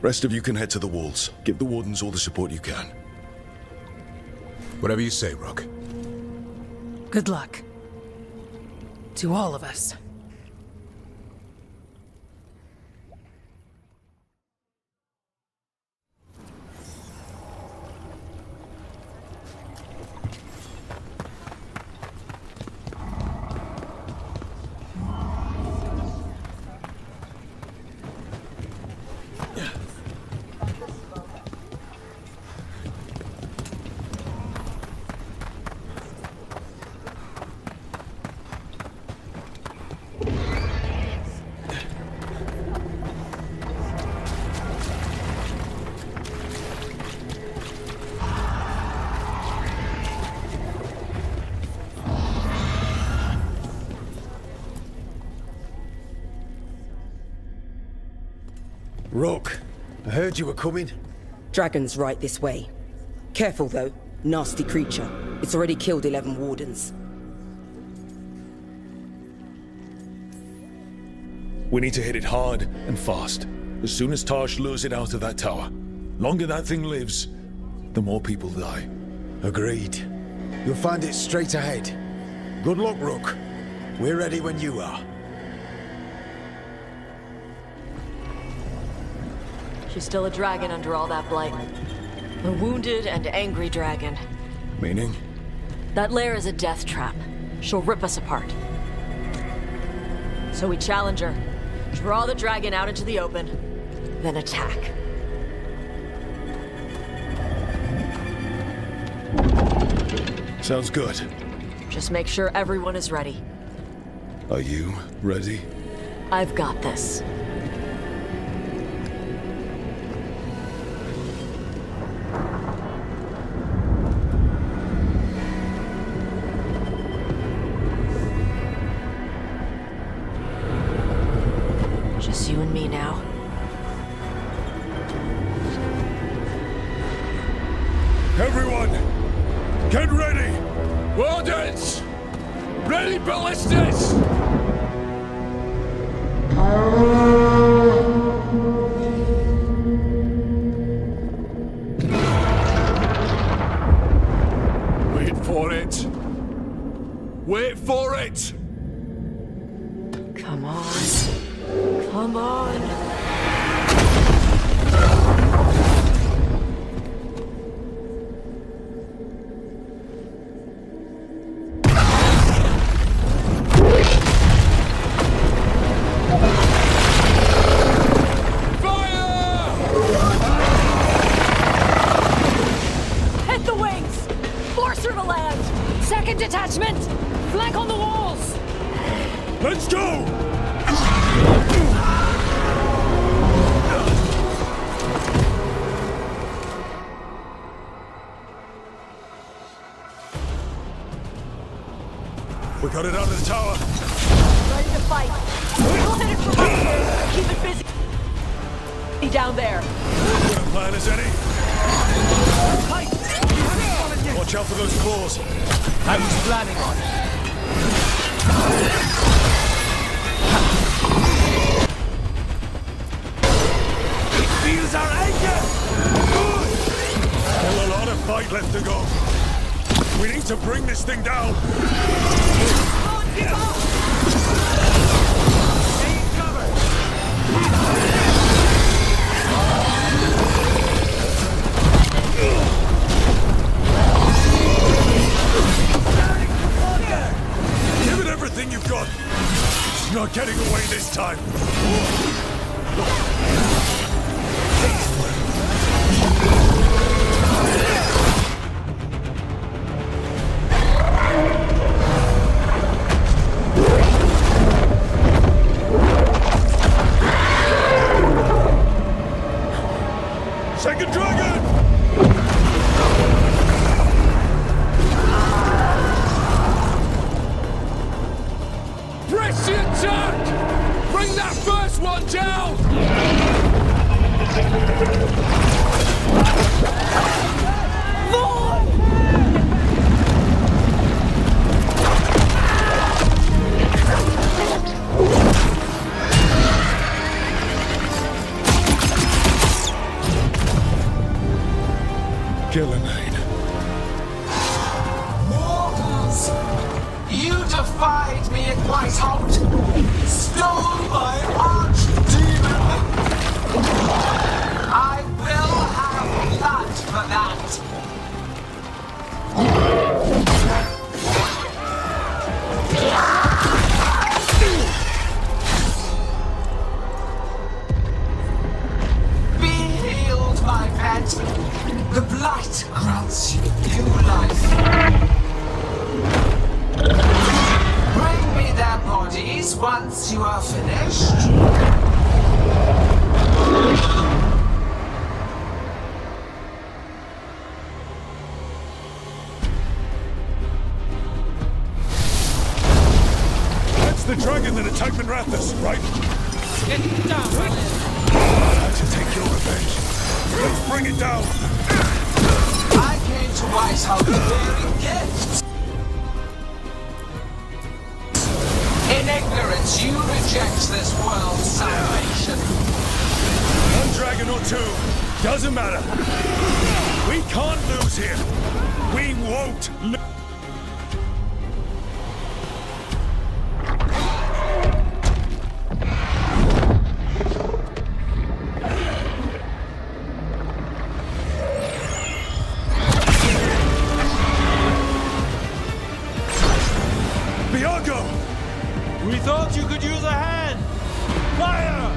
Rest of you can head to the walls. Give the Wardens all the support you can. Whatever you say, Rook. Good luck. To all of us. Rook, I heard you were coming. Dragon's right this way. Careful though, nasty creature. It's already killed 11 wardens. We need to hit it hard and fast. As soon as Tarsh lures it out of that tower. Longer that thing lives, the more people die. Agreed. You'll find it straight ahead. Good luck, Rook. We're ready when you are. She's still a dragon under all that blight. A wounded and angry dragon. Meaning? That lair is a death trap. She'll rip us apart. So we challenge her, draw the dragon out into the open, then attack. Sounds good. Just make sure everyone is ready. Are you ready? I've got this. Just you and me now. Everyone, get ready! Wardens! Ready ballistas! Wait for it! Wait for it! Come on. Come on. Hit the wings! Force her to land! Second detachment! Flank on the walls! Let's go! We got it out of the tower. Ready to fight. We'll hit it from up here. Keep it busy. Down there. Good plan as any. Watch out for those claws. I was planning on it. It feels our anger! Still a lot of fight left to go. We need to bring this thing down. Give it everything you've got. It's not getting away this time. Second dragon! Press the attack! Bring that first one down! Gillenade. Mortals! You defied me at Whitehout! Stole my archdemon! I will have blood for that! Be healed, my pet! The blight grants you new life. Bring me their bodies once you are finished. That's the dragon that attacked Minrathous, right? Get down, Time to take your revenge. Let's bring it down. I came to Whitehout bearing gifts. In ignorance, you reject this world's salvation. One dragon or two, doesn't matter. We can't lose here. We won't lose. We thought you could use a hand! Fire!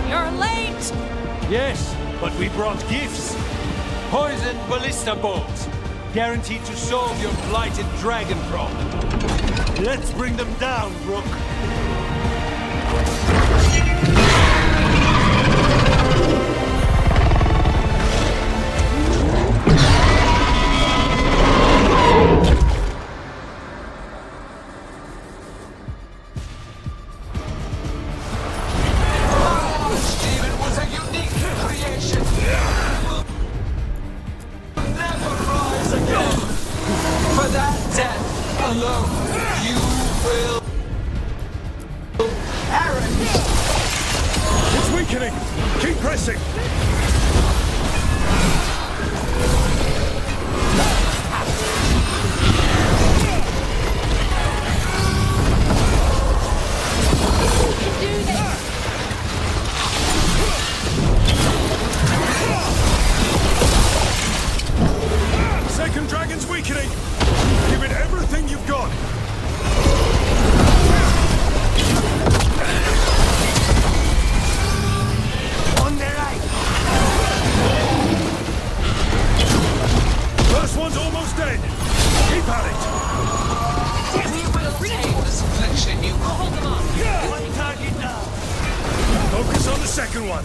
You're late! Yes, but we brought gifts. Poison ballista bolts. Guaranteed to solve your blighted dragon problem. Let's bring them down, Rook. It's weakening! Keep pressing! Second dragon's weakening! Give it everything you've got! everyone!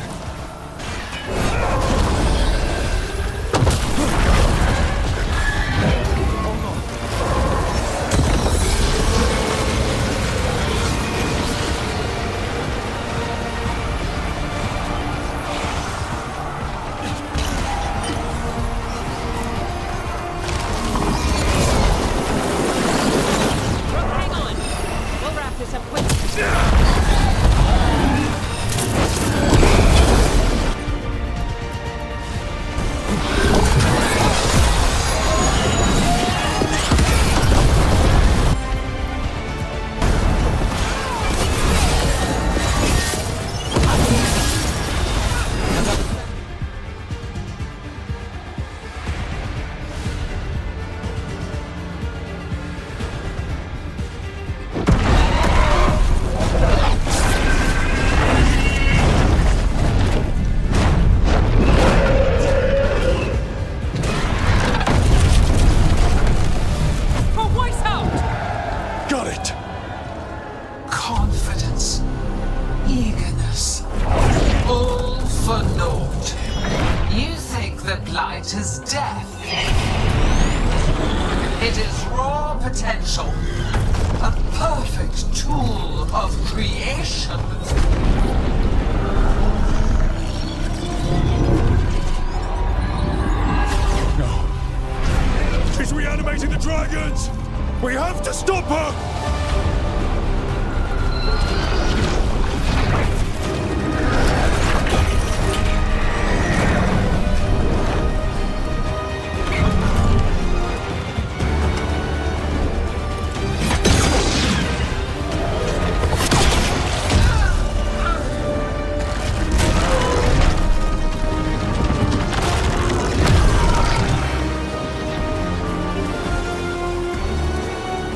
Hang on. We'll wrap this up quick. Got it! Confidence, eagerness, all for naught. You think the Blight is death? It is raw potential, a perfect tool of creation. She's reanimating the dragons! We have to stop her!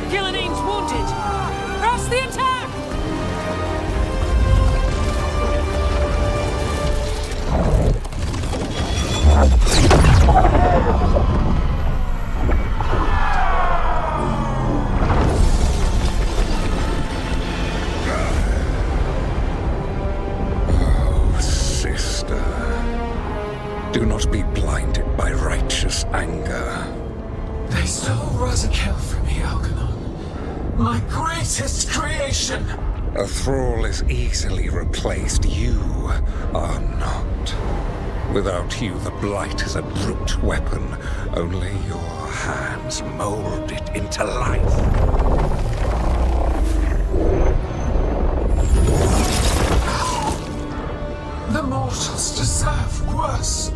Gillanane's wounded. Press the attack! Sister, do not be blinded by righteous anger. They stole Rosakill from me, Algernon. My greatest creation. A thrall is easily replaced. You are not. Without you, the Blight is a brute weapon. Only your hands mold it into life. The mortals deserve worse.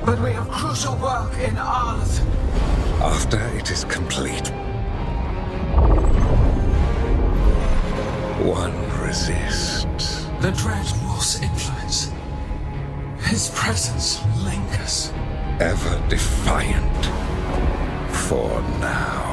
But we have crucial work in Arleth. After it is complete, one resists. The Dread Wolf's influence. His presence lingers. Ever defiant. For now.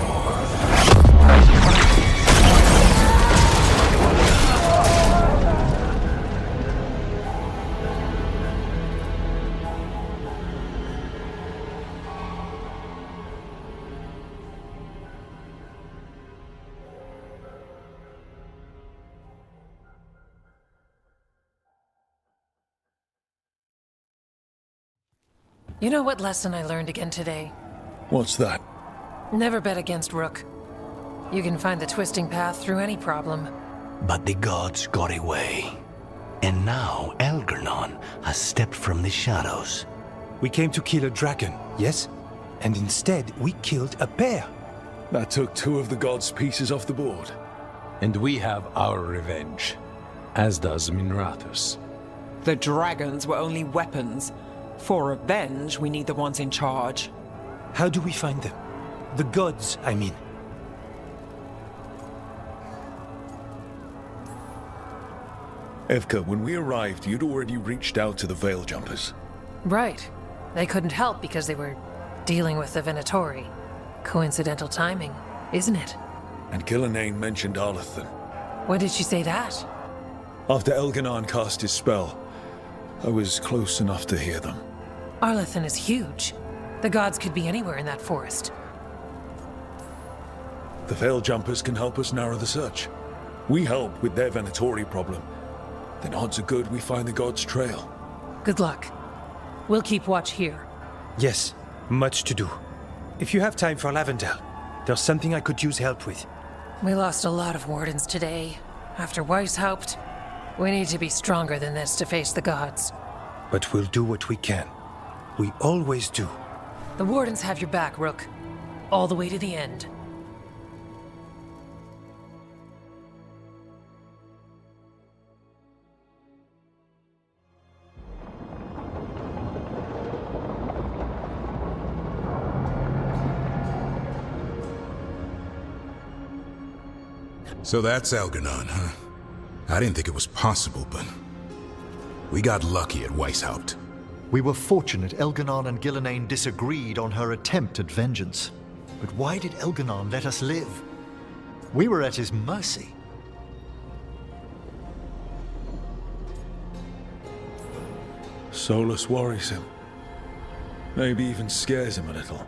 You know what lesson I learned again today? What's that? Never bet against Rook. You can find the twisting path through any problem. But the gods got away. And now Algernon has stepped from the shadows. We came to kill a dragon, yes? And instead, we killed a bear. That took 2 of the gods' pieces off the board. And we have our revenge, as does Minrathus. The dragons were only weapons. For revenge, we need the ones in charge. How do we find them? The gods, I mean. Evka, when we arrived, you'd already reached out to the Veil Jumpers. Right. They couldn't help because they were dealing with the Venatori. Coincidental timing, isn't it? And Gillanane mentioned Arlethan. When did she say that? After Elganon cast his spell, I was close enough to hear them. Arlethan is huge. The gods could be anywhere in that forest. The Veil Jumpers can help us narrow the search. We help with their Venatori problem. Then odds are good we find the gods' trail. Good luck. We'll keep watch here. Yes, much to do. If you have time for Lavendel, there's something I could use help with. We lost a lot of wardens today. After Weishaupt, we need to be stronger than this to face the gods. But we'll do what we can. We always do. The wardens have your back, Rook. All the way to the end. So that's Algernon, huh? I didn't think it was possible, but we got lucky at Weishaupt. We were fortunate Elganon and Gillenane disagreed on her attempt at vengeance. But why did Elganon let us live? We were at his mercy. Solus worries him. Maybe even scares him a little.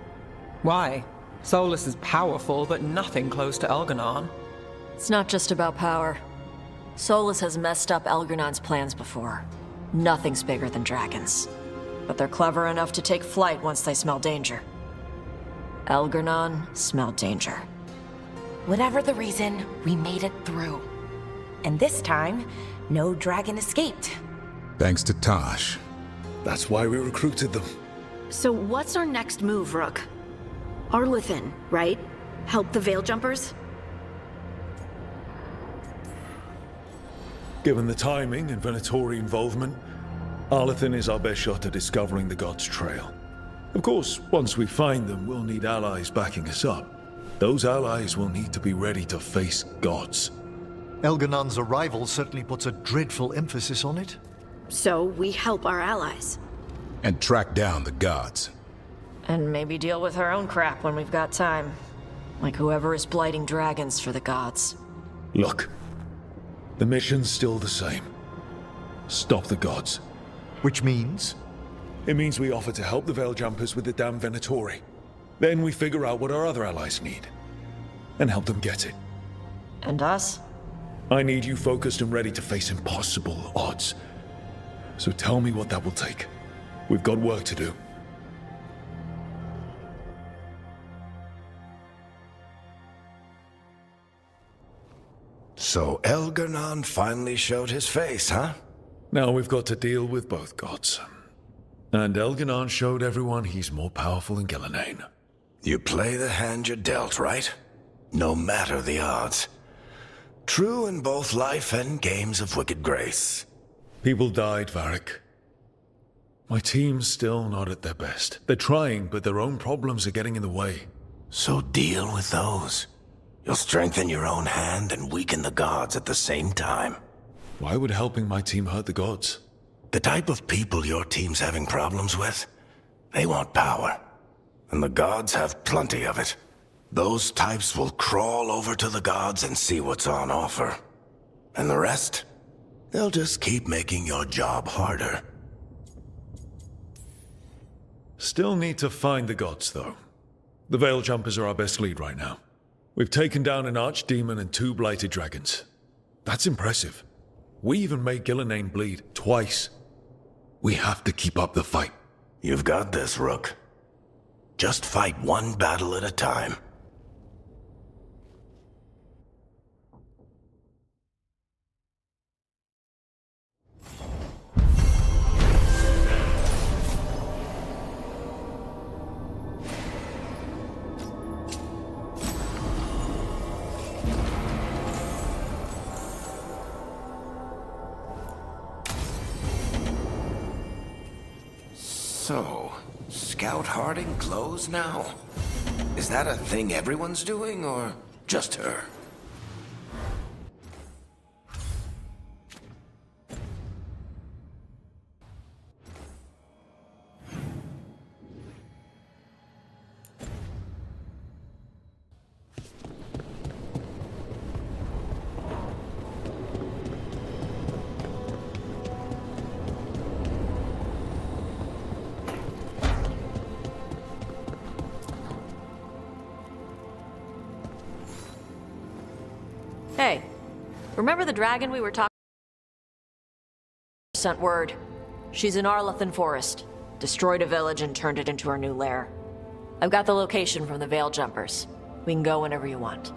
Why? Solus is powerful, but nothing close to Elganon. It's not just about power. Solus has messed up Elgernon's plans before. Nothing's bigger than dragons. But they're clever enough to take flight once they smell danger. Elgernon smelled danger. Whatever the reason, we made it through. And this time, no dragon escaped. Thanks to Tosh. That's why we recruited them. So what's our next move, Rook? Arlethan, right? Help the Veil Jumpers? Given the timing and Venatori involvement, Arlethan is our best shot at discovering the gods' trail. Of course, once we find them, we'll need allies backing us up. Those allies will need to be ready to face gods. Elganon's arrival certainly puts a dreadful emphasis on it. So we help our allies. And track down the gods. And maybe deal with our own crap when we've got time. Like whoever is blighting dragons for the gods. Look, the mission's still the same. Stop the gods. Which means? It means we offer to help the Veil Jumpers with the damn Venatori. Then we figure out what our other allies need. And help them get it. And us? I need you focused and ready to face impossible odds. So tell me what that will take. We've got work to do. So Elgernon finally showed his face, huh? Now we've got to deal with both gods. And Elganon showed everyone he's more powerful than Gillenane. You play the hand you're dealt, right? No matter the odds. True in both life and games of wicked grace. People died, Varric. My team's still not at their best. They're trying, but their own problems are getting in the way. So deal with those. You'll strengthen your own hand and weaken the gods at the same time. Why would helping my team hurt the gods? The type of people your team's having problems with, they want power. And the gods have plenty of it. Those types will crawl over to the gods and see what's on offer. And the rest? They'll just keep making your job harder. Still need to find the gods, though. The Veil Jumpers are our best lead right now. We've taken down an archdemon and 2 blighted dragons. That's impressive. We even made Gillenane bleed twice. We have to keep up the fight. You've got this, Rook. Just fight one battle at a time. So, Scout Harding clothes now? Is that a thing everyone's doing, or just her? Hey, remember the dragon we were talking? Sent word. She's in Arlothan Forest. Destroyed a village and turned it into her new lair. I've got the location from the Veil Jumpers. We can go whenever you want.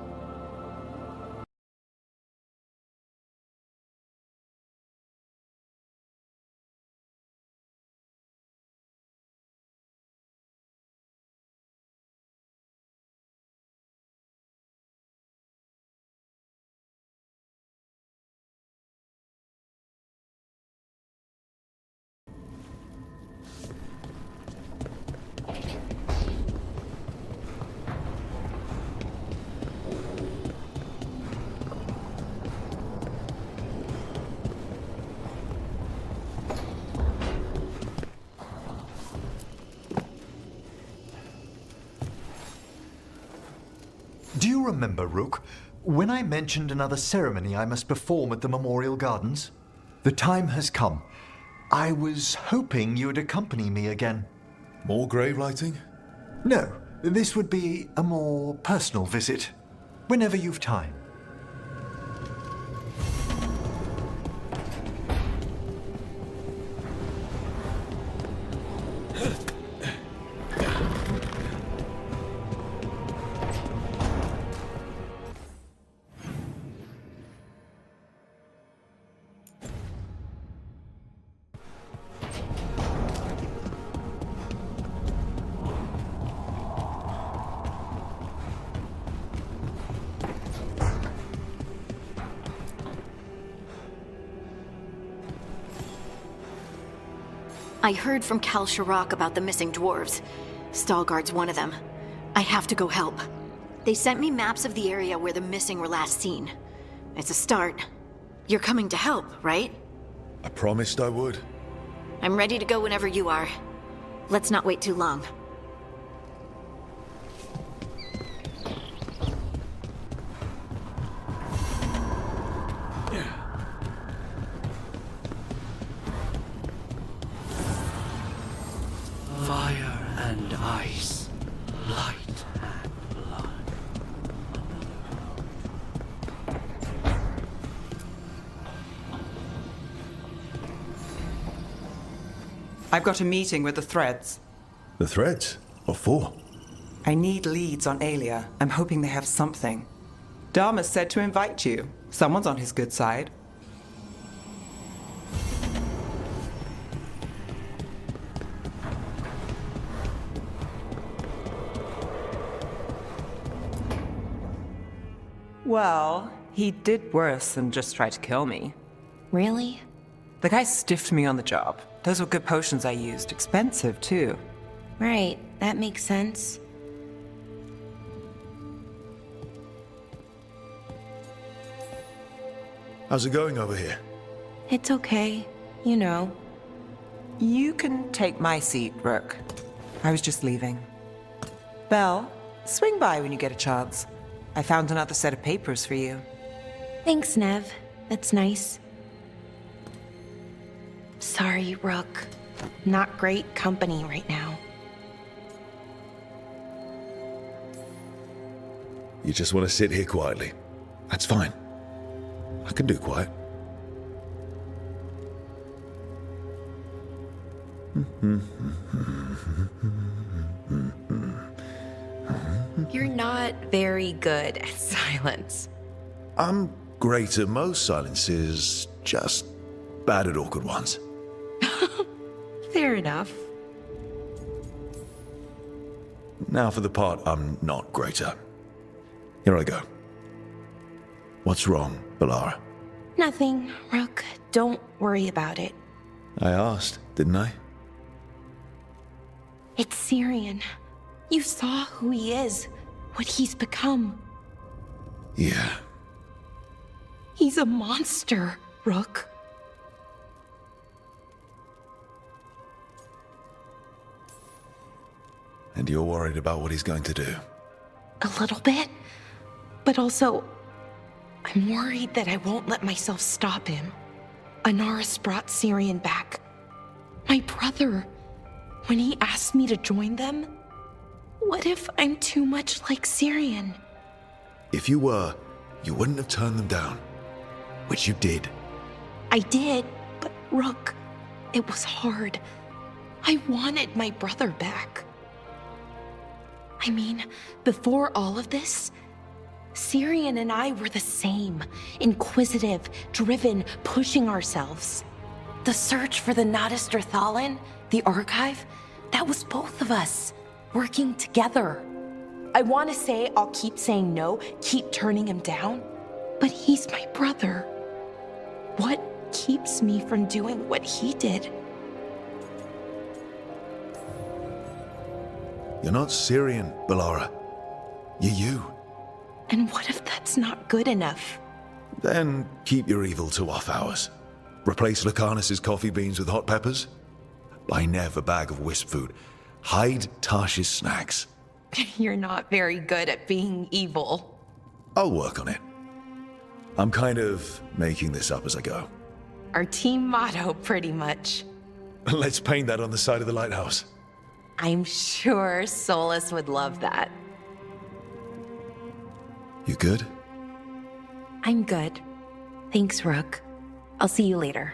Do you remember, Rook, when I mentioned another ceremony I must perform at the Memorial Gardens? The time has come. I was hoping you would accompany me again. More grave lighting? No, this would be a more personal visit. Whenever you've time. I heard from Kal Sharok about the missing dwarves. Stalguard's one of them. I have to go help. They sent me maps of the area where the missing were last seen. It's a start. You're coming to help, right? I promised I would. I'm ready to go whenever you are. Let's not wait too long. Fire and ice, light and blood. I've got a meeting with the Threads. The Threads? What for? I need leads on Aelia. I'm hoping they have something. Dharma said to invite you. Someone's on his good side. Well, he did worse than just try to kill me. Really? The guy stiffed me on the job. Those were good potions I used. Expensive, too. Right, that makes sense. How's it going over here? It's okay, you know. You can take my seat, Rook. I was just leaving. Belle, swing by when you get a chance. I found another set of papers for you. Thanks, Nev. That's nice. Sorry, Rook. Not great company right now. You just want to sit here quietly. That's fine. I can do quiet. You're not very good at silence. I'm great at most silences, just bad at awkward ones. Fair enough. Now for the part I'm not great at. Here I go. What's wrong, Balara? Nothing, Rook. Don't worry about it. I asked, didn't I? It's Syrian. You saw who he is, what he's become. Yeah. He's a monster, Rook. And you're worried about what he's going to do? A little bit. But also, I'm worried that I won't let myself stop him. Anaris brought Syrian back. My brother. When he asked me to join them, what if I'm too much like Syrian? If you were, you wouldn't have turned them down. Which you did. I did, but Rook, It was hard. I wanted my brother back. I mean, before all of this, Syrian and I were the same. Inquisitive, driven, pushing ourselves. The search for the Natus Drathalin, the archive, that was both of us, working together. I want to say I'll keep saying no, keep turning him down, but he's my brother. What keeps me from doing what he did? You're not Syrian, Bellara. You're you. And what if that's not good enough? Then keep your evil to off hours. Replace Lucanus's coffee beans with hot peppers. Buy Nev a bag of wisp food. Hide Tash's snacks. You're not very good at being evil. I'll work on it. I'm kind of making this up as I go. Our team motto, pretty much. Let's paint that on the side of the lighthouse. I'm sure Solus would love that. You good? I'm good. Thanks, Rook. I'll see you later.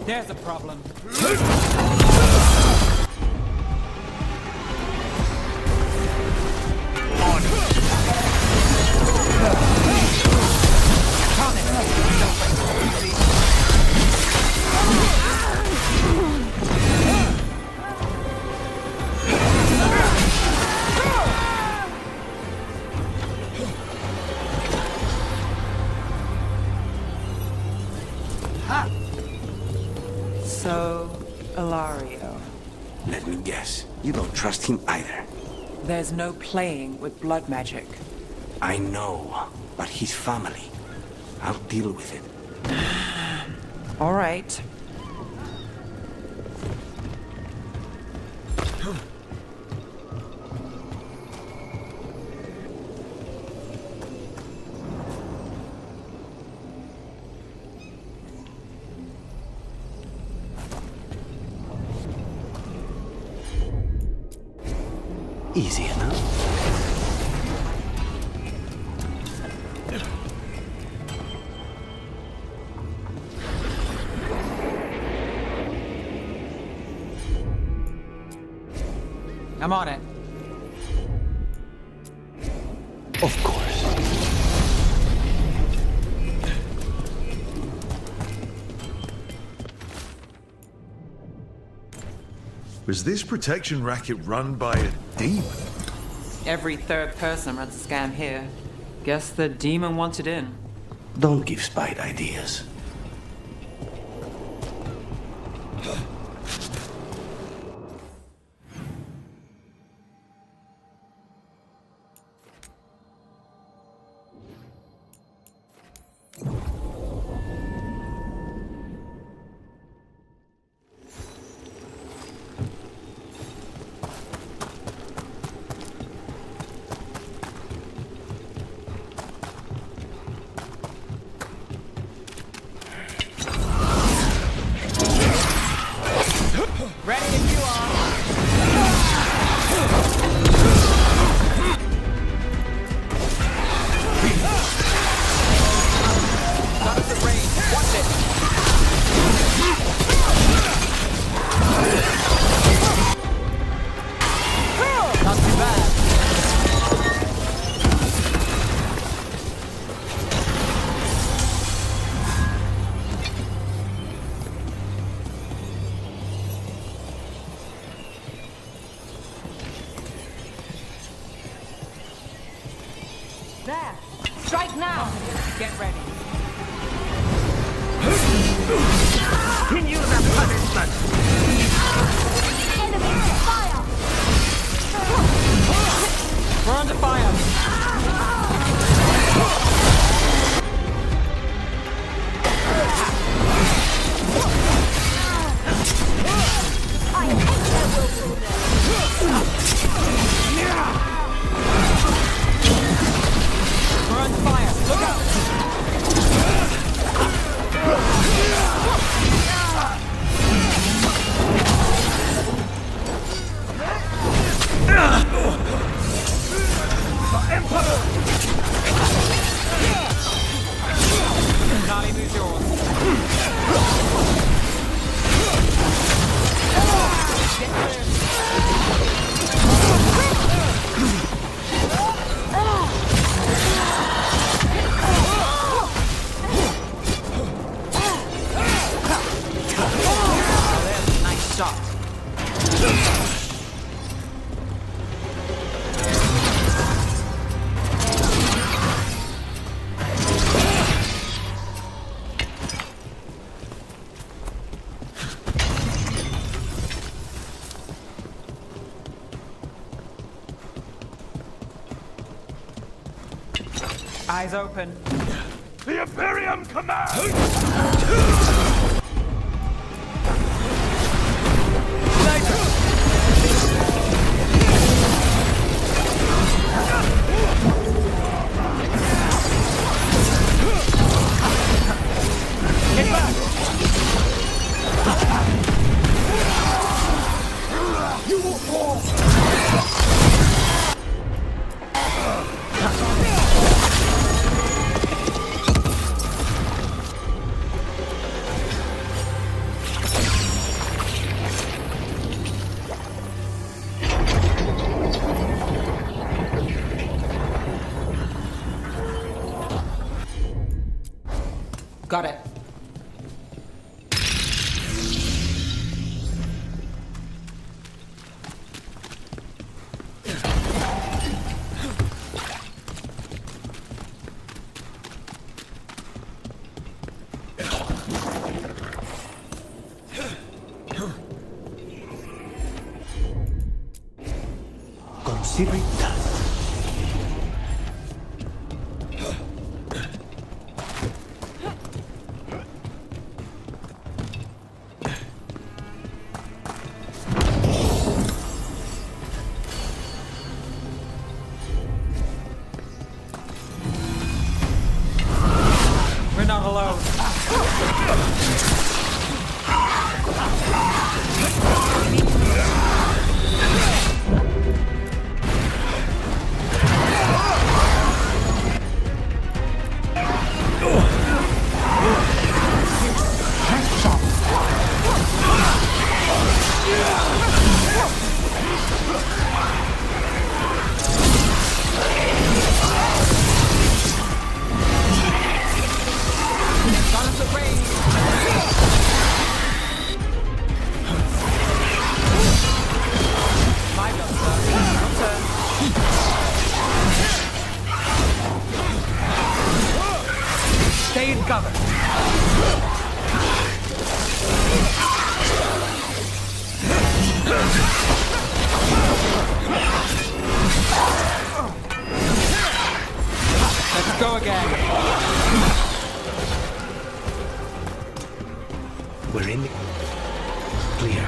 There's a problem. So, Ilario. Let me guess. You don't trust him either. There's no playing with blood magic. I know, but his family. I'll deal with it. All right. Easy enough. I'm on it. Of course. Was this protection racket run by a demon? Every third person runs a scam here. Guess the demon wanted in. Don't give Spite ideas. Ready if you are. Not at the range. Watch it. Not too bad. There! Strike now! Get ready. Continue the punishment! Enemy fire! We're under fire. I hate their willfulness! We're under fire. Look out. Nali, who's yours? Get clear. Nice shot. Eyes open. The Imperium commands! Get back! You will fall! Got it. Consider it done. We're not alone. Stay in cover. Let's go again. We're in the clear.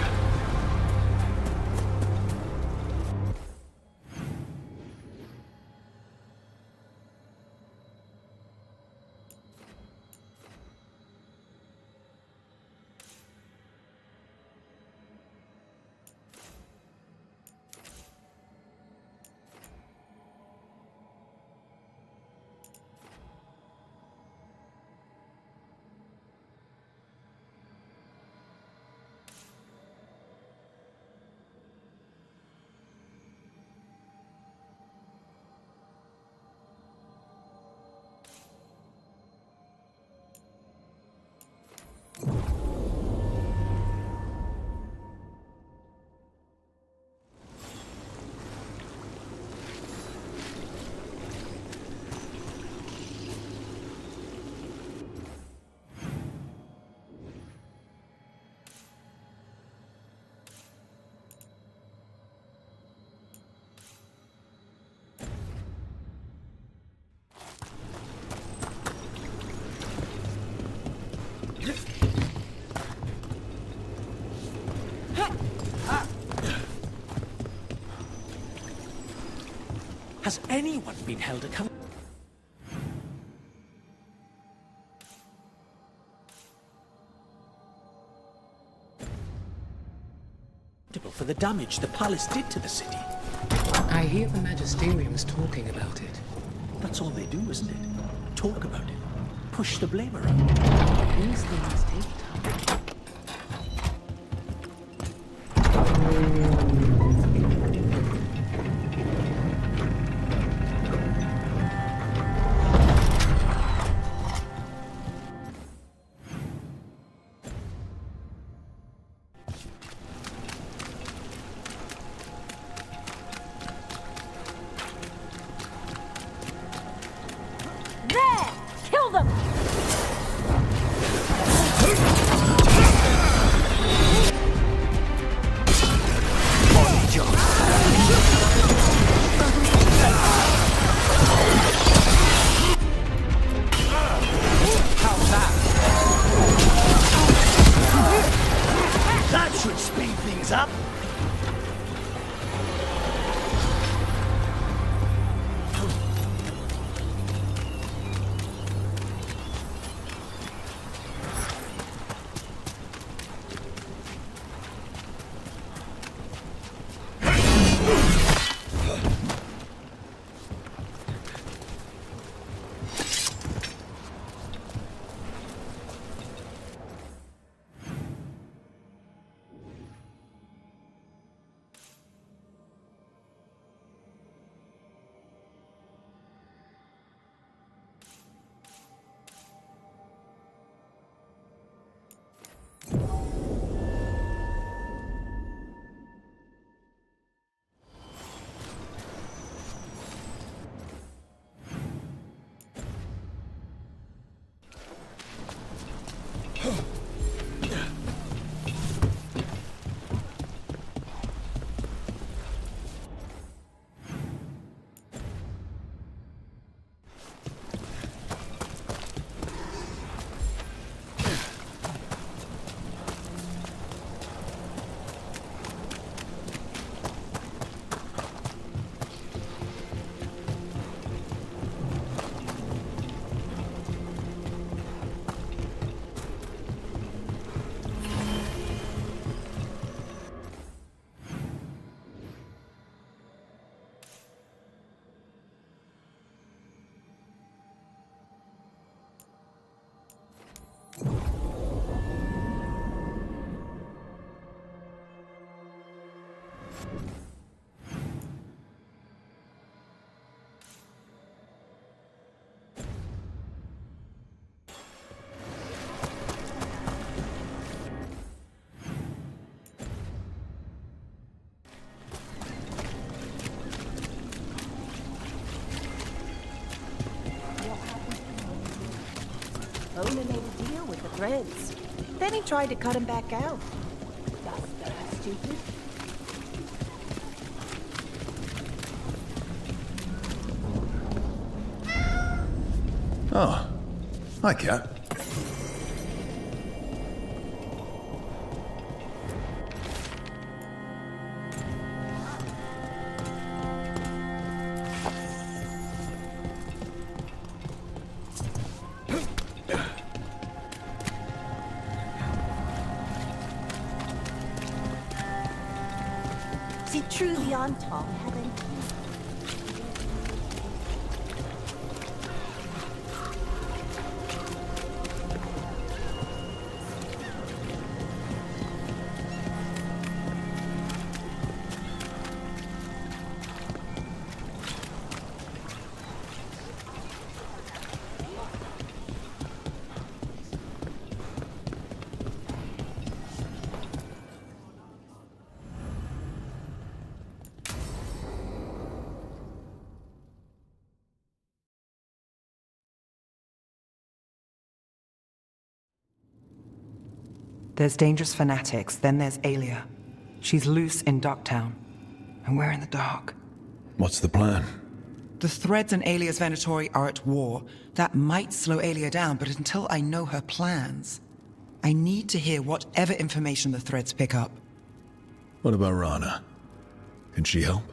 Has anyone been held accountable for the damage the palace did to the city? I hear the Magisterium's talking about it. That's all they do, isn't it? Talk about it. Push the blame around. These things take time. There! Kill them! owner made a deal with the Threads. Then he tried to cut him back out. That's stupid. Oh. Hi, Cat. See, truly on top, haven't you? There's dangerous fanatics, then there's Alia. She's loose in Docktown, and we're in the dark. What's the plan? The Threads and Alia's Venatori are at war. That might slow Alia down, but until I know her plans, I need to hear whatever information the Threads pick up. What about Rana? Can she help?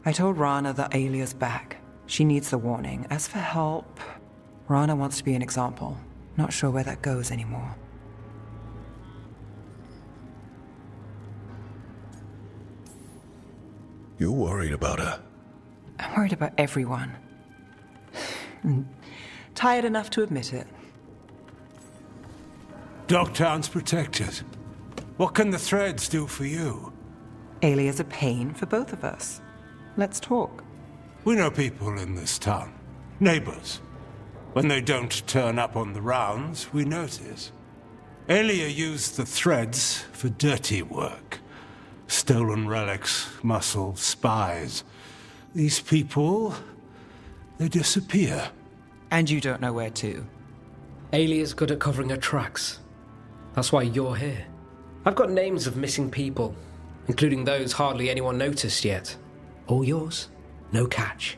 I told Rana that Alia's back. She needs the warning. As for help, Rana wants to be an example. Not sure where that goes anymore. You're worried about her. I'm worried about everyone. Tired enough to admit it. Docktown's protected. What can the Threads do for you? Alia's a pain for both of us. Let's talk. We know people in this town. Neighbors. When they don't turn up on the rounds, we notice. Alia used the Threads for dirty work. Stolen relics, muscle, spies. These people, they disappear. And you don't know where to. Alia's good at covering her tracks. That's why you're here. I've got names of missing people, including those hardly anyone noticed yet. All yours, no catch.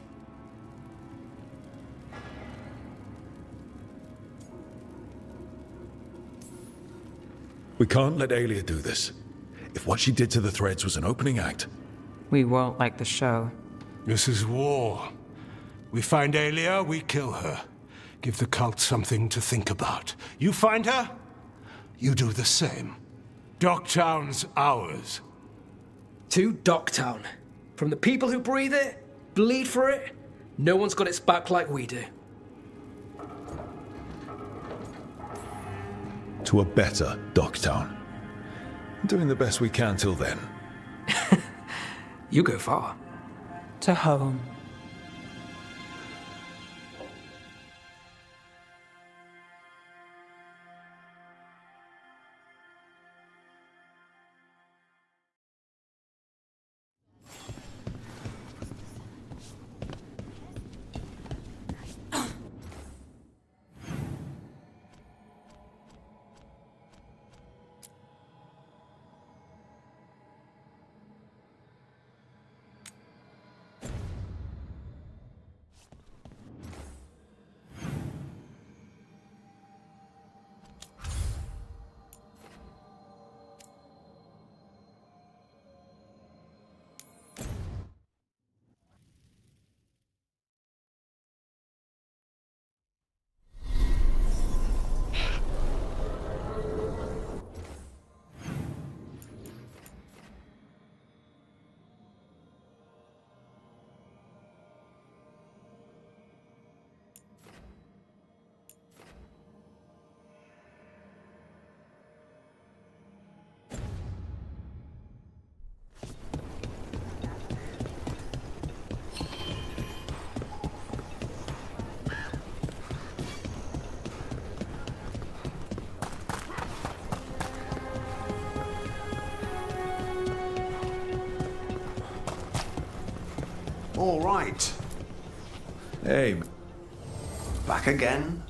We can't let Alia do this. If what she did to the Threads was an opening act... We won't like the show. This is war. We find Alia, we kill her. Give the cult something to think about. You find her, you do the same. Docktown's ours. To Docktown. From the people who breathe it, bleed for it, no one's got its back like we do. To a better Docktown. Doing the best we can till then. You go far. To home. All right. Hey. Back again?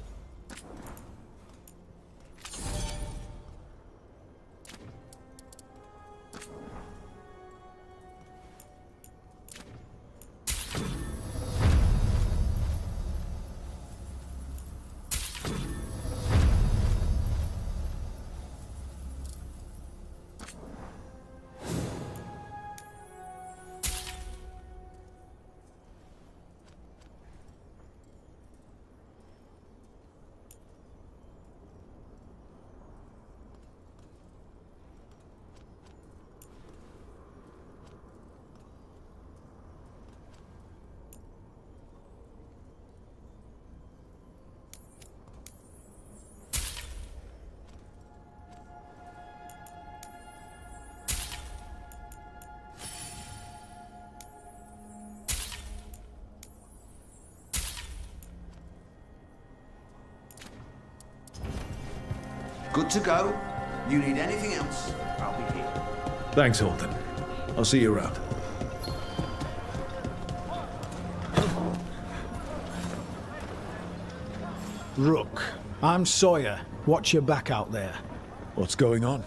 good to go. You need anything else, I'll be here. Thanks, Holden. I'll see you around. Rook, I'm Sawyer. Watch your back out there. What's going on?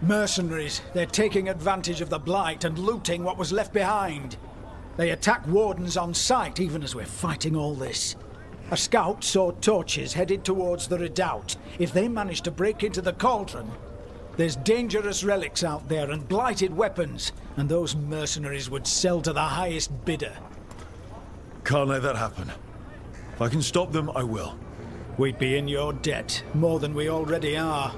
Mercenaries. They're taking advantage of the Blight and looting what was left behind. They attack wardens on sight, even as we're fighting all this. A scout saw torches headed towards the redoubt. If they manage to break into the cauldron, there's dangerous relics out there and blighted weapons, and those mercenaries would sell to the highest bidder. Can't let that happen. If I can stop them, I will. We'd be in your debt, more than we already are.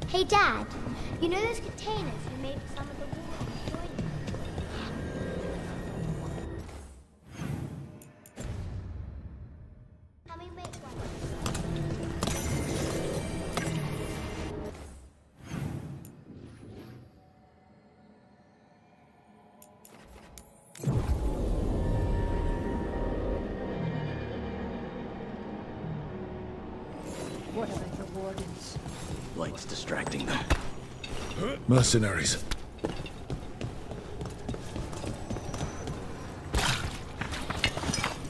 Hey, Dad, you know those containers we made for some of the water? Can we make one? What about the wardens? Light's distracting them. Mercenaries.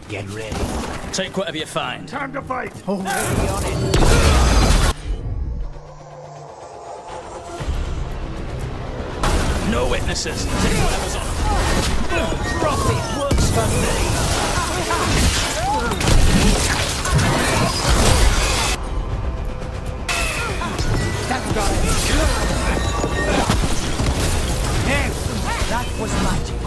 Get ready. Take whatever you find. Time to fight! Already on it. No witnesses. Take whatever's on them. Profit works for me. That's got it. That was magic.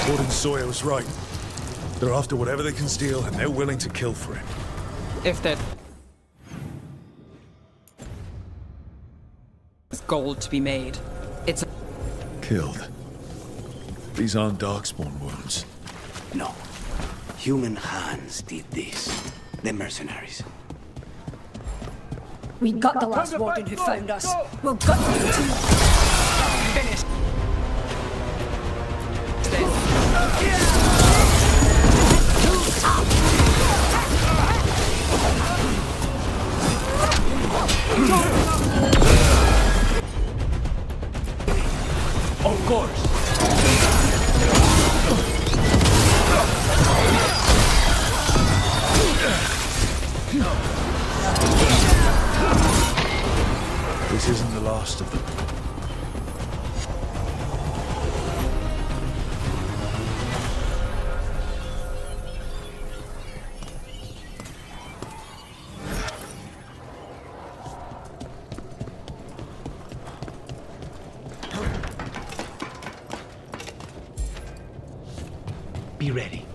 Warden Sawyer was right. They're after whatever they can steal, and they're willing to kill for it. If there's gold to be made, it's Killed. These aren't Darkspawn wounds. No. Human hands did this. The mercenaries. We got the last warden who found us. We'll gut you too. finished. Of course. This isn't the last of them. Be ready.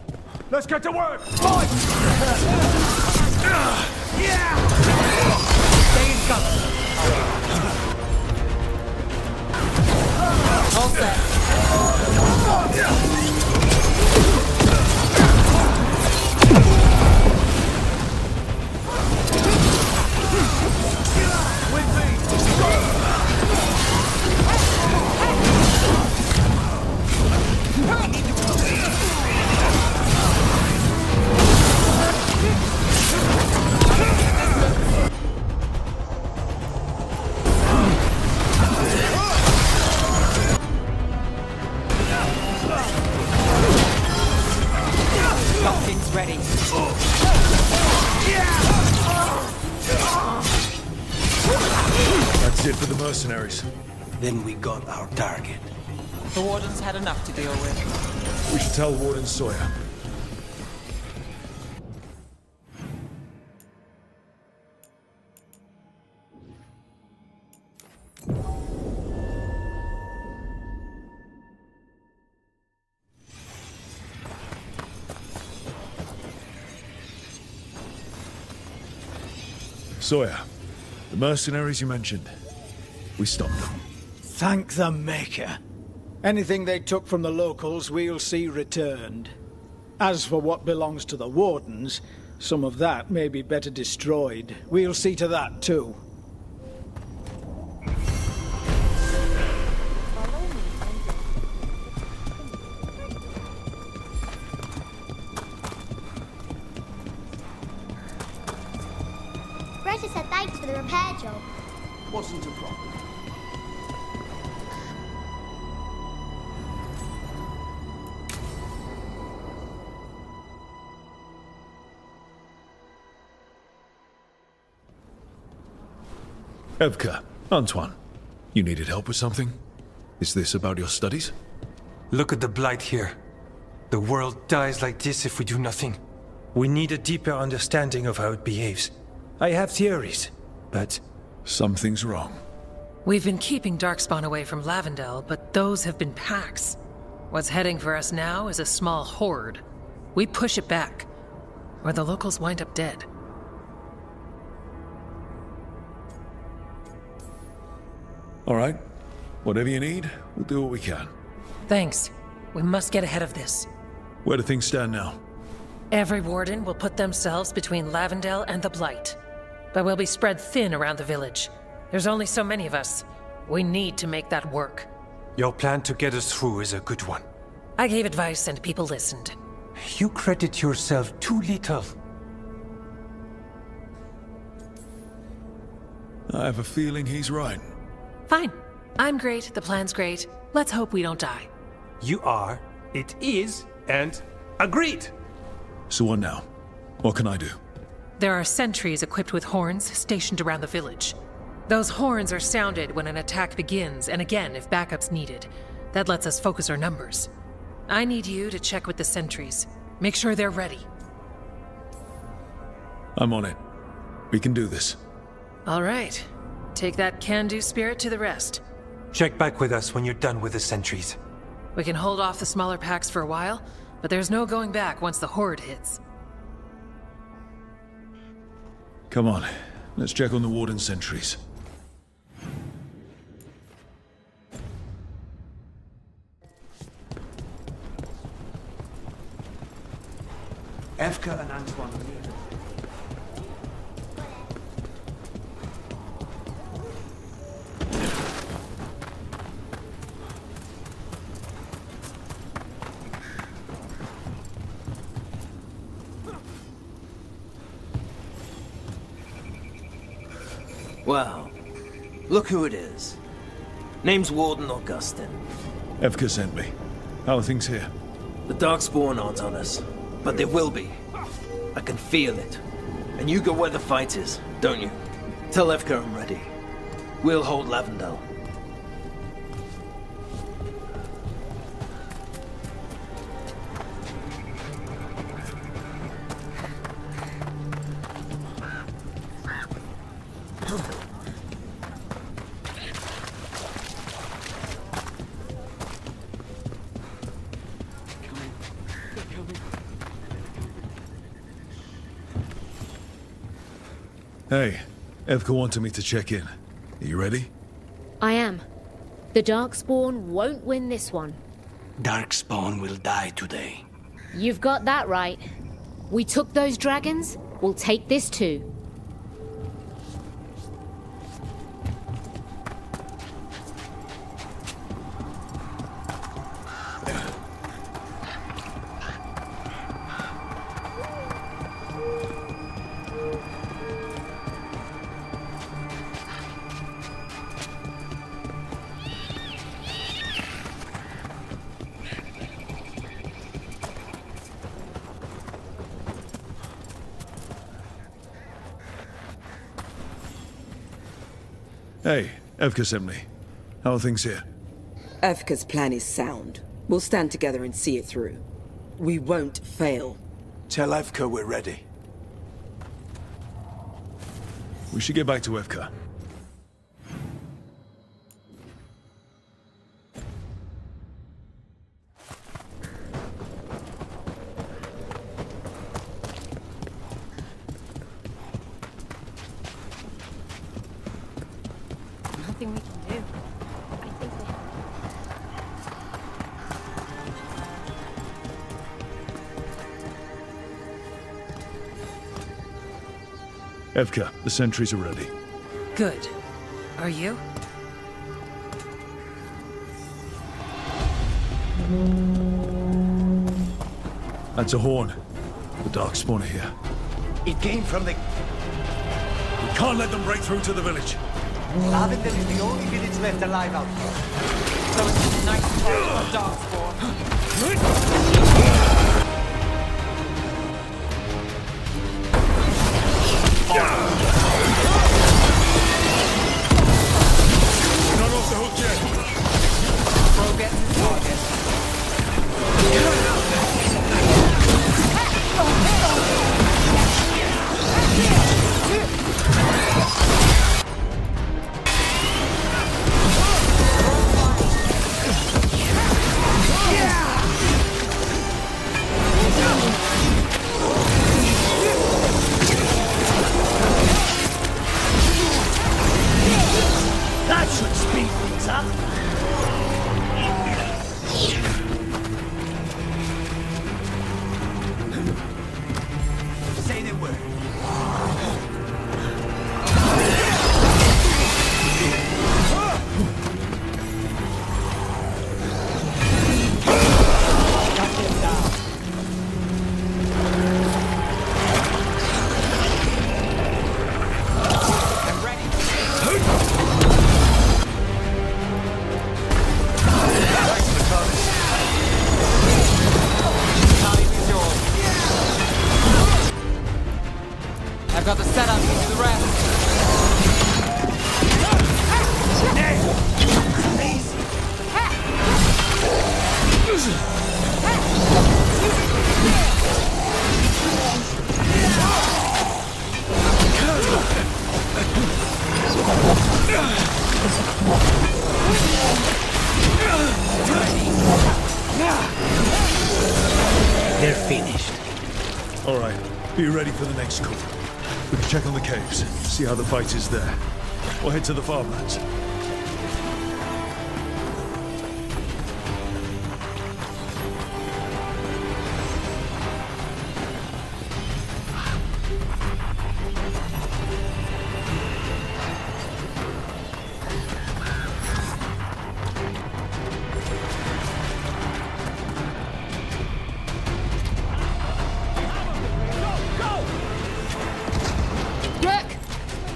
Let's get to work! Fight! Stay in cover. All set. Something's ready. That's it for the mercenaries. Then we got our target. The wardens had enough to deal with. We should tell Warden Sawyer. Sawyer, the mercenaries you mentioned, we stopped them. Thank the Maker. Anything they took from the locals, we'll see returned. As for what belongs to the Wardens, some of that may be better destroyed. We'll see to that, too. Greta said thanks for the repair job. Wasn't a problem. Evka, Antoine, you needed help with something? Is this about your studies? Look at the blight here. The world dies like this if we do nothing. We need a deeper understanding of how it behaves. I have theories, but... Something's wrong. We've been keeping Darkspawn away from Lavendel, but those have been packs. What's heading for us now is a small horde. We push it back, or the locals wind up dead. All right. Whatever you need, we'll do what we can. Thanks. We must get ahead of this. Where do things stand now? Every warden will put themselves between Lavendel and the Blight. But we'll be spread thin around the village. There's only so many of us. We need to make that work. Your plan to get us through is a good one. I gave advice and people listened. You credit yourself too little. I have a feeling he's right. Fine. I'm great, the plan's great. Let's hope we don't die. You are, it is, and agreed! So what now? What can I do? There are sentries equipped with horns stationed around the village. Those horns are sounded when an attack begins, and again if backup's needed. That lets us focus our numbers. I need you to check with the sentries. Make sure they're ready. I'm on it. We can do this. All right. Take that can-do spirit to the rest. Check back with us when you're done with the sentries. We can hold off the smaller packs for a while, but there's no going back once the horde hits. Come on. Let's check on the Warden sentries. Evka and Antoine are near. Wow. Look who it is. Name's Warden Augustin. Evka sent me. How are things here? The Darkspawn aren't on us, but they will be. I can feel it. And you go where the fight is, don't you? Tell Evka I'm ready. We'll hold Lavendel. Hey, Evka wanted me to check in. Are you ready? I am. The Darkspawn won't win this one. Darkspawn will die today. You've got that right. We took those dragons, we'll take this too. Hey, Evka sent me. How are things here? Evka's plan is sound. We'll stand together and see it through. We won't fail. Tell Evka we're ready. We should get back to Evka. Evka, the sentries are ready. Good. Are you? That's a horn. The Darkspawn are here. It came from the... We can't let them break through to the village. Lavender is the only village left alive out here. So it's a nice target for Darkspawn. We're not off the hook yet. Bro gets his target. That should speed things up. Say the word. I've got the setup to do the rest. They're finished. All right, be ready for the next call. We can check on the caves, see how the fight is there. Or head to the farmlands.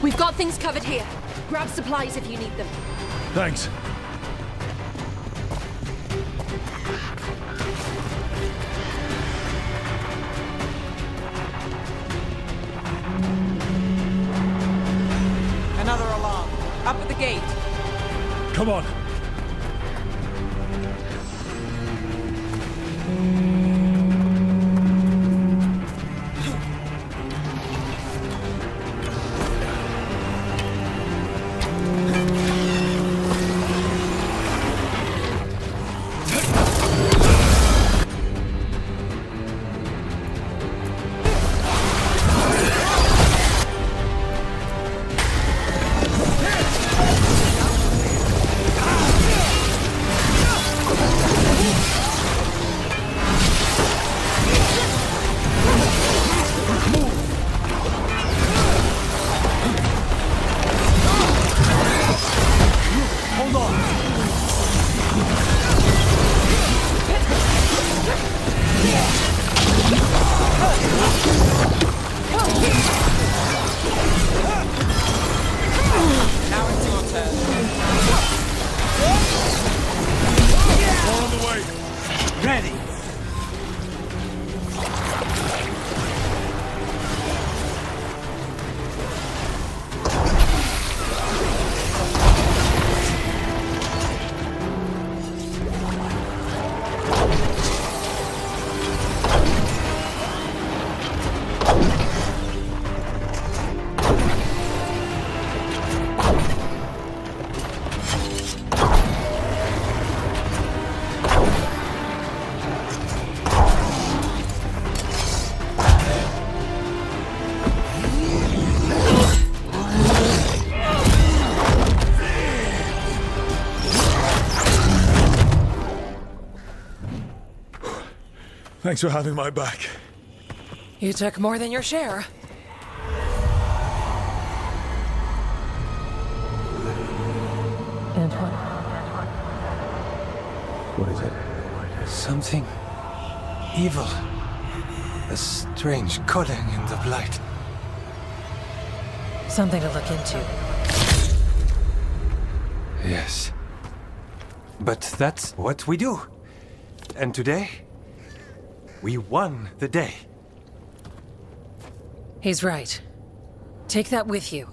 We've got things covered here. Grab supplies if you need them. Thanks. Another alarm. Up at the gate. Come on. Thanks for having my back. You took more than your share. What is it? Something evil. A strange calling in the blight. Something to look into. Yes. But that's what we do. And today, we won the day. He's right. Take that with you.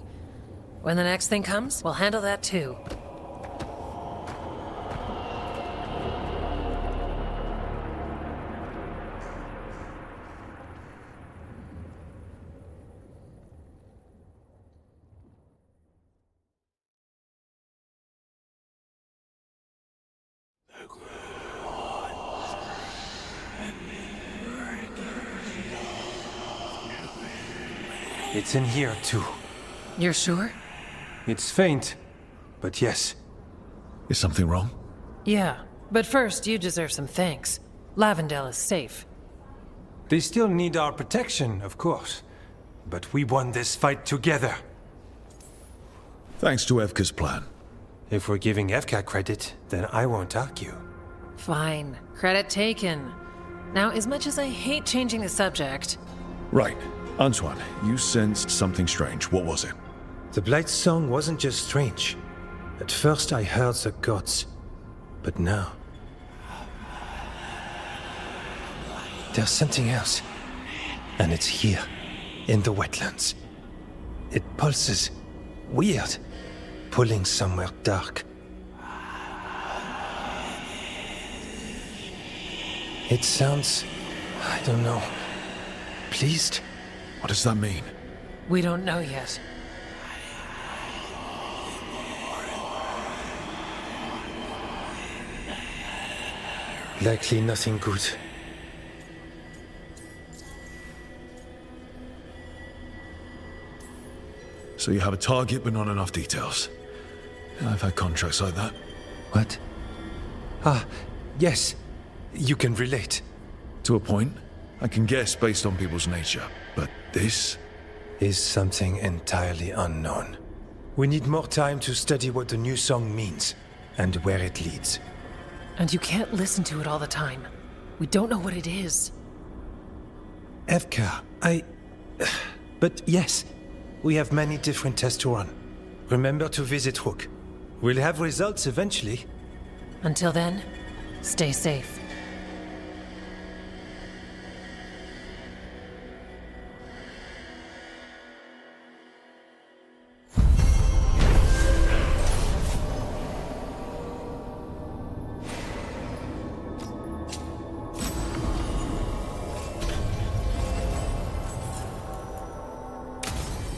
When the next thing comes, we'll handle that too. It's in here, too. You're sure? It's faint, but yes. Is something wrong? Yeah, but first you deserve some thanks. Lavendale is safe. They still need our protection, of course. But we won this fight together. Thanks to Evka's plan. If we're giving Evka credit, then I won't argue. Fine. Credit taken. Now, as much as I hate changing the subject... Right. Antoine, you sensed something strange. What was it? The Blight's song wasn't just strange. At first I heard the gods. But now... there's something else. And it's here, in the wetlands. It pulses. Weird. Pulling somewhere dark. It sounds... I don't know... pleased? What does that mean? We don't know yet. Likely nothing good. So you have a target but not enough details. I've had contracts like that. What? Ah, yes. You can relate. To a point. I can guess based on people's nature, but this... is something entirely unknown. We need more time to study what the new song means, and where it leads. And you can't listen to it all the time. We don't know what it is. Evka, But yes, we have many different tests to run. Remember to visit Rook. We'll have results eventually. Until then, stay safe.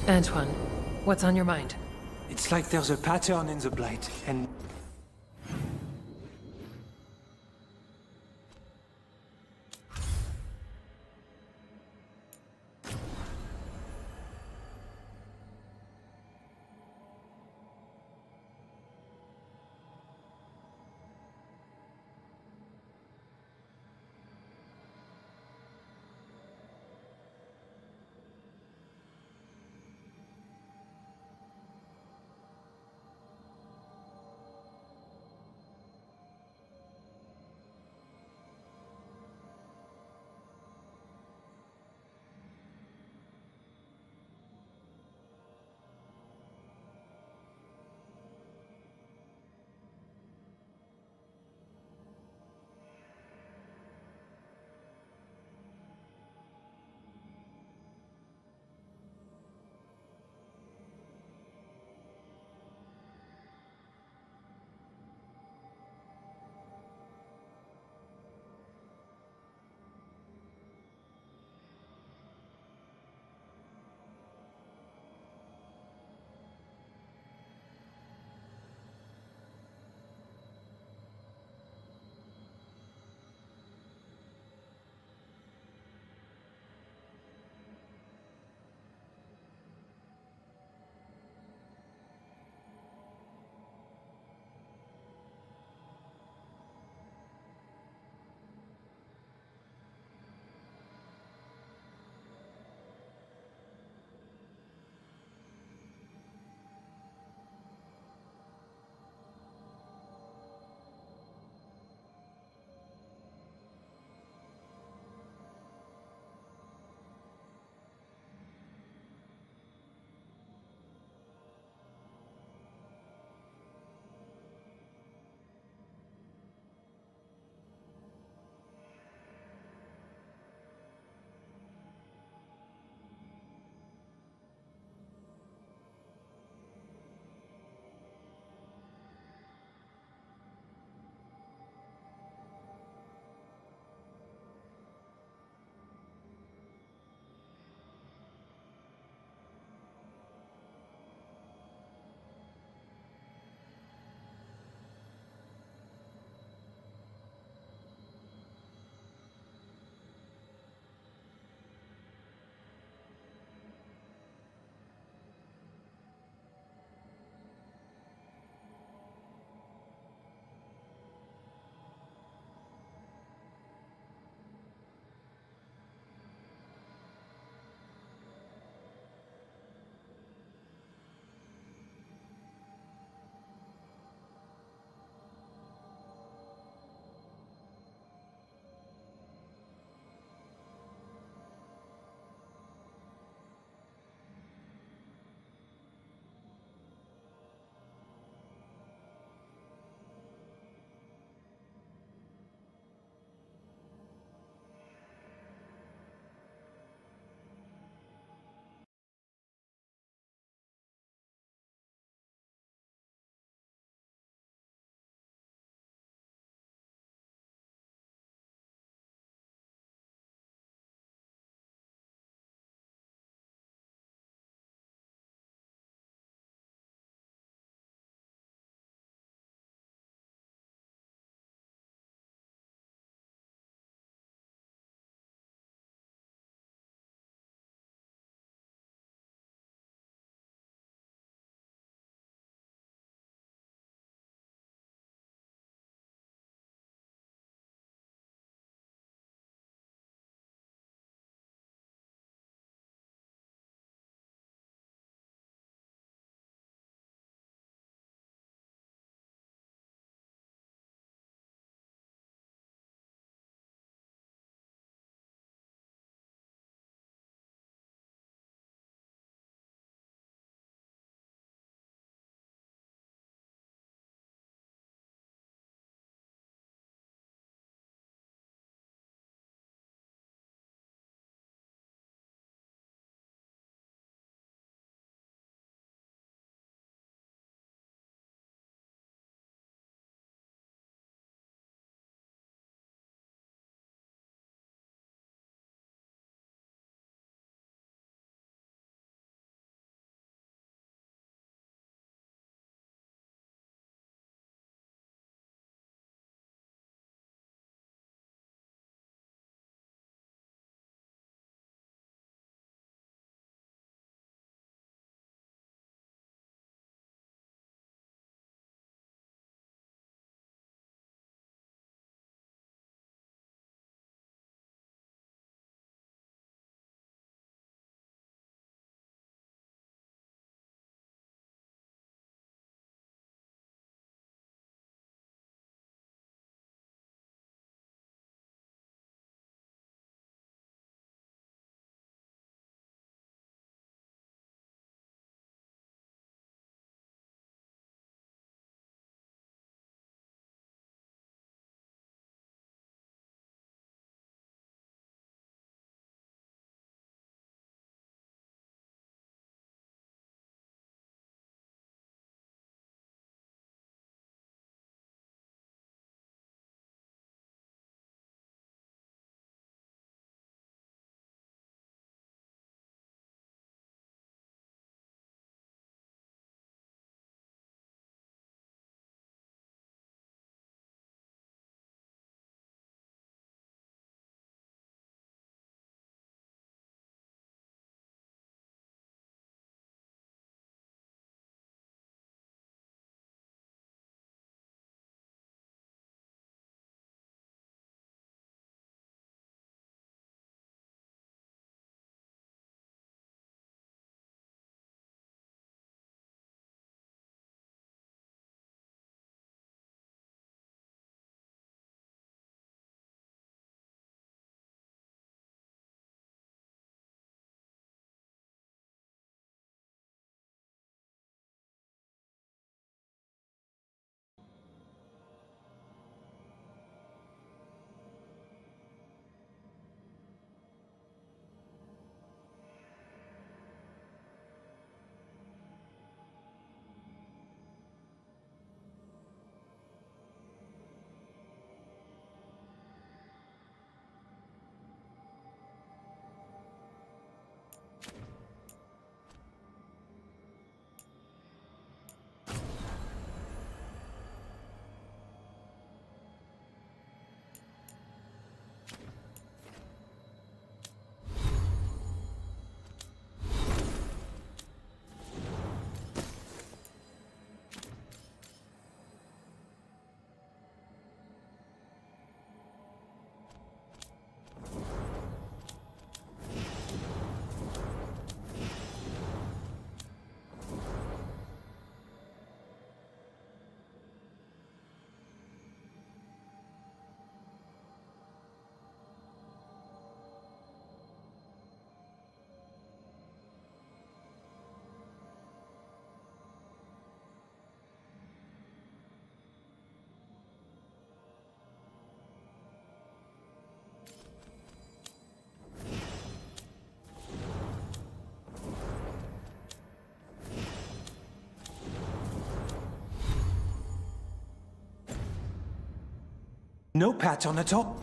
Antoine, what's on your mind? It's like there's a pattern in the blight, and... No patch on the top.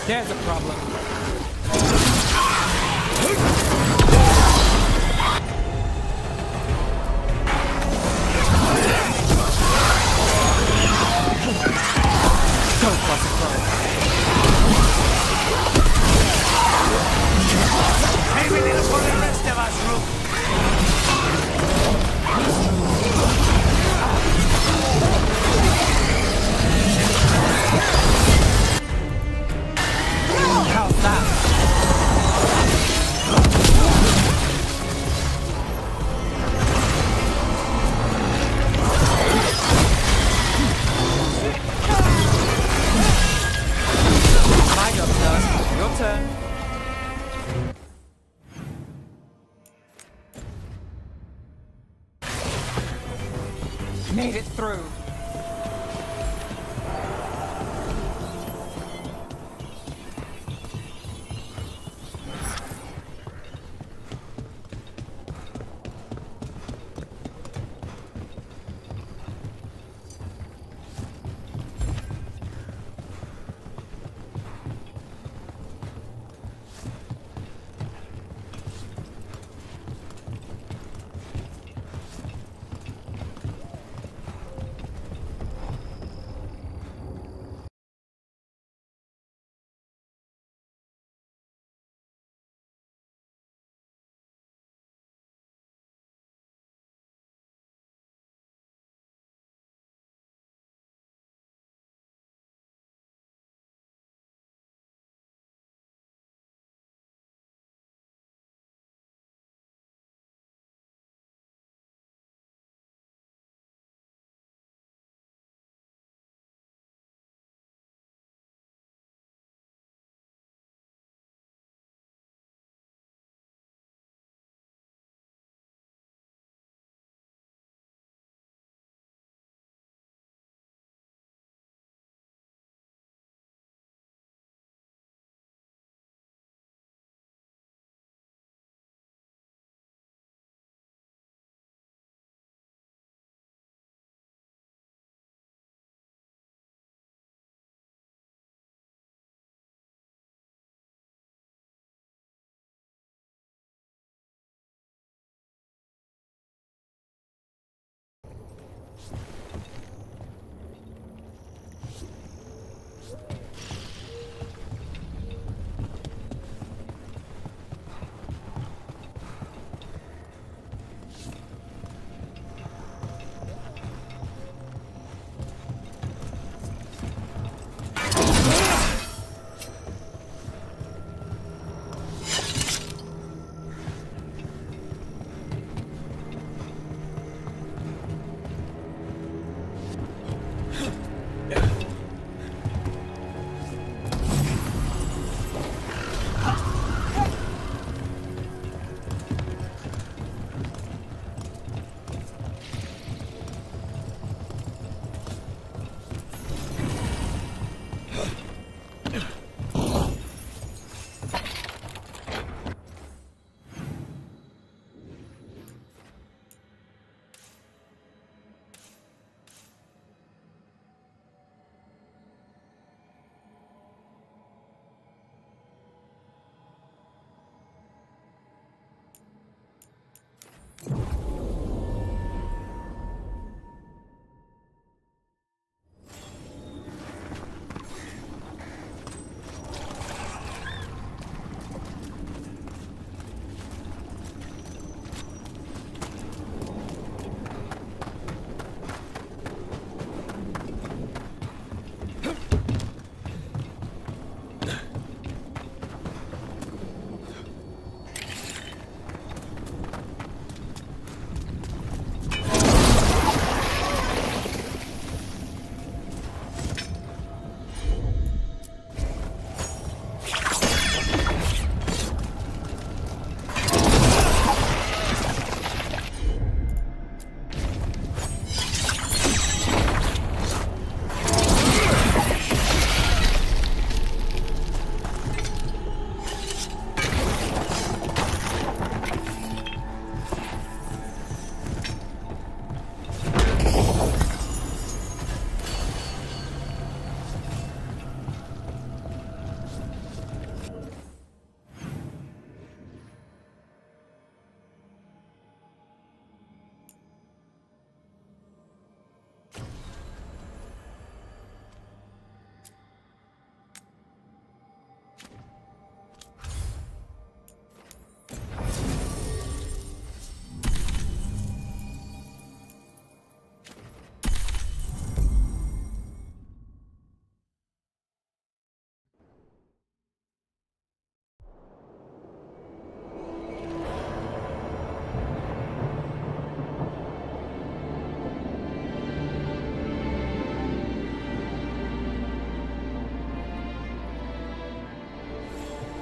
There's a problem. Go, Crossing. Maybe little for the rest of us, Rook. How's that? My job's done. Your turn. Made it through.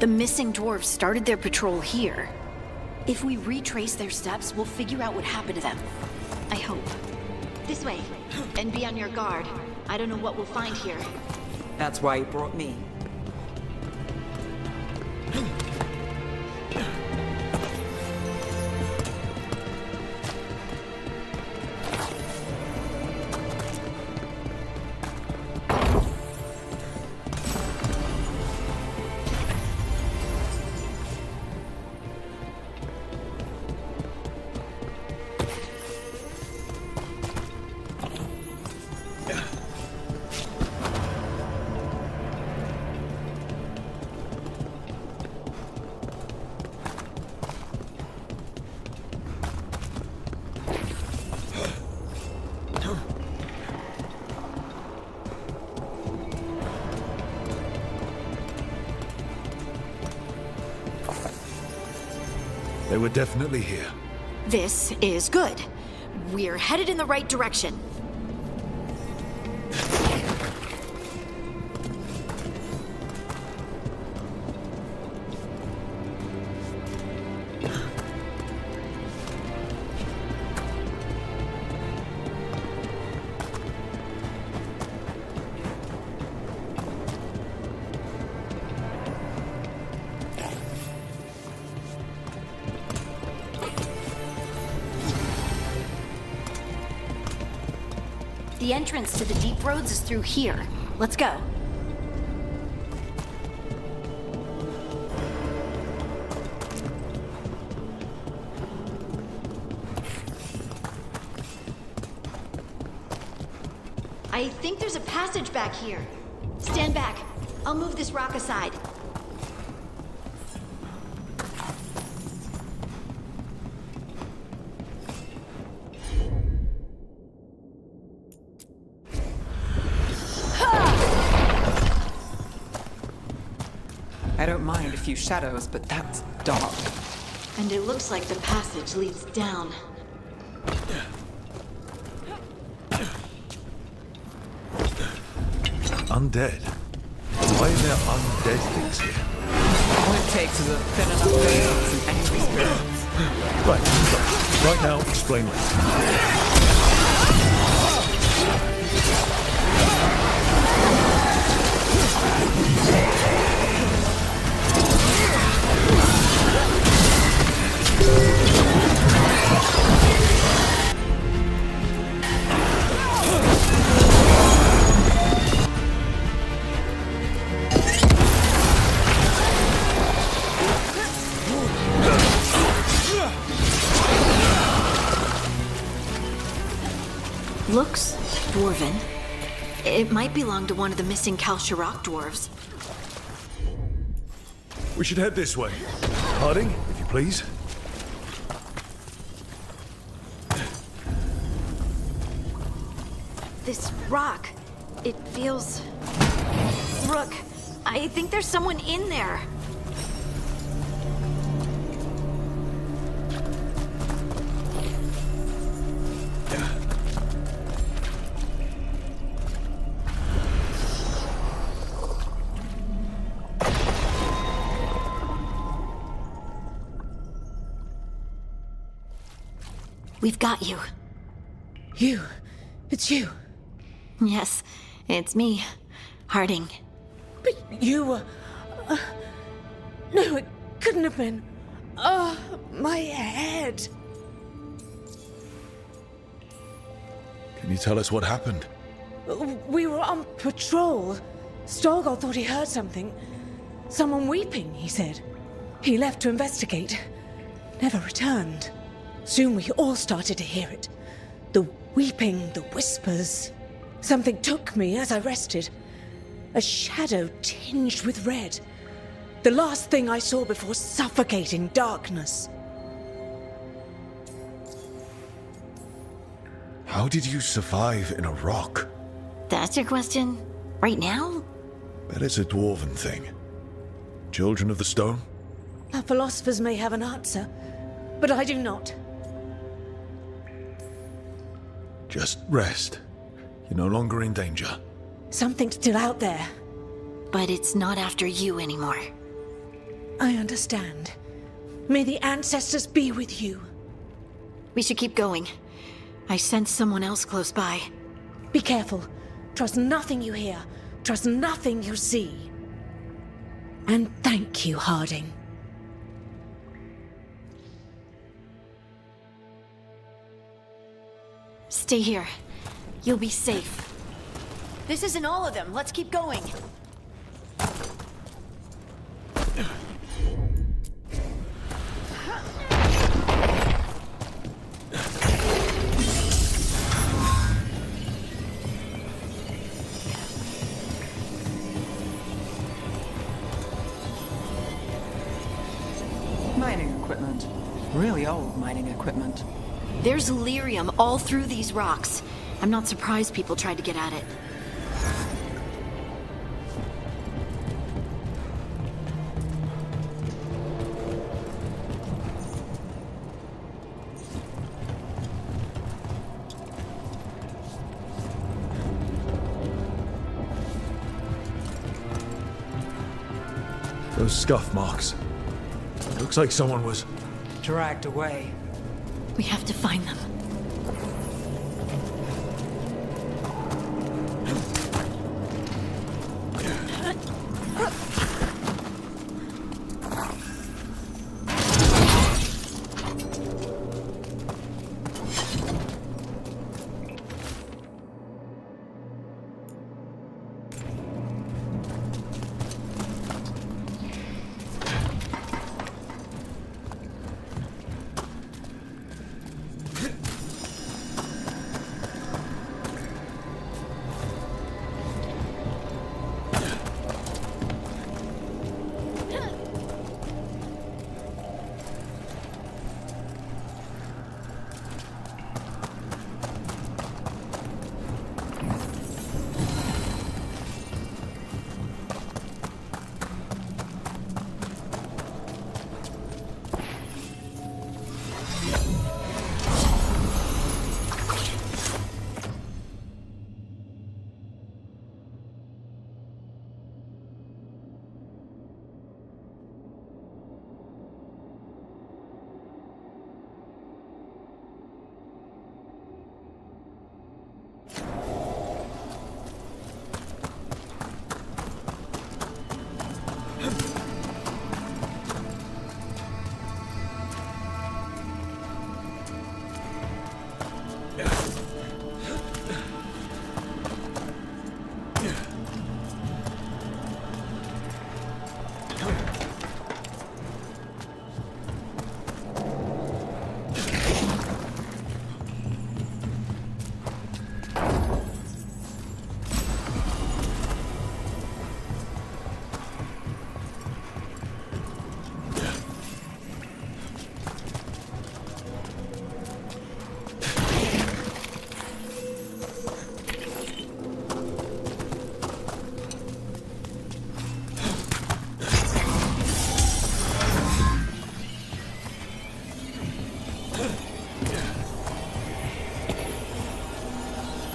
The missing dwarves started their patrol here. If we retrace their steps, we'll figure out what happened to them. I hope. This way, and be on your guard. I don't know what we'll find here. That's why you brought me. They were definitely here. This is good. We're headed in the right direction. The entrance to the deep roads is through here. Let's go. I think there's a passage back here. Stand back. I'll move this rock aside. I don't mind a few shadows, but that's dark. And it looks like the passage leads down. Undead? Why are there undead things here? All it takes is a thin enough veil and some angry spirits. Right now, explain later. Looks dwarven. It might belong to one of the missing Kalsharok dwarves. We should head this way. Harding, if you please. This rock, it feels... Rook, I think there's someone in there. We've got you. You? It's you? Yes, it's me, Harding. But you were... no, it couldn't have been. Oh, my head. Can you tell us what happened? We were on patrol. Storgol thought he heard something. Someone weeping, he said. He left to investigate. Never returned. Soon we all started to hear it. The weeping, the whispers. Something took me as I rested. A shadow tinged with red. The last thing I saw before suffocating darkness. How did you survive in a rock? That's your question? Right now? Bet it's a dwarven thing. Children of the Stone? Our philosophers may have an answer, but I do not. Just rest. You're no longer in danger. Something's still out there. But it's not after you anymore. I understand. May the ancestors be with you. We should keep going. I sense someone else close by. Be careful. Trust nothing you hear. Trust nothing you see. And thank you, Harding. Stay here. You'll be safe. This isn't all of them. Let's keep going. Mining equipment. Really old mining equipment. There's lyrium all through these rocks. I'm not surprised people tried to get at it. Those scuff marks. Looks like someone was dragged away. We have to find them.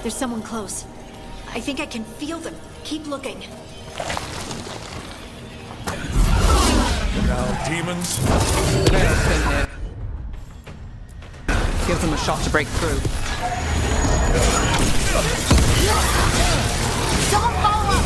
There's someone close. I think I can feel them. Keep looking. Now, demons. The Veil's been here. Gives them a shot to break through. Someone follow up!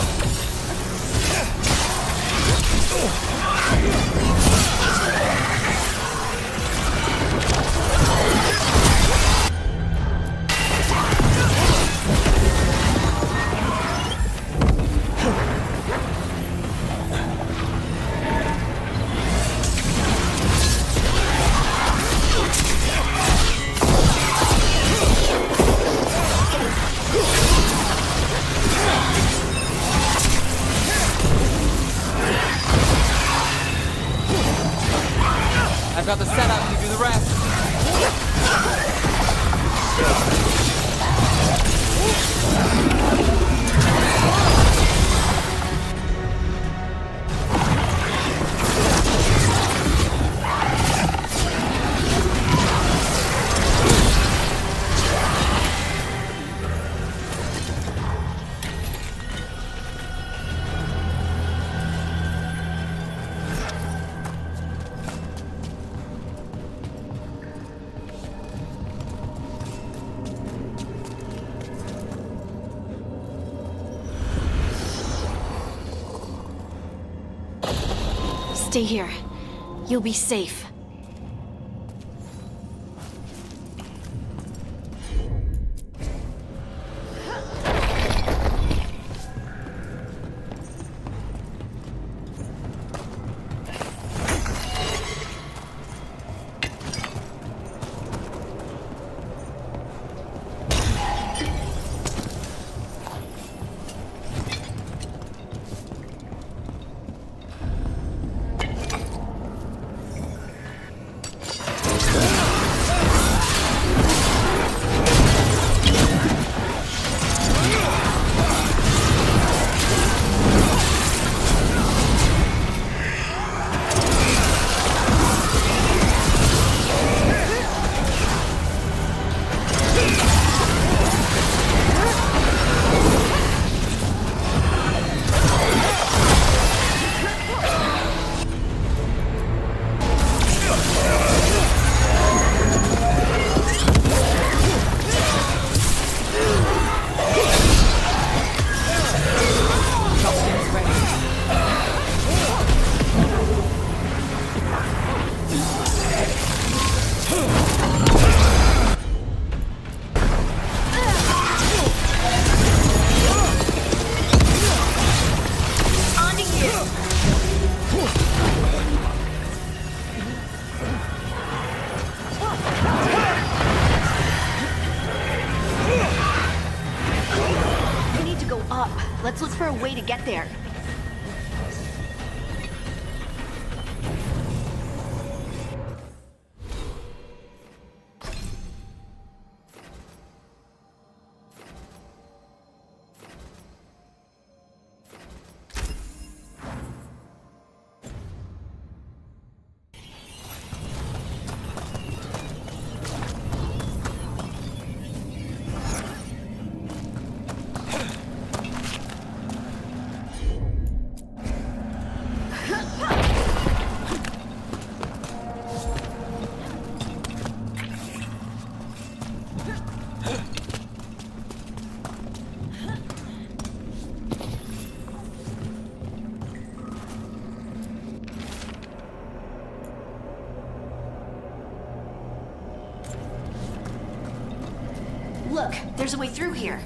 I've got the setup, you do the rest. Stay here. You'll be safe. Let's look for a way to get there. Look, there's a way through here.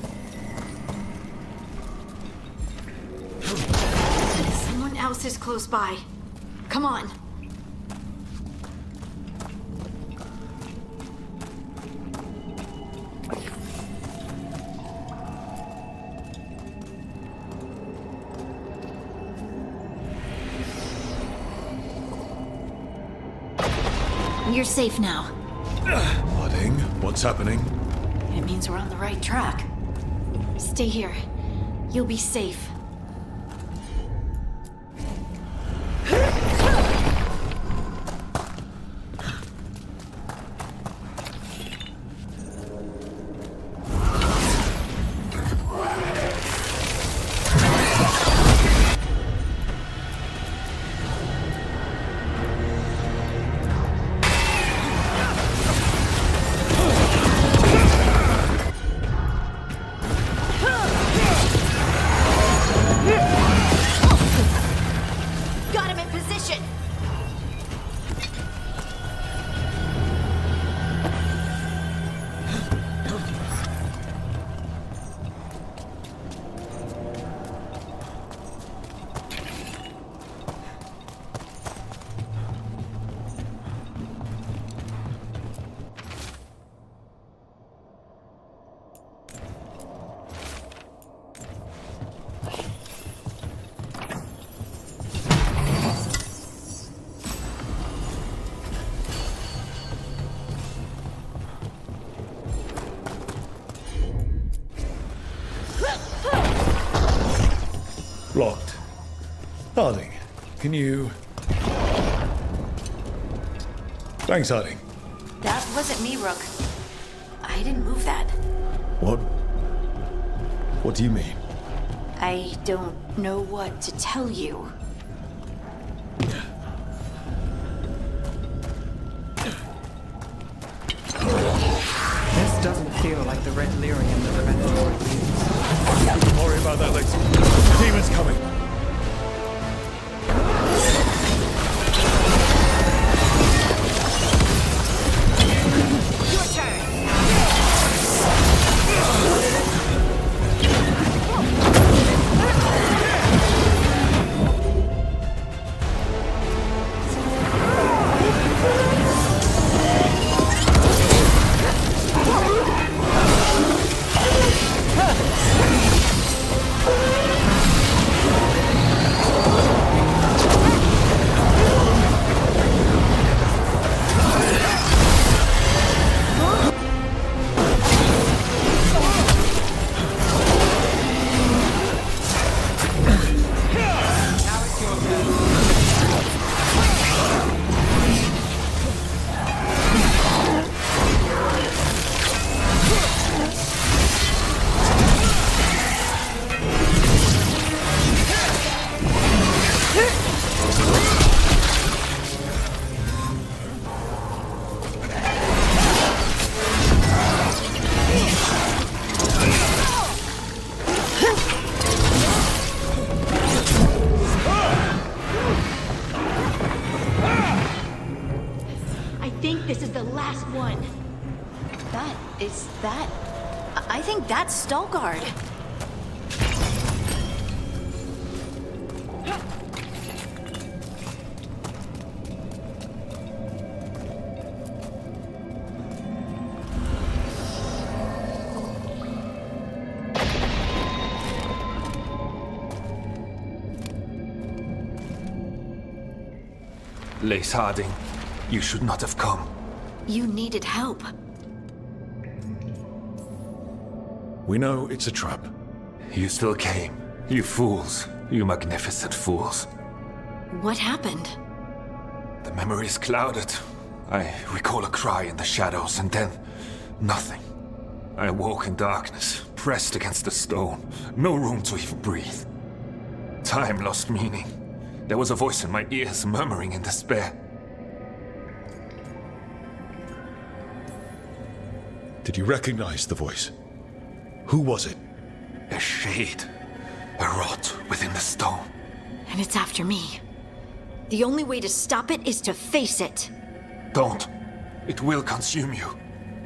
Someone else is close by. Come on. You're safe now. Harding, what's happening? It means we're on the right track. Stay here. You'll be safe. Locked. Harding, can you... Thanks, Harding. That wasn't me, Rook. I didn't move that. What? What do you mean? I don't know what to tell you. This doesn't feel like the red lyrium that the Veilguard used. Don't worry about that later. Demon's coming. think this is the last one. I think that's Veilguard. Lace Harding, you should not have come. You needed help. We know it's a trap. You still came. You fools. You magnificent fools. What happened? The memory is clouded. I recall a cry in the shadows, and then nothing. I awoke in darkness, pressed against the stone. No room to even breathe. Time lost meaning. There was a voice in my ears murmuring in despair. Did you recognize the voice? Who was it? A shade. A rot within the stone. And it's after me. The only way to stop it is to face it. Don't. It will consume you.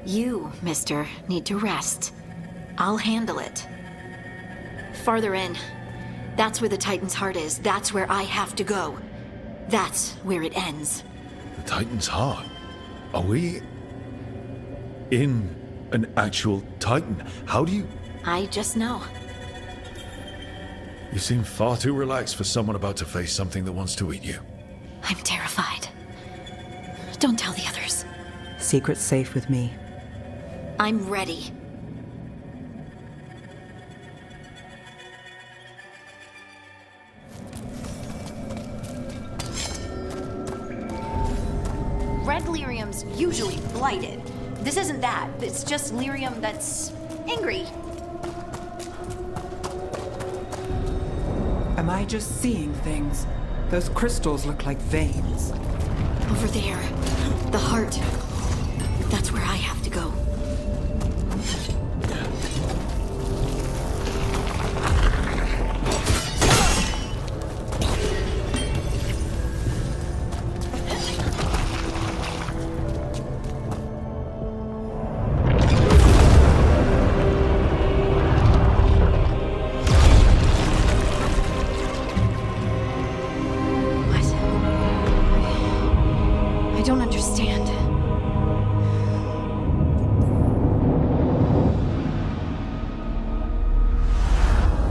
You, mister, need to rest. I'll handle it. Farther in. That's where the Titan's heart is. That's where I have to go. That's where it ends. The Titan's heart? Are we in an actual Titan? How do you... I just know. You seem far too relaxed for someone about to face something that wants to eat you. I'm terrified. Don't tell the others. Secret's safe with me. I'm ready. Red lyrium's usually blighted. This isn't that. It's just lyrium that's angry. Am I just seeing things? Those crystals look like veins. Over there. The heart. That's where I have to go. I don't understand.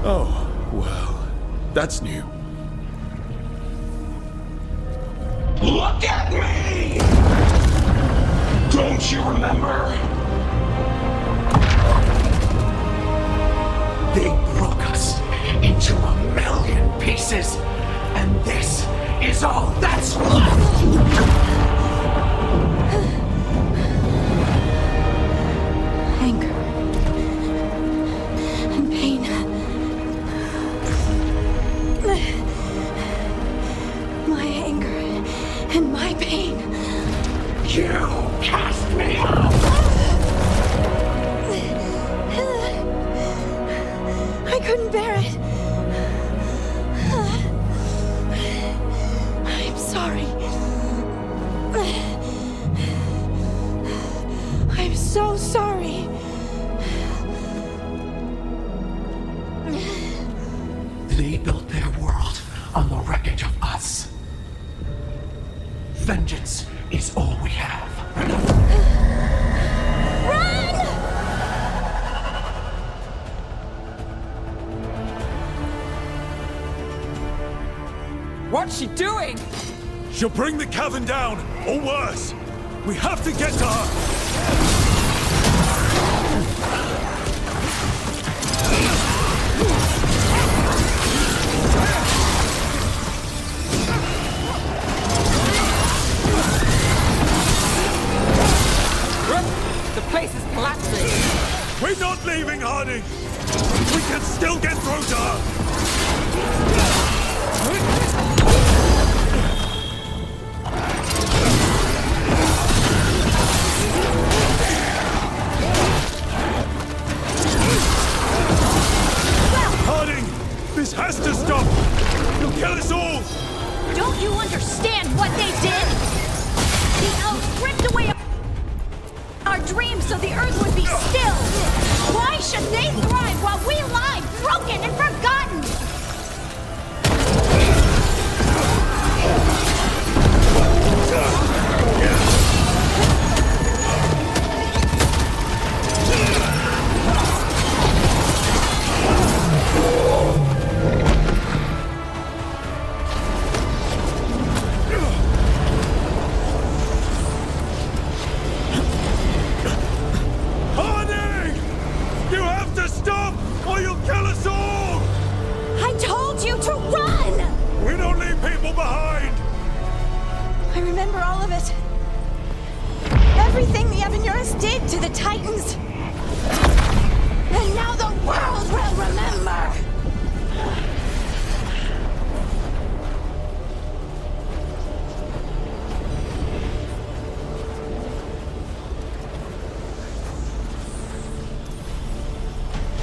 Oh, well, that's new. Look at me! Don't you remember? They broke us into 1,000,000 pieces, and this is all that's left! Anger. And pain. My anger and my pain. You cast me out! I couldn't bear it. I'm sorry. I'm so sorry. They built their world on the wreckage of us. Vengeance is all we have. What's she doing? She'll bring the cavern down, or worse. We have to get to her. The place is collapsing. We're not leaving, Harding. We can still get through to her. Harding, this has to stop. You'll kill us all. Don't you understand what they did? The oath ripped away our dreams so the Earth would be still. Why should they thrive while we lie, broken and forgotten?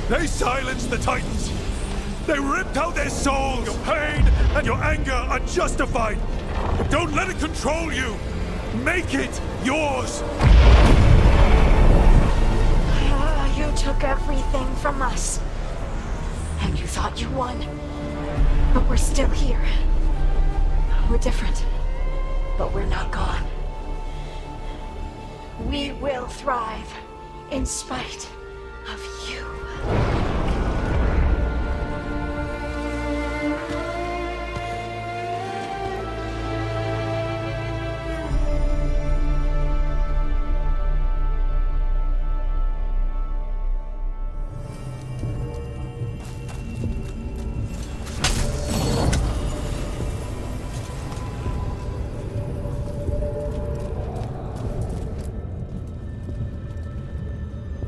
They silenced the Titans! They ripped out their souls! Your pain and your anger are justified! But don't let it control you! Make it yours! You took everything from us. And you thought you won. But we're still here. We're different. But we're not gone. We will thrive in spite of you.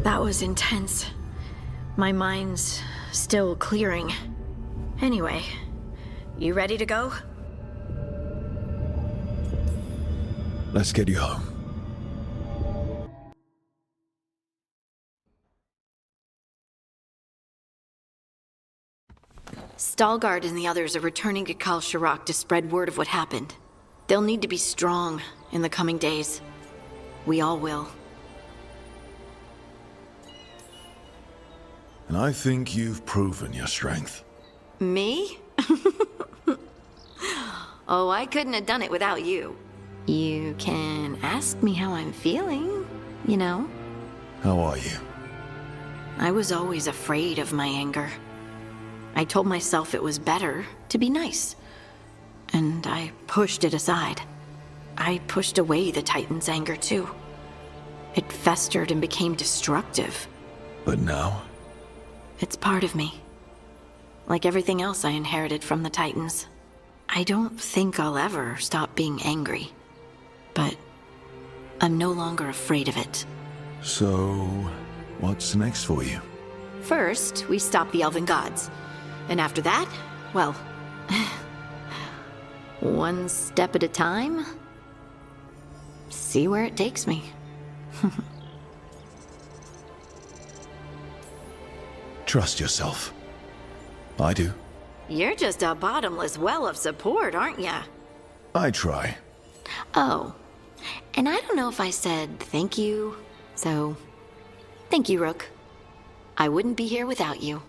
That was intense. My mind's still clearing. Anyway, you ready to go? Let's get you home. Stalgard and the others are returning to Kal Shirak to spread word of what happened. They'll need to be strong in the coming days. We all will. And I think you've proven your strength. Me? Oh, I couldn't have done it without you. You can ask me how I'm feeling, you know? How are you? I was always afraid of my anger. I told myself it was better to be nice. And I pushed it aside. I pushed away the Titan's anger too. It festered and became destructive. But now? It's part of me. Like everything else I inherited from the Titans. I don't think I'll ever stop being angry. But I'm no longer afraid of it. So, what's next for you? First, we stop the Elven Gods. And after that, well, one step at a time. See where it takes me. Trust yourself. I do. You're just a bottomless well of support, aren't ya? I try. Oh, and I don't know if I said thank you, so thank you, Rook. I wouldn't be here without you.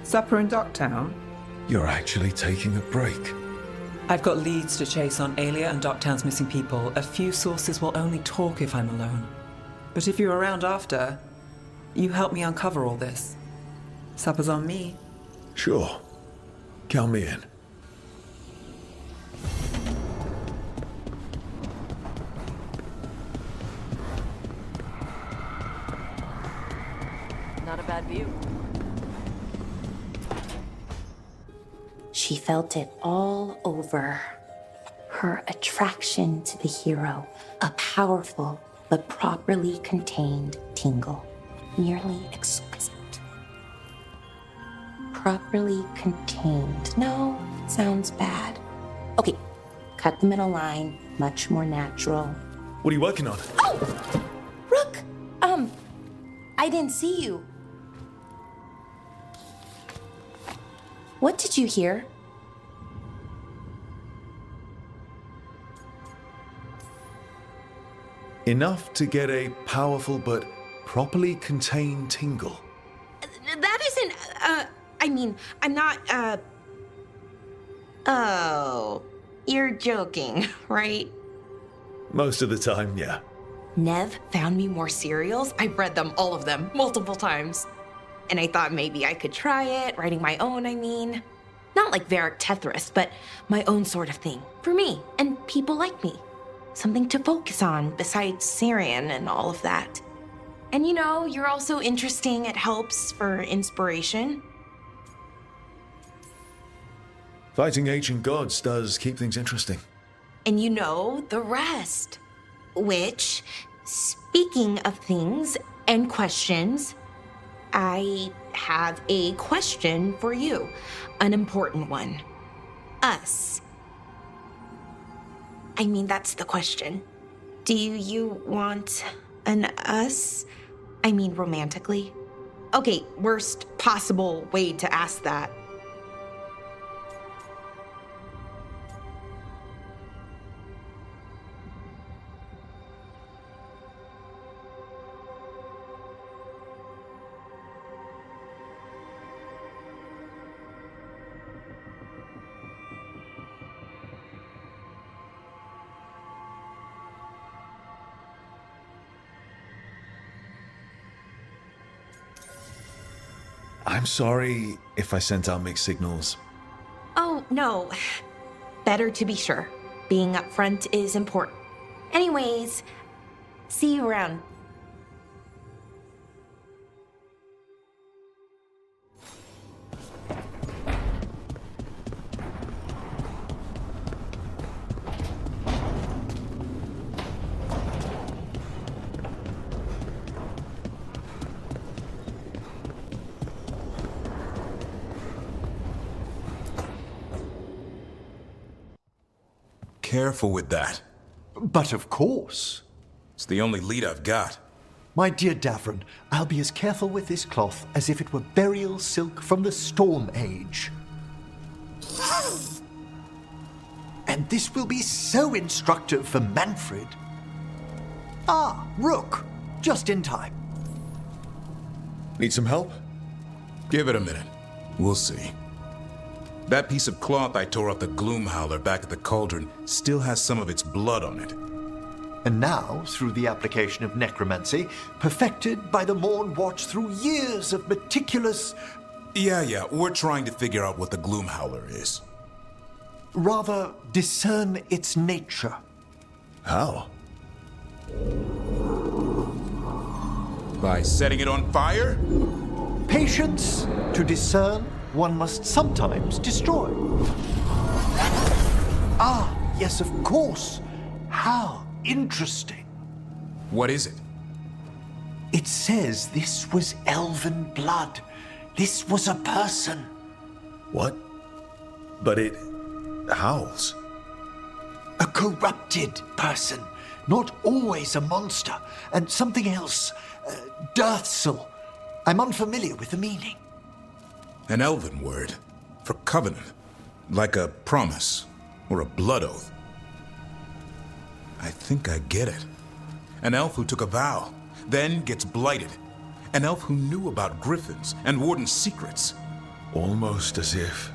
Supper in Docktown? You're actually taking a break. I've got leads to chase on Alia and Docktown's missing people. A few sources will only talk if I'm alone. But if you're around after, you help me uncover all this. Supper's on me. Sure. Count me in. Not a bad view. She felt it all over. Her attraction to the hero, a powerful but properly contained tingle, nearly exquisite. Properly contained. No, sounds bad. Okay, cut the middle line, much more natural. What are you working on? Oh! Rook! I didn't see you. What did you hear? Enough to get a powerful but properly contained tingle. That isn't, I mean, I'm not, Oh, you're joking, right? Most of the time, yeah. Nev found me more serials. I've read them, all of them, multiple times. And I thought maybe I could try it, writing my own, I mean. Not like Varric Tethris, but my own sort of thing. For me, and people like me. Something to focus on besides Syrian and all of that. And you know, you're also interesting. It helps for inspiration. Fighting ancient gods does keep things interesting. And you know the rest. Which, speaking of things and questions, I have a question for you. An important one. Us. I mean, that's the question. Do you want an us? I mean, romantically? Okay, worst possible way to ask that. I'm sorry if I sent out mixed signals. Oh, no. Better to be sure. Being upfront is important. Anyways, see you around. Careful with that. But of course. It's the only lead I've got. My dear Davron, I'll be as careful with this cloth as if it were burial silk from the Storm Age. And this will be so instructive for Manfred. Ah, Rook, just in time. Need some help? Give it a minute. We'll see. That piece of cloth I tore off the Gloomhowler back at the cauldron still has some of its blood on it. And now, through the application of necromancy, perfected by the Morn Watch through years of meticulous... Yeah, we're trying to figure out what the Gloomhowler is. Rather, discern its nature. How? By setting it on fire? Patience. To discern, one must sometimes destroy. Ah, yes, of course. How interesting. What is it? It says this was elven blood. This was a person. What? But it howls. A corrupted person. Not always a monster. And something else. Dirthsel. I'm unfamiliar with the meaning. An elven word for covenant, like a promise or a blood oath. I think I get it. An elf who took a vow, then gets blighted. An elf who knew about griffins and warden's secrets. Almost as if...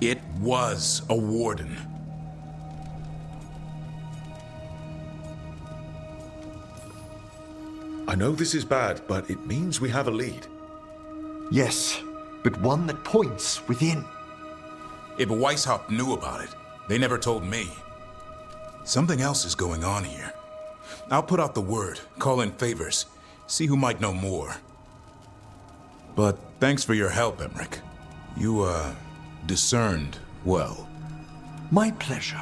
It was a warden. I know this is bad, but it means we have a lead. Yes, but one that points within. If Weishaupt knew about it, they never told me. Something else is going on here. I'll put out the word, call in favors, see who might know more. But thanks for your help, Emmerich. You, discerned well. My pleasure.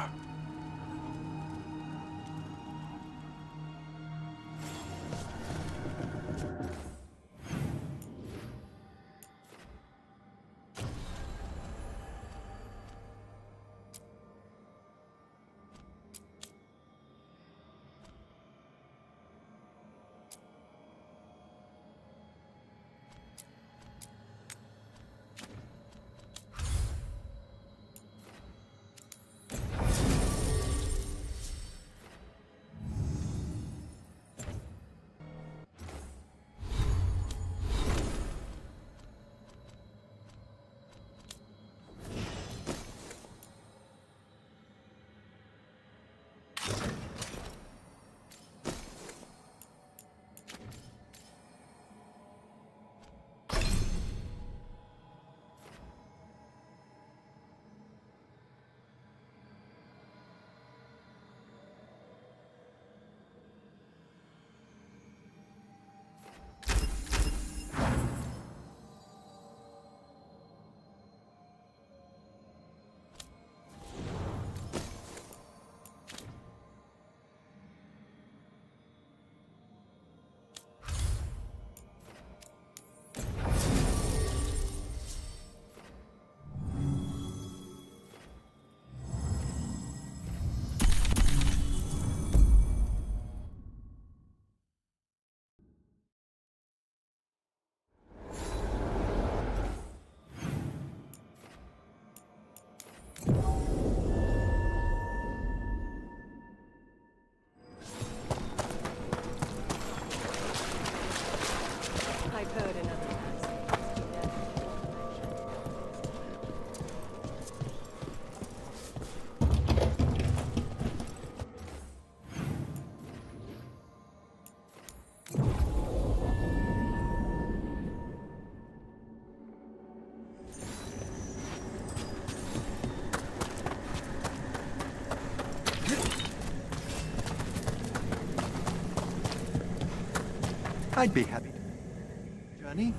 I'd be happy to journey.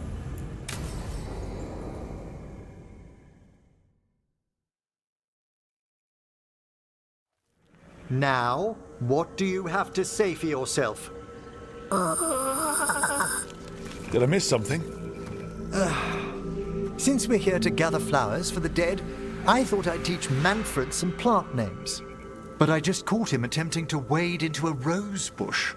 Now, what do you have to say for yourself? Did I miss something? Since we're here to gather flowers for the dead, I thought I'd teach Manfred some plant names. But I just caught him attempting to wade into a rose bush.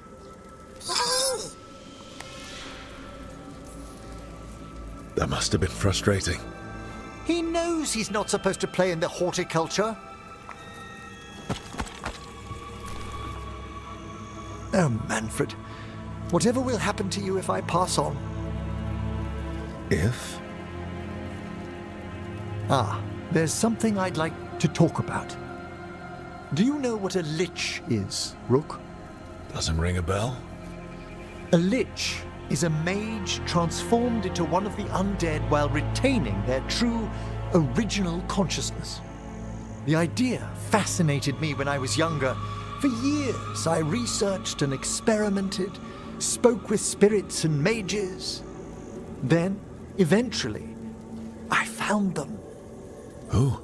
That must have been frustrating. He knows he's not supposed to play in the horticulture. Oh, Manfred. Whatever will happen to you if I pass on? If? Ah, there's something I'd like to talk about. Do you know what a lich is, Rook? Doesn't ring a bell. A lich is a mage transformed into one of the undead while retaining their true, original consciousness. The idea fascinated me when I was younger. For years, I researched and experimented, spoke with spirits and mages. Then, eventually, I found them. Who?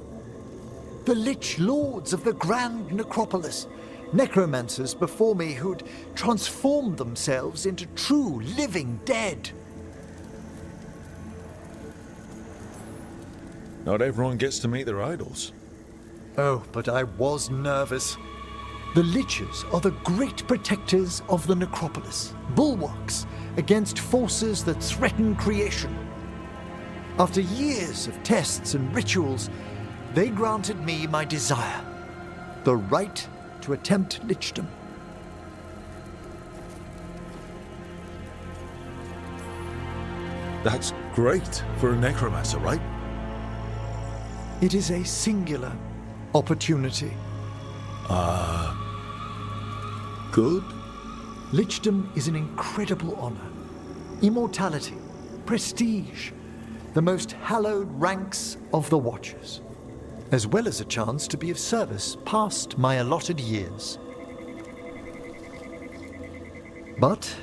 The Lich Lords of the Grand Necropolis. Necromancers before me who'd transformed themselves into true living dead. Not everyone gets to meet their idols. Oh, but I was nervous. The Liches are the great protectors of the Necropolis, bulwarks against forces that threaten creation. After years of tests and rituals, they granted me my desire, the right to attempt lichdom. That's Great for a necromancer, right? It is a singular opportunity. Good? Lichdom is an incredible honor. Immortality, prestige, the most hallowed ranks of the Watchers, as well as a chance to be of service past my allotted years. But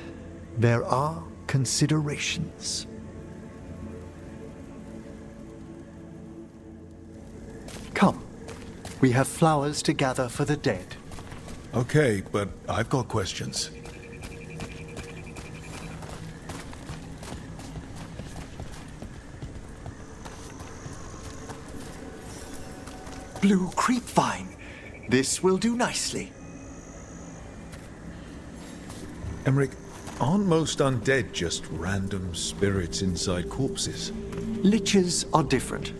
there are considerations. Come, we have flowers to gather for the dead. Okay, but I've got questions. Blue creepvine. This will do nicely. Emmerich, aren't most undead just random spirits inside corpses? Liches are different.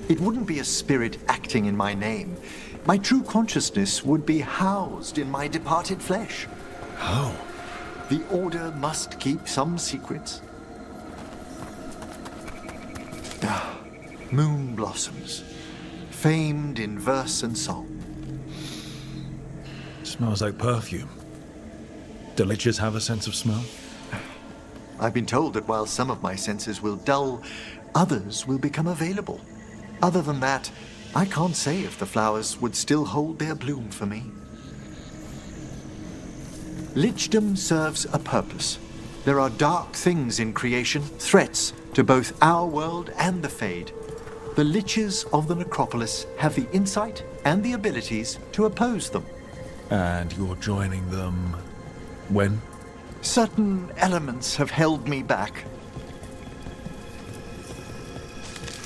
It wouldn't be a spirit acting in my name. My true consciousness would be housed in my departed flesh. How? The Order must keep some secrets. Moon blossoms, famed in verse and song. Smells like perfume. Do liches have a sense of smell? I've been told that while some of my senses will dull, others will become available. Other than that, I can't say if the flowers would still hold their bloom for me. Lichdom serves a purpose. There are dark things in creation, threats to both our world and the Fade. The Liches of the Necropolis have the insight and the abilities to oppose them. And you're joining them when? Certain elements have held me back.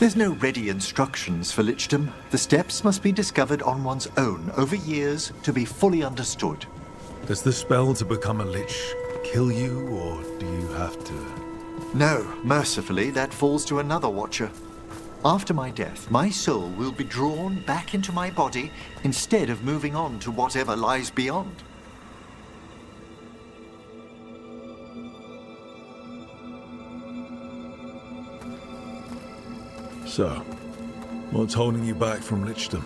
There's no ready instructions for Lichdom. The steps must be discovered on one's own over years to be fully understood. Does the spell to become a lich kill you, or do you have to? No, mercifully, that falls to another Watcher. After my death, my soul will be drawn back into my body instead of moving on to whatever lies beyond. So, what's holding you back from Lichdom?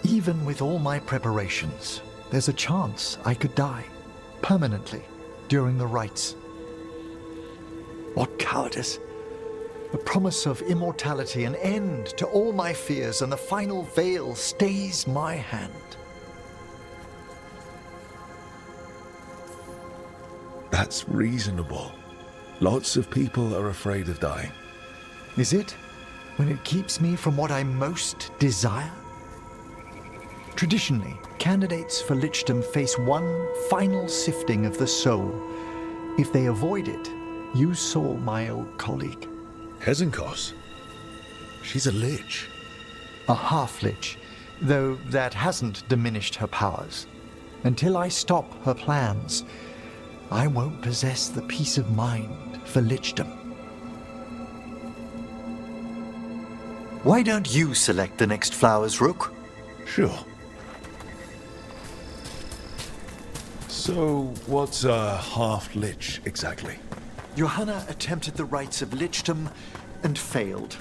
Even with all my preparations, there's a chance I could die permanently during the rites. What cowardice! The promise of immortality, an end to all my fears, and the final veil stays my hand. That's reasonable. Lots of people are afraid of dying. Is it? When it keeps me from what I most desire? Traditionally, candidates for Lichdom face one final sifting of the soul. If they avoid it, you saw my old colleague. Hezenkos? She's a lich. A half-lich, though that hasn't diminished her powers. Until I stop her plans, I won't possess the peace of mind for Lichdom. Why don't you select the next flowers, Rook? Sure. So, what's a half-lich exactly? Johanna attempted the rites of Lichdom and failed.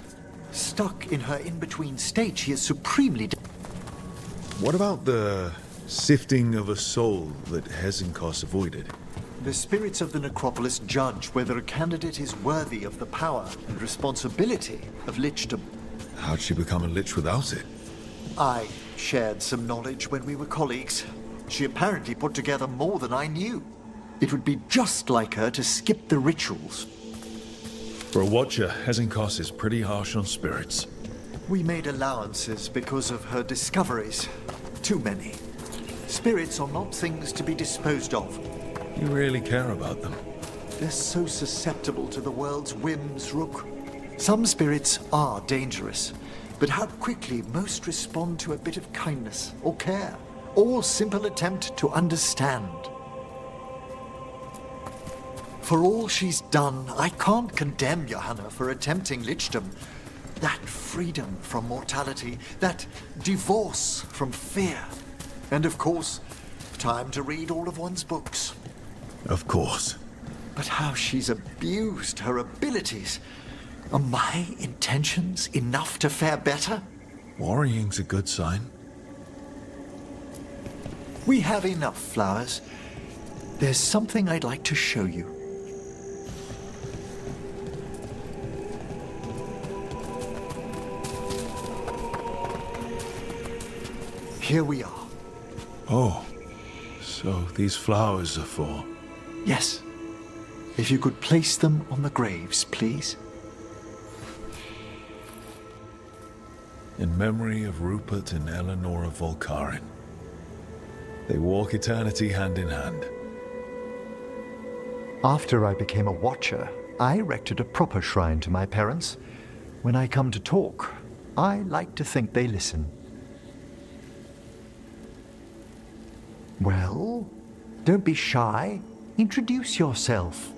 Stuck in her in-between state, she is supremely... What about the sifting of a soul that Hezenkos avoided? The spirits of the Necropolis judge whether a candidate is worthy of the power and responsibility of Lichdom. How'd she become a lich without it? I shared some knowledge when we were colleagues. She apparently put together more than I knew. It would be just like her to skip the rituals. For a Watcher, Hezenkos is pretty harsh on spirits. We made allowances because of her discoveries. Too many. Spirits are not things to be disposed of. You really care about them. They're so susceptible to the world's whims, Rook. Some spirits are dangerous, but how quickly most respond to a bit of kindness or care, or simple attempt to understand. For all she's done, I can't condemn Johanna for attempting Lichdom. That freedom from mortality, that divorce from fear. And of course, time to read all of one's books. Of course. but how she's abused her abilities. Are my intentions enough to fare better? Worrying's a good sign. We have enough flowers. There's something I'd like to show you. Here we are. Oh, so these flowers are for... Yes. If you could place them on the graves, please. In memory of Rupert and Eleanor Volcarin. They walk eternity hand in hand. After I became a watcher, I erected a proper shrine to my parents. When I come to talk, I like to think they listen. Well, don't be shy. Introduce yourself.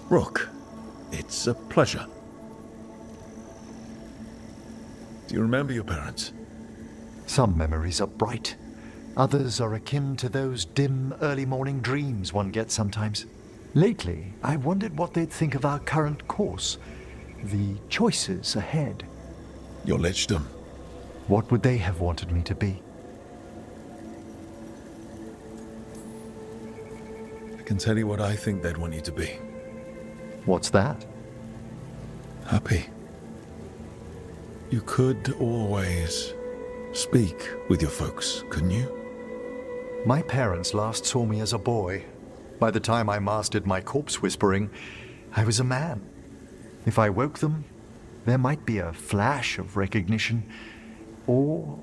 Rook, it's a pleasure. Do you remember your parents? Some memories are bright. Others are akin to those dim early morning dreams one gets sometimes. Lately, I wondered what they'd think of our current course, the choices ahead. Your lichdom. What would they have wanted me to be? I can tell you what I think they'd want you to be. What's that? Happy. You could always speak with your folks, couldn't you? My parents last saw me as a boy. By the time I mastered my corpse whispering, I was a man. If I woke them, there might be a flash of recognition, or...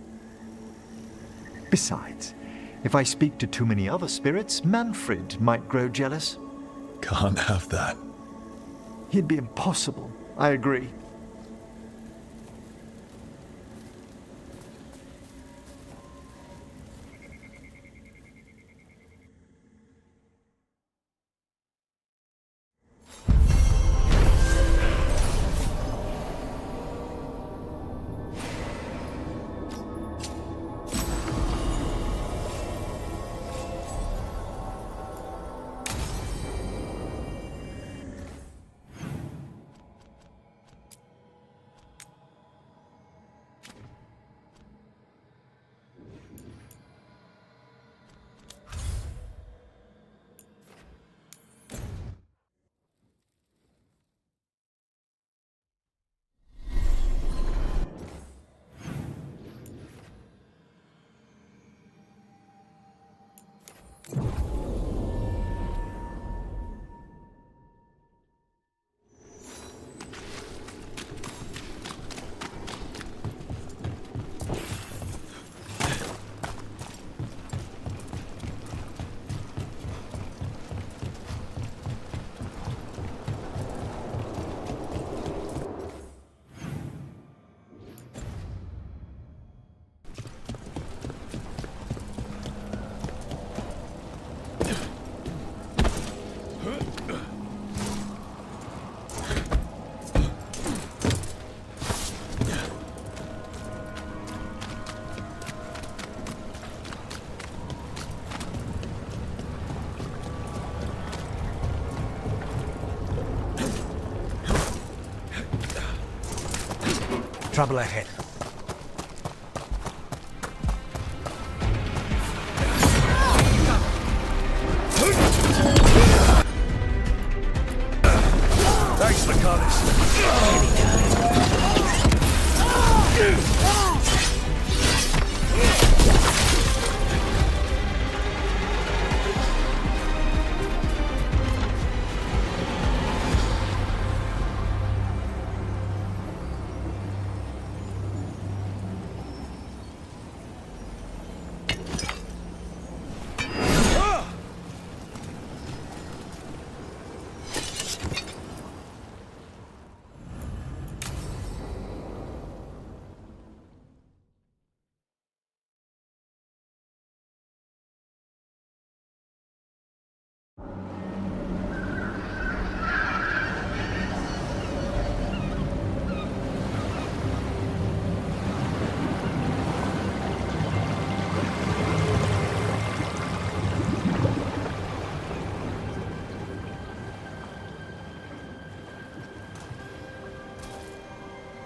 Besides, if I speak to too many other spirits, Manfred might grow jealous. Can't have that. It'd be impossible, I agree. Trouble ahead. Thanks, Nicholas.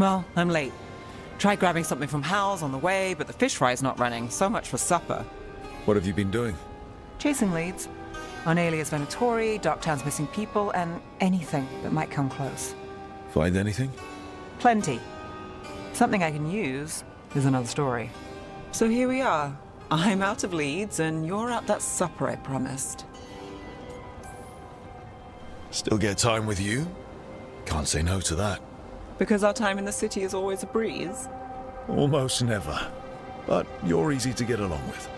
Well, I'm late. Tried grabbing something from Hal's on the way, but the fish fry's not running. So much for supper. What have you been doing? Chasing leads. On Alias Venatori, Docktown's missing people, and anything that might come close. Find anything? Plenty. Something I can use is another story. So here we are. I'm out of leads, and you're at that supper I promised. Still get time with you? Can't say no to that. Because our time in the city is always a breeze? Almost never. But you're easy to get along with.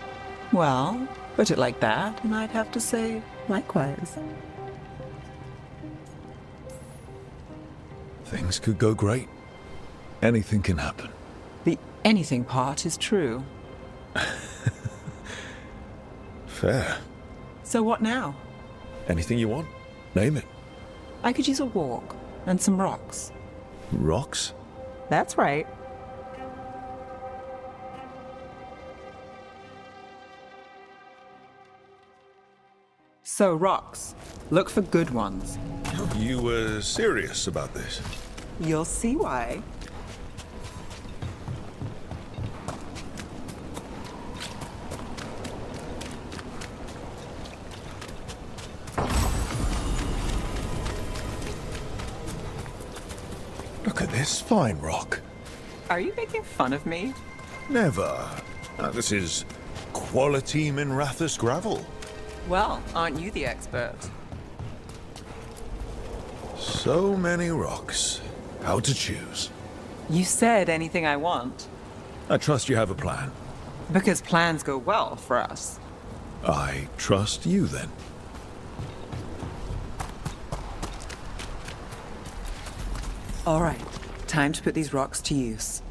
Well, put it like that, and I'd have to say likewise. Things could go great. Anything can happen. The anything part is true. Fair. So what now? Anything you want? Name it. I could use a walk and some rocks. Rocks? That's right. So rocks. Look for good ones. You were serious about this? You'll see why. Look at this fine rock. Are you making fun of me? Never. This is quality Minrathous gravel. Well, aren't you the expert? So many rocks. How to choose? You said anything I want. I trust you have a plan. Because plans go well for us. I trust you then. All right, time to put these rocks to use.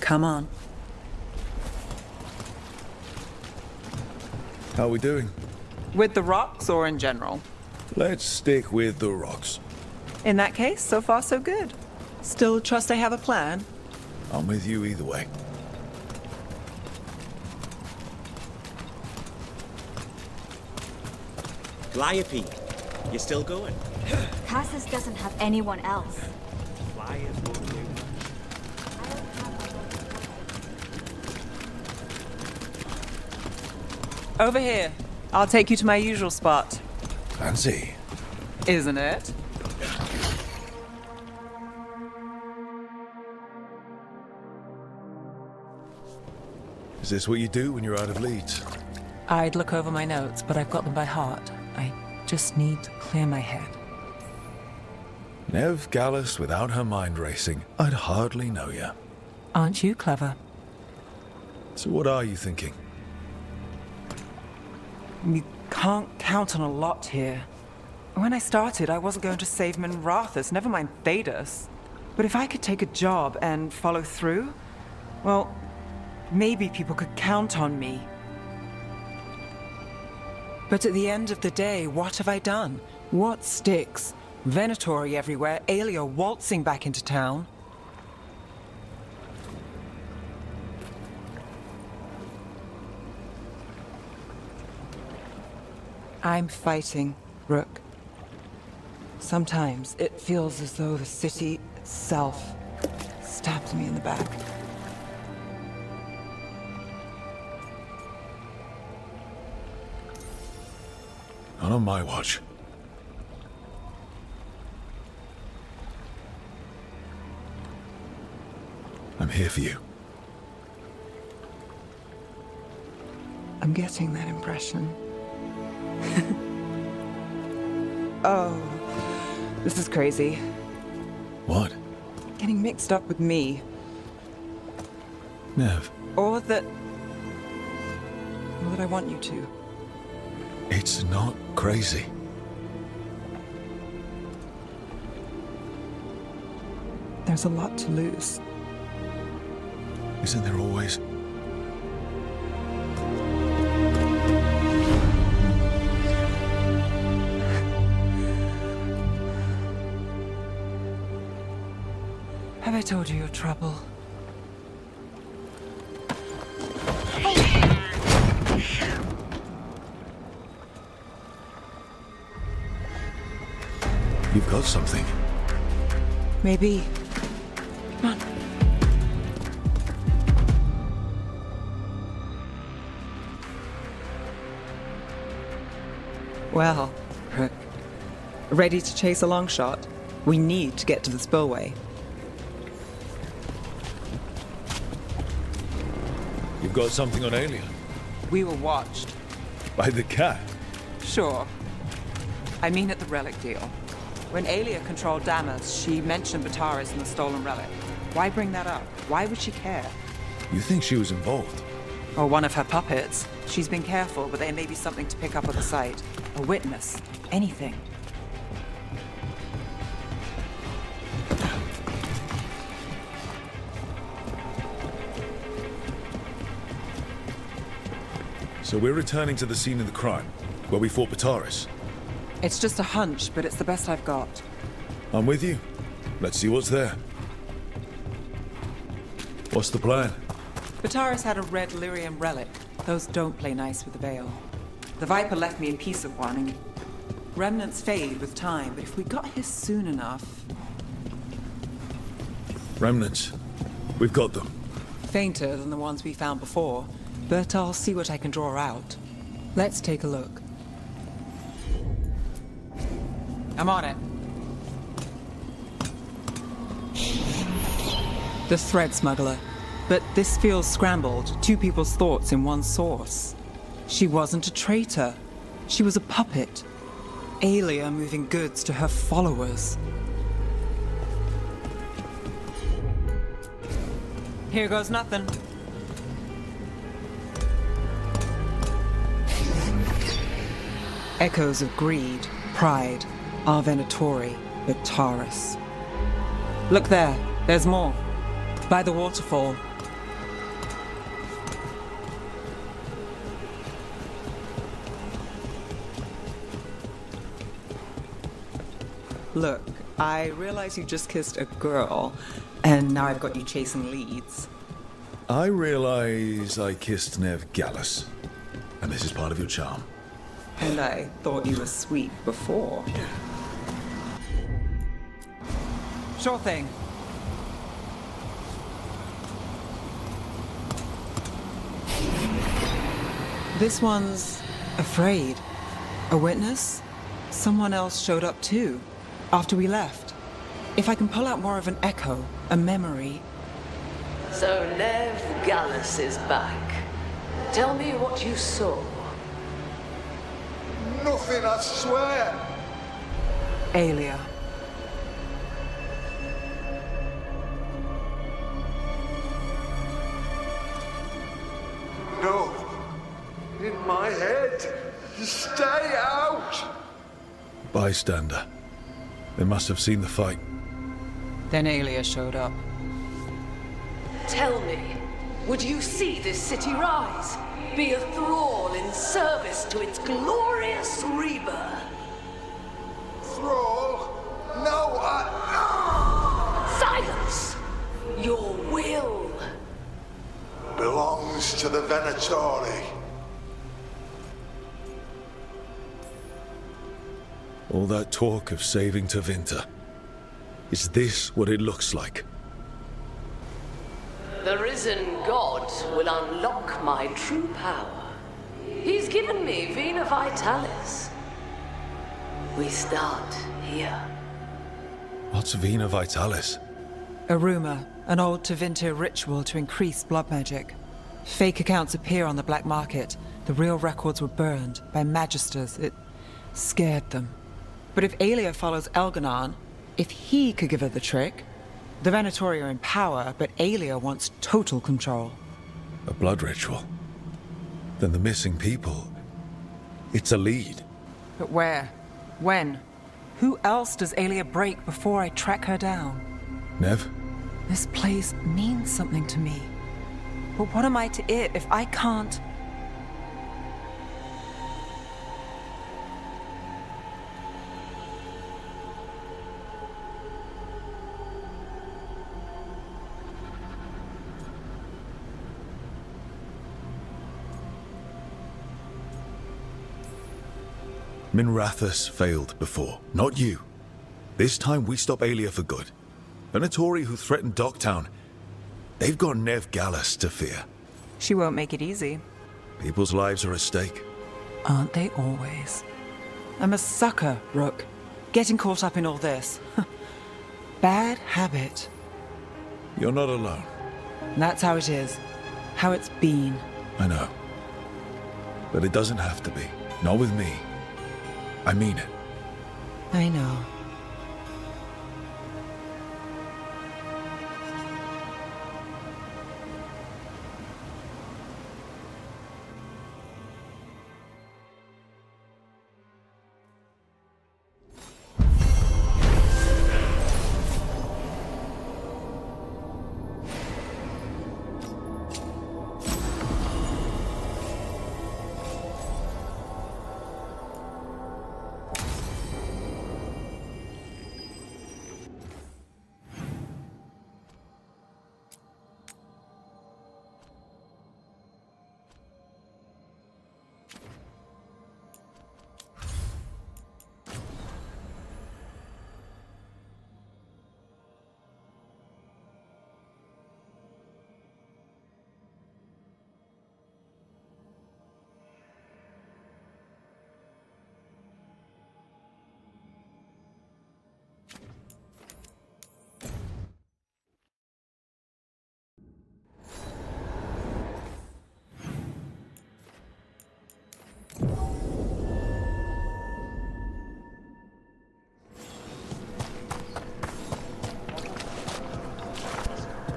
Come on. How are we doing? With the rocks or in general? Let's stick with the rocks. In that case, so far so good. Still trust I have a plan? I'm with you either way. Calliope, you still going? Cassis doesn't have anyone else. Flyers won't do. Over here. I'll take you to my usual spot. Fancy. Isn't it? Is this what you do when you're out of leads? I'd look over my notes, but I've got them by heart. I just need to clear my head. Nev Gallus without her mind racing. I'd hardly know you. Aren't you clever? So what are you thinking? You can't count on a lot here. When I started, I wasn't going to save Minrathous, never mind Thedas. But if I could take a job and follow through, well, maybe people could count on me. But at the end of the day, what have I done? What sticks? Venatori everywhere, Aelia waltzing back into town. I'm fighting, Rook. Sometimes it feels as though the city itself stabbed me in the back. Not on my watch. I'm here for you. I'm getting that impression. Oh, this is crazy. What? Getting mixed up with me. Nev. Or that I want you to. It's not crazy. There's a lot to lose. Isn't there always? Have I told you your trouble? You've got something. Maybe. Come on. Well, Rook, ready to chase a long shot? We need to get to the spillway. You've got something on Aelia? We were watched. By the cat? Sure. I mean at the relic deal. When Aelia controlled Damas, she mentioned Bataris and the stolen relic. Why bring that up? Why would she care? You think she was involved? Or one of her puppets. She's been careful, but there may be something to pick up at the site. A witness. Anything. So we're returning to the scene of the crime, where we fought Bataris. It's just a hunch, but it's the best I've got. I'm with you. Let's see what's there. What's the plan? Bataris had a red lyrium relic. Those don't play nice with the Veil. The Viper left me a piece of one, and remnants fade with time, but if we got here soon enough... Remnants. We've got them. Fainter than the ones we found before, but I'll see what I can draw out. Let's take a look. I'm on it. The thread smuggler. But this feels scrambled. Two people's thoughts in one source. She wasn't a traitor. She was a puppet. Aelia moving goods to her followers. Here goes nothing. Echoes of greed, pride, our Venatori, Bataris. Look there, there's more. By the waterfall. Look, I realize you just kissed a girl, and now I've got you chasing leads. I realize I kissed Nev Gallus, and this is part of your charm. And I thought you were sweet before. Sure thing. This one's afraid. A witness? Someone else showed up too, after we left. If I can pull out more of an echo, a memory... So Nev Gallus is back. Tell me what you saw. Nothing, I swear. Aelia. No. In my head. Stay out. Bystander. They must have seen the fight. Then Aelia showed up. Tell me, would you see this city rise? Be a thrall in service to its glorious rebirth? Thrall? No, Silence! Your will belongs to the Venatori. All that talk of saving Tevinter. Is this what it looks like? The risen god will unlock my true power. He's given me Vena Vitalis. We start here. What's Vena Vitalis? A rumor, an old Tevinter ritual to increase blood magic. Fake accounts appear on the black market. The real records were burned by magisters. It scared them. But if Aelia follows Elganon, if he could give her the trick, the Venatori are in power, but Aelia wants total control. A blood ritual? Then the missing people... It's a lead. But where? When? Who else does Aelia break before I track her down? Nev? This place means something to me. But what am I to it if I can't... Minrathus failed before, not you. This time we stop Aelia for good. Venatori who threatened Docktown, they've got Nev Gallus to fear. She won't make it easy. People's lives are at stake. Aren't they always? I'm a sucker, Rook. Getting caught up in all this. Bad habit. You're not alone. That's how it is. How it's been. I know. But it doesn't have to be. Not with me. I mean it. I know.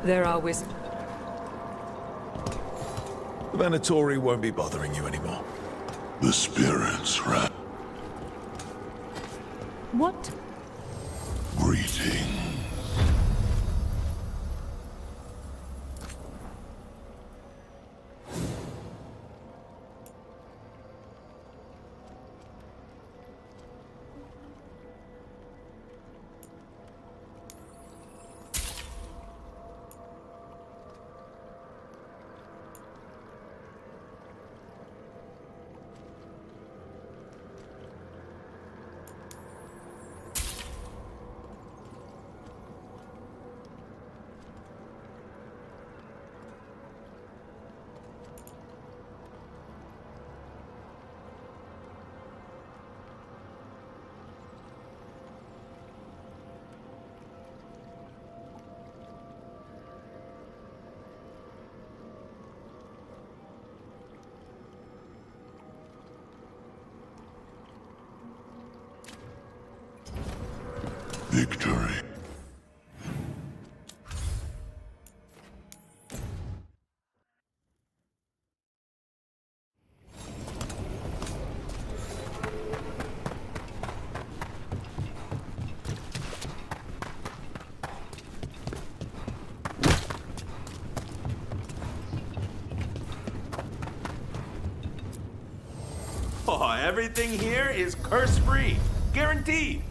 There are The Venatori won't be bothering you anymore. The spirits, right? What? Greeting. Victory. Oh, everything here is curse-free. Guaranteed.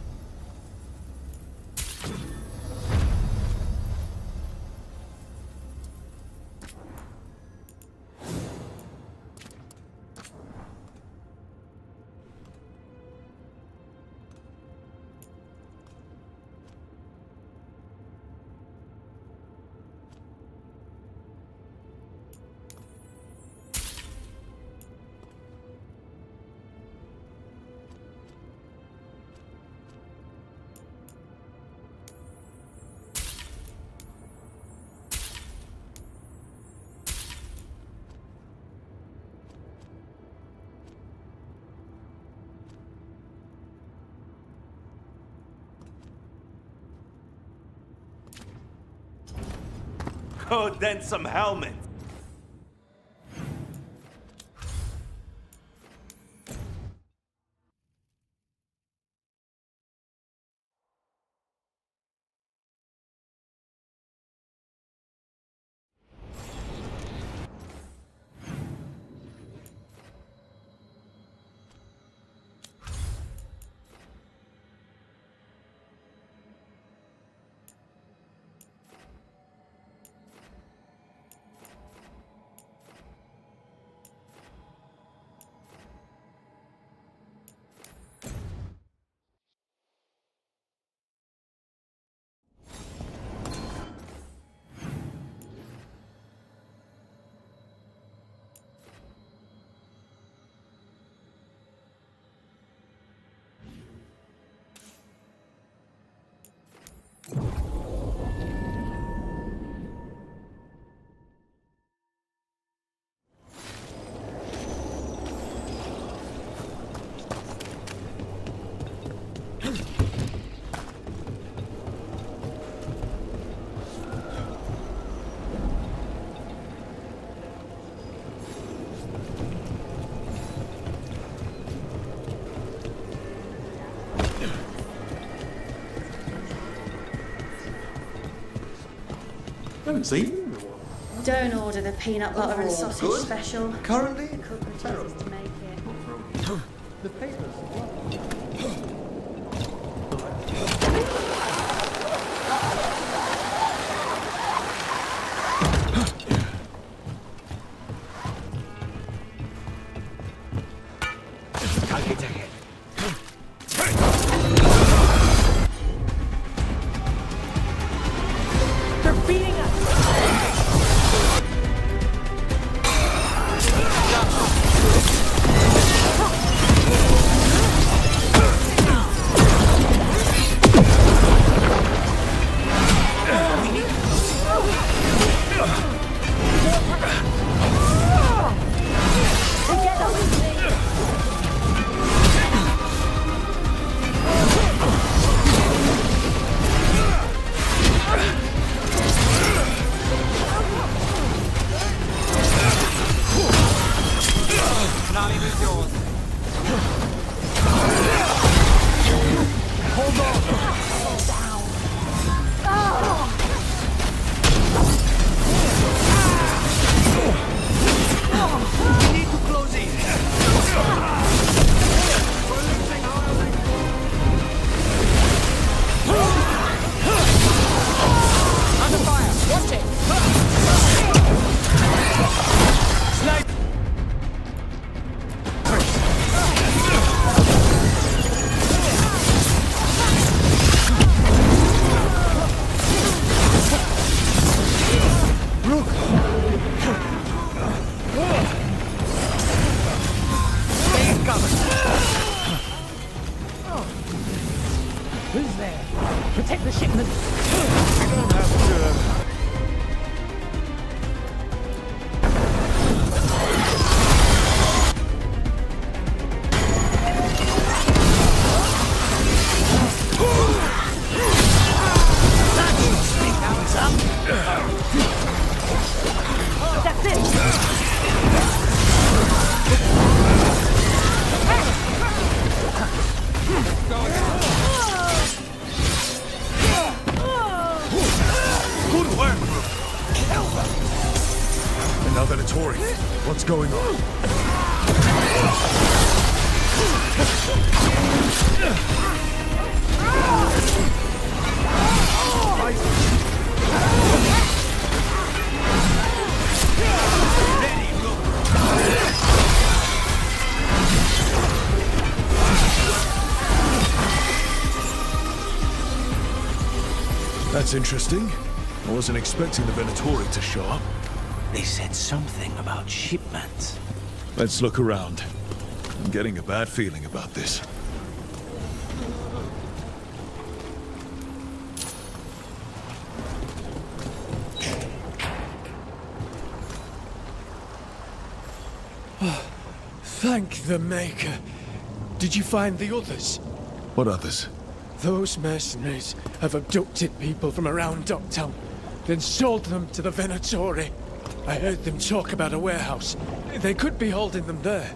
Oh, then some helmets. haven't seen. Don't order the peanut butter and sausage good. special. Currently, Cook refuses to make it. the papers. They're beating us! Who's there? Protect the shipment. We don't have to. That's it. Good work, Rook. Another Notori. What's going on? That's interesting. I wasn't expecting the Venatori to show up. They said something about shipments. Let's look around. I'm getting a bad feeling about this. Thank the Maker. Did you find the others? What others? Those mercenaries have abducted people from around Docktown, then sold them to the Venatori. I heard them talk about a warehouse. They could be holding them there.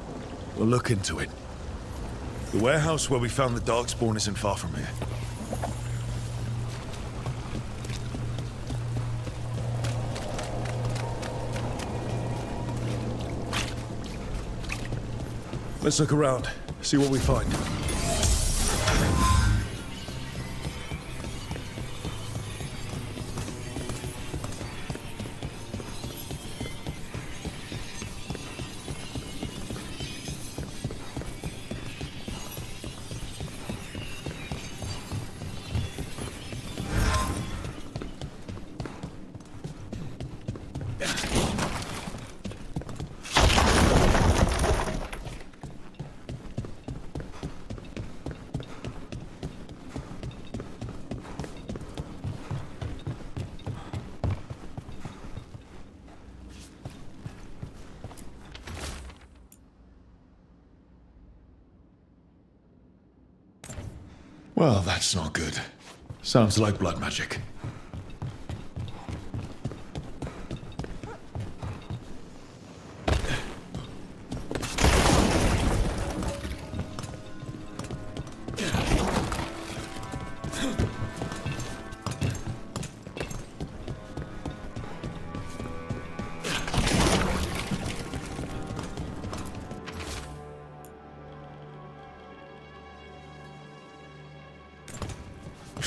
We'll look into it. The warehouse where we found the Darkspawn isn't far from here. Let's look around, see what we find. Well, that's not good. Sounds like blood magic.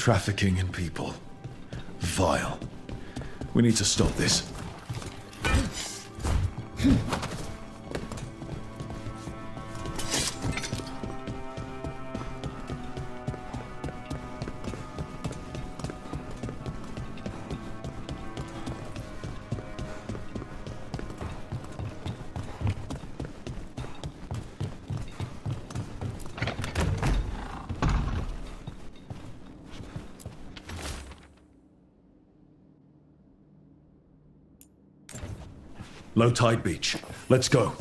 Trafficking in people. Vile. We need to stop this. Low tide beach. Let's go.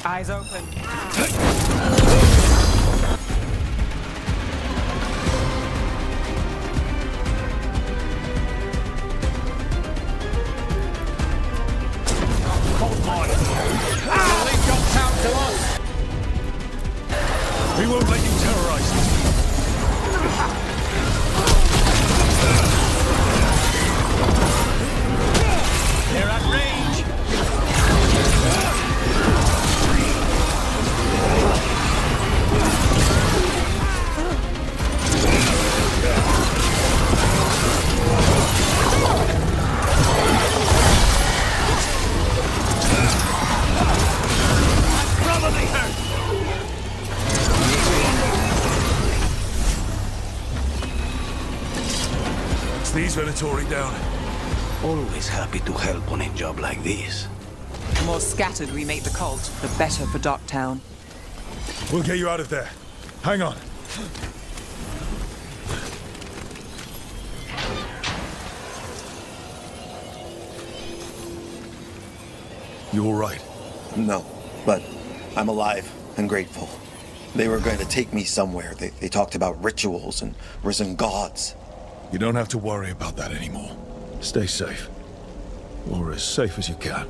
Eyes open. We won't let you terrorize us. They're at range. Probably hurt. These Venatori down. Always happy to help on a job like this. The more scattered we make the cult, the better for Docktown. We'll get you out of there. Hang on. You all right? No, but I'm alive and grateful. They were going to take me somewhere. They talked about rituals and risen gods. You don't have to worry about that anymore. Stay safe. Or as safe as you can.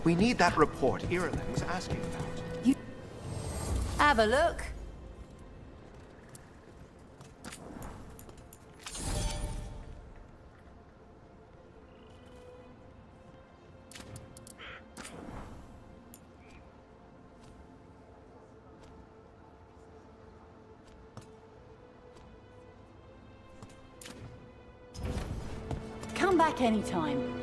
We need that report Ireling's asking about. Have a look. Come back anytime.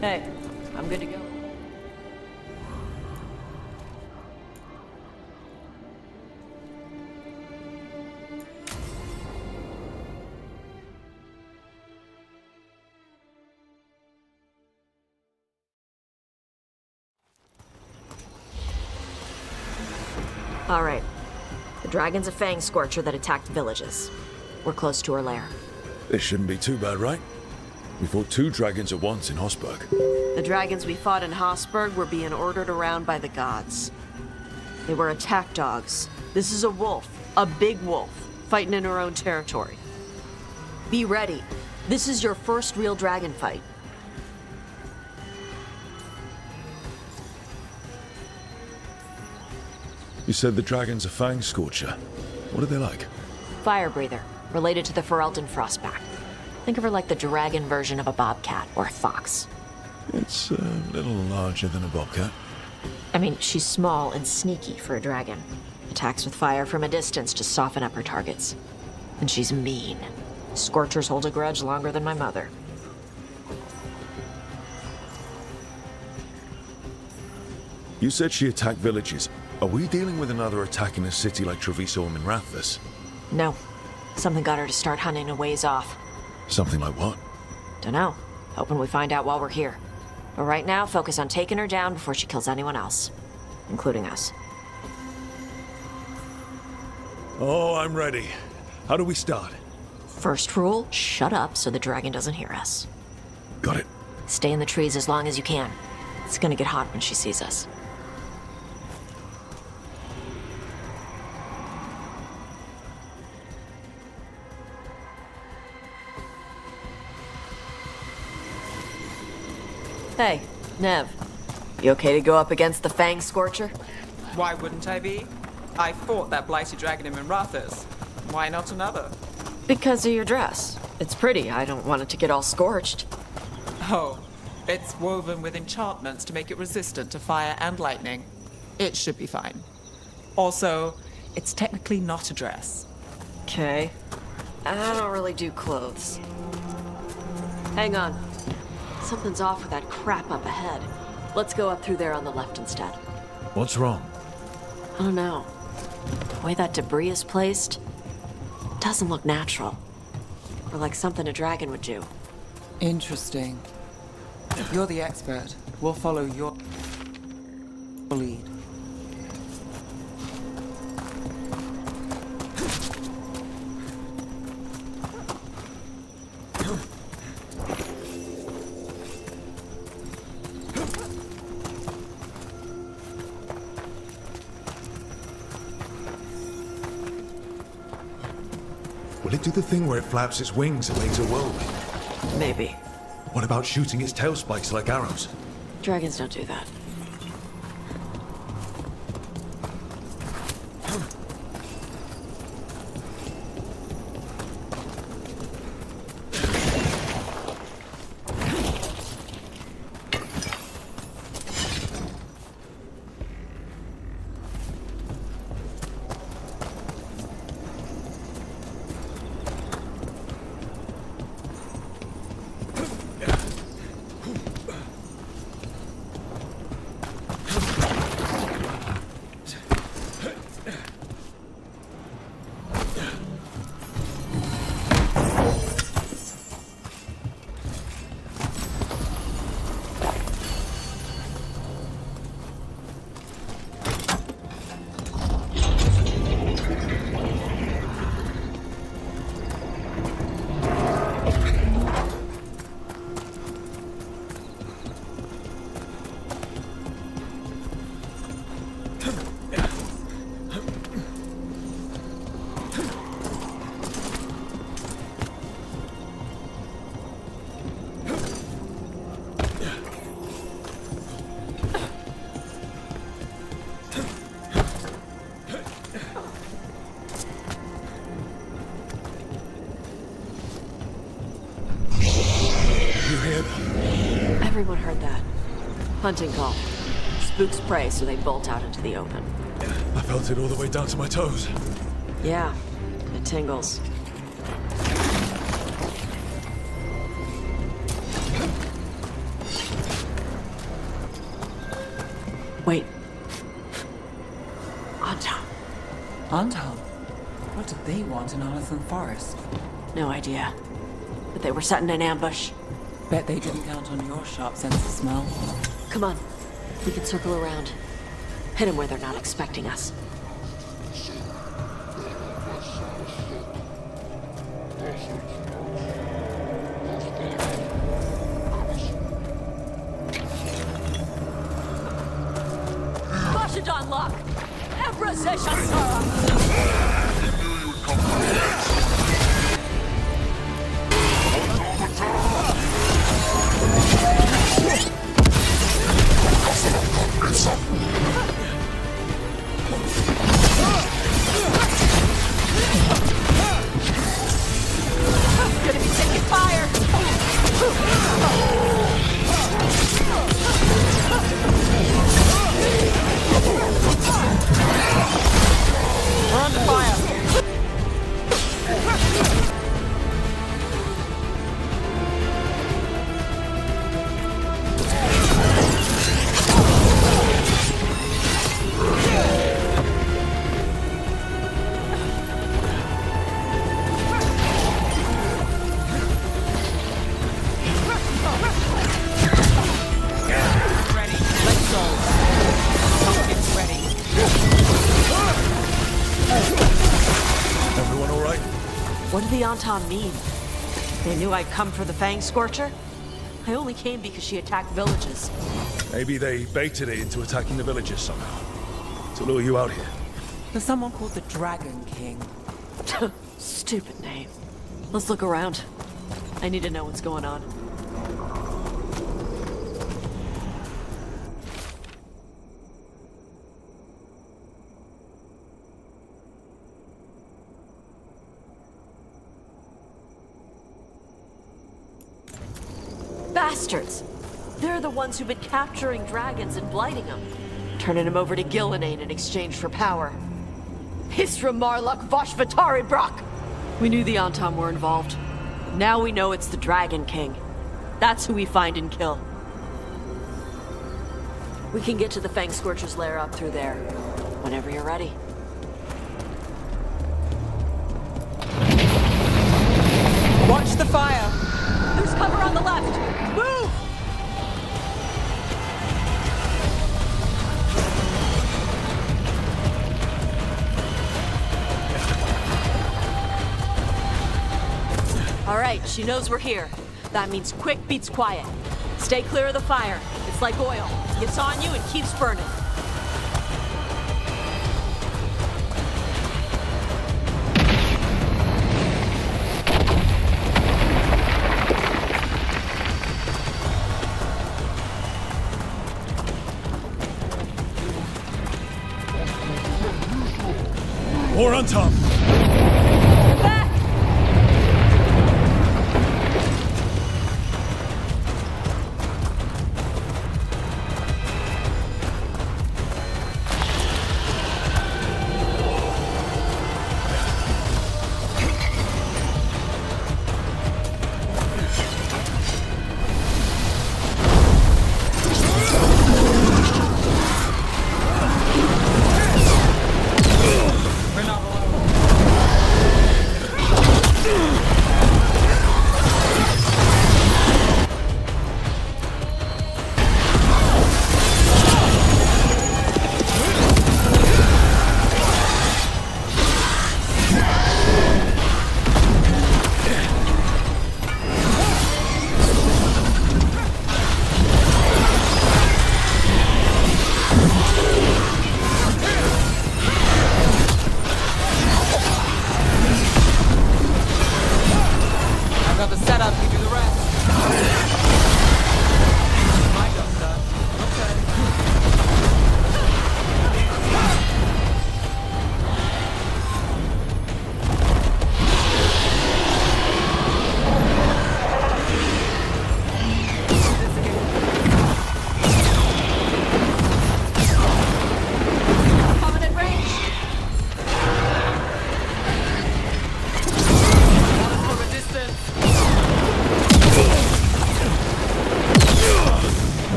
Hey, I'm good to go. All right. The dragon's a fang scorcher that attacked villages. We're close to her lair. This shouldn't be too bad, right? We fought 2 dragons at once in Hosberg. The dragons we fought in Hosberg were being ordered around by the gods. They were attack dogs. This is a wolf, a big wolf, fighting in her own territory. Be ready. This is your first real dragon fight. You said the dragon's a fang scorcher. What are they like? Fire breather, related to the Ferelden frostback. Think of her like the dragon version of a bobcat or a fox. It's a little larger than a bobcat. I mean, she's small and sneaky for a dragon. Attacks with fire from a distance to soften up her targets. And she's mean. Scorchers hold a grudge longer than my mother. You said she attacked villages. Are we dealing with another attack in a city like Treviso and Minrathous? No. Something got her to start hunting a ways off. Something like what? Dunno. Hoping we find out while we're here. But right now, focus on taking her down before she kills anyone else. Including us. Oh, I'm ready. How do we start? First rule, shut up so the dragon doesn't hear us. Got it. Stay in the trees as long as you can. It's gonna get hot when she sees us. Hey, Nev. You okay to go up against the Fang Scorcher? Why wouldn't I be? I fought that blighted dragon in Minrathous. Why not another? Because of your dress. It's pretty. I don't want it to get all scorched. Oh, it's woven with enchantments to make it resistant to fire and lightning. It should be fine. Also, it's technically not a dress. Okay. I don't really do clothes. Hang on. Something's off with that crap up ahead. Let's go up through there on the left instead. What's wrong? I don't know. The way that debris is placed doesn't look natural. Or like something a dragon would do. Interesting. You're the expert. We'll follow your lead. Will it do the thing where it flaps its wings and makes a whirlwind? Maybe. What about shooting its tail spikes like arrows? Dragons don't do that. Everyone heard that. Hunting call. Spooks prey, so they bolt out into the open. I felt it all the way down to my toes. Yeah, it tingles. Wait. Anton. Anton? What did they want in Arthur Forest? No idea. But they were setting an ambush. Bet they didn't count on your sharp sense of smell. Come on. We can circle around. Hit them where they're not expecting us. Bashadon lock! Ebra Zeshansara! Gonna be taking fire! We're under fire! Everyone all right? What did the Anton mean? They knew I'd come for the Fang Scorcher? I only came because she attacked villages. Maybe they baited it into attacking the villages somehow. To lure you out here. There's someone called the Dragon King. Stupid name. Let's look around. I need to know what's going on. Bastards! They're the ones who've been capturing dragons and blighting them. Turning them over to Gillenane in exchange for power. Hisra Marluk Voshvatari Brock! We knew the Anton were involved. Now we know it's the Dragon King. That's who we find and kill. We can get to the Fang Scorcher's lair up through there. Whenever you're ready. Watch the fire! There's cover on the left! Move! All right, she knows we're here. That means quick beats quiet. Stay clear of the fire. It's like oil. Gets on you and keeps burning. More on top! Back!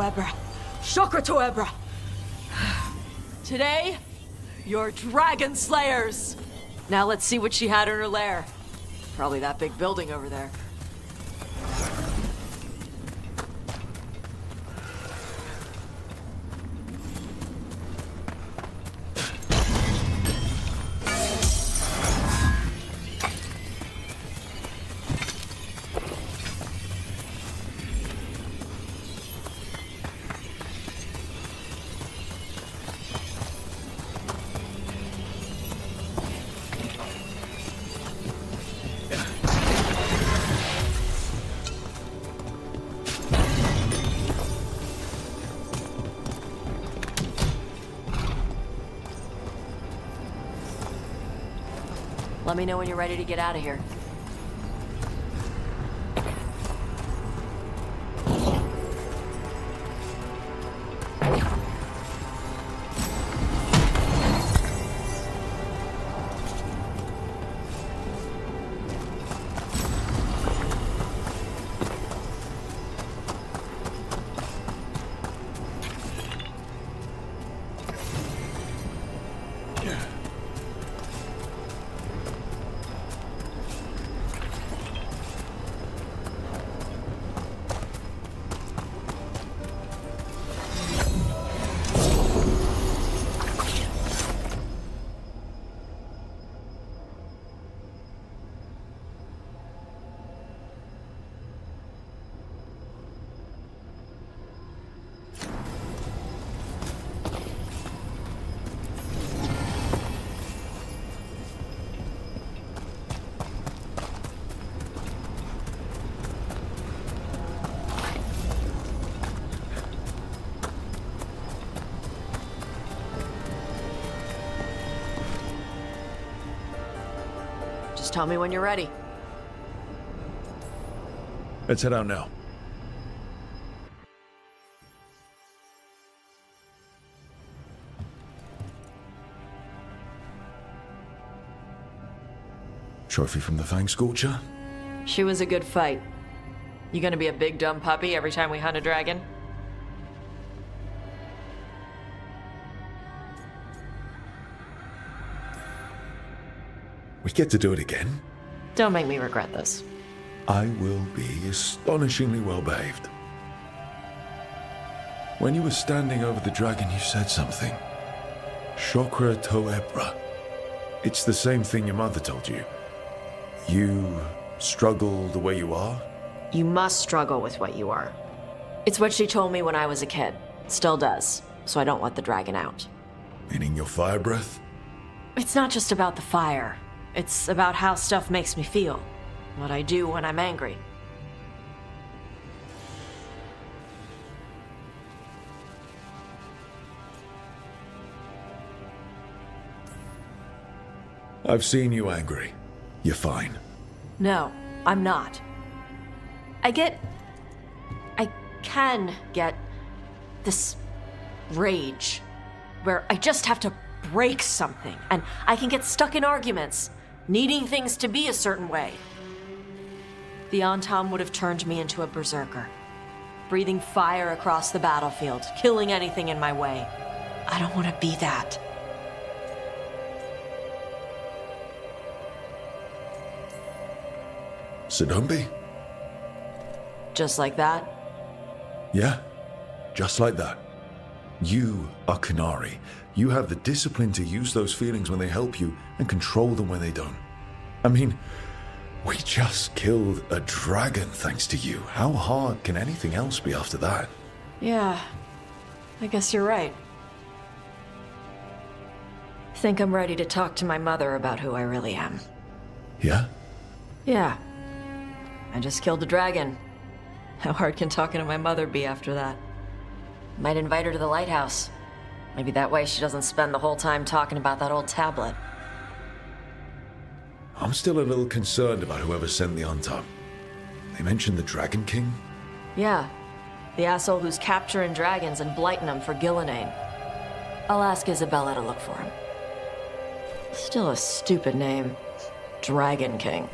Toebra. Shokra Toebra. Today, you're dragon slayers. Now let's see what she had in her lair. Probably that big building over there. Let me know when you're ready to get out of here. Just tell me when you're ready. Let's head out now. Trophy from the Fang Scorcher? She was a good fight. You gonna be a big dumb puppy every time we hunt a dragon? We get to do it again? Don't make me regret this. I will be astonishingly well behaved. When you were standing over the dragon, you said something. Shokra Toebra. It's the same thing your mother told you. You struggle the way you are? You must struggle with what you are. It's what she told me when I was a kid. Still does, so I don't let the dragon out. Meaning your fire breath? It's not just about the fire. It's about how stuff makes me feel. What I do when I'm angry. I've seen you angry. You're fine. No, I'm not. I can get this rage where I just have to break something and I can get stuck in arguments, needing things to be a certain way. The Antam would have turned me into a berserker, breathing fire across the battlefield, killing anything in my way. I don't want to be that. So don't be. Just like that? Yeah, just like that. You are Kanari. You have the discipline to use those feelings when they help you and control them when they don't. I mean, we just killed a dragon thanks to you. How hard can anything else be after that? Yeah, I guess you're right. Think I'm ready to talk to my mother about who I really am. Yeah? Yeah. I just killed a dragon. How hard can talking to my mother be after that? Might invite her to the lighthouse. Maybe that way she doesn't spend the whole time talking about that old tablet. I'm still a little concerned about whoever sent the Antam. They mentioned the Dragon King? Yeah. The asshole who's capturing dragons and blighting them for Gillinane. I'll ask Isabella to look for him. Still a stupid name. Dragon King.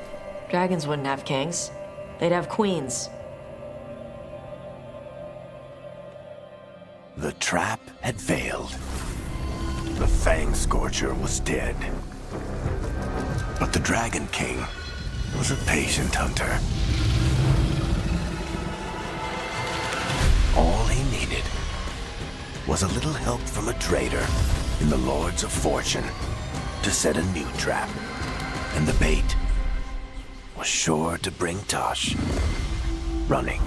Dragons wouldn't have kings. They'd have queens. The trap had failed. The Fang Scorcher was dead. But the Dragon King was a patient hunter. All he needed was a little help from a trader in the Lords of Fortune to set a new trap. And the bait was sure to bring Tosh running.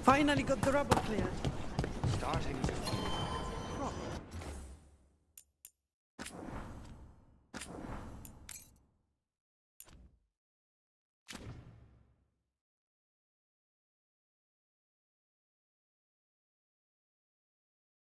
Finally got the rubble cleared.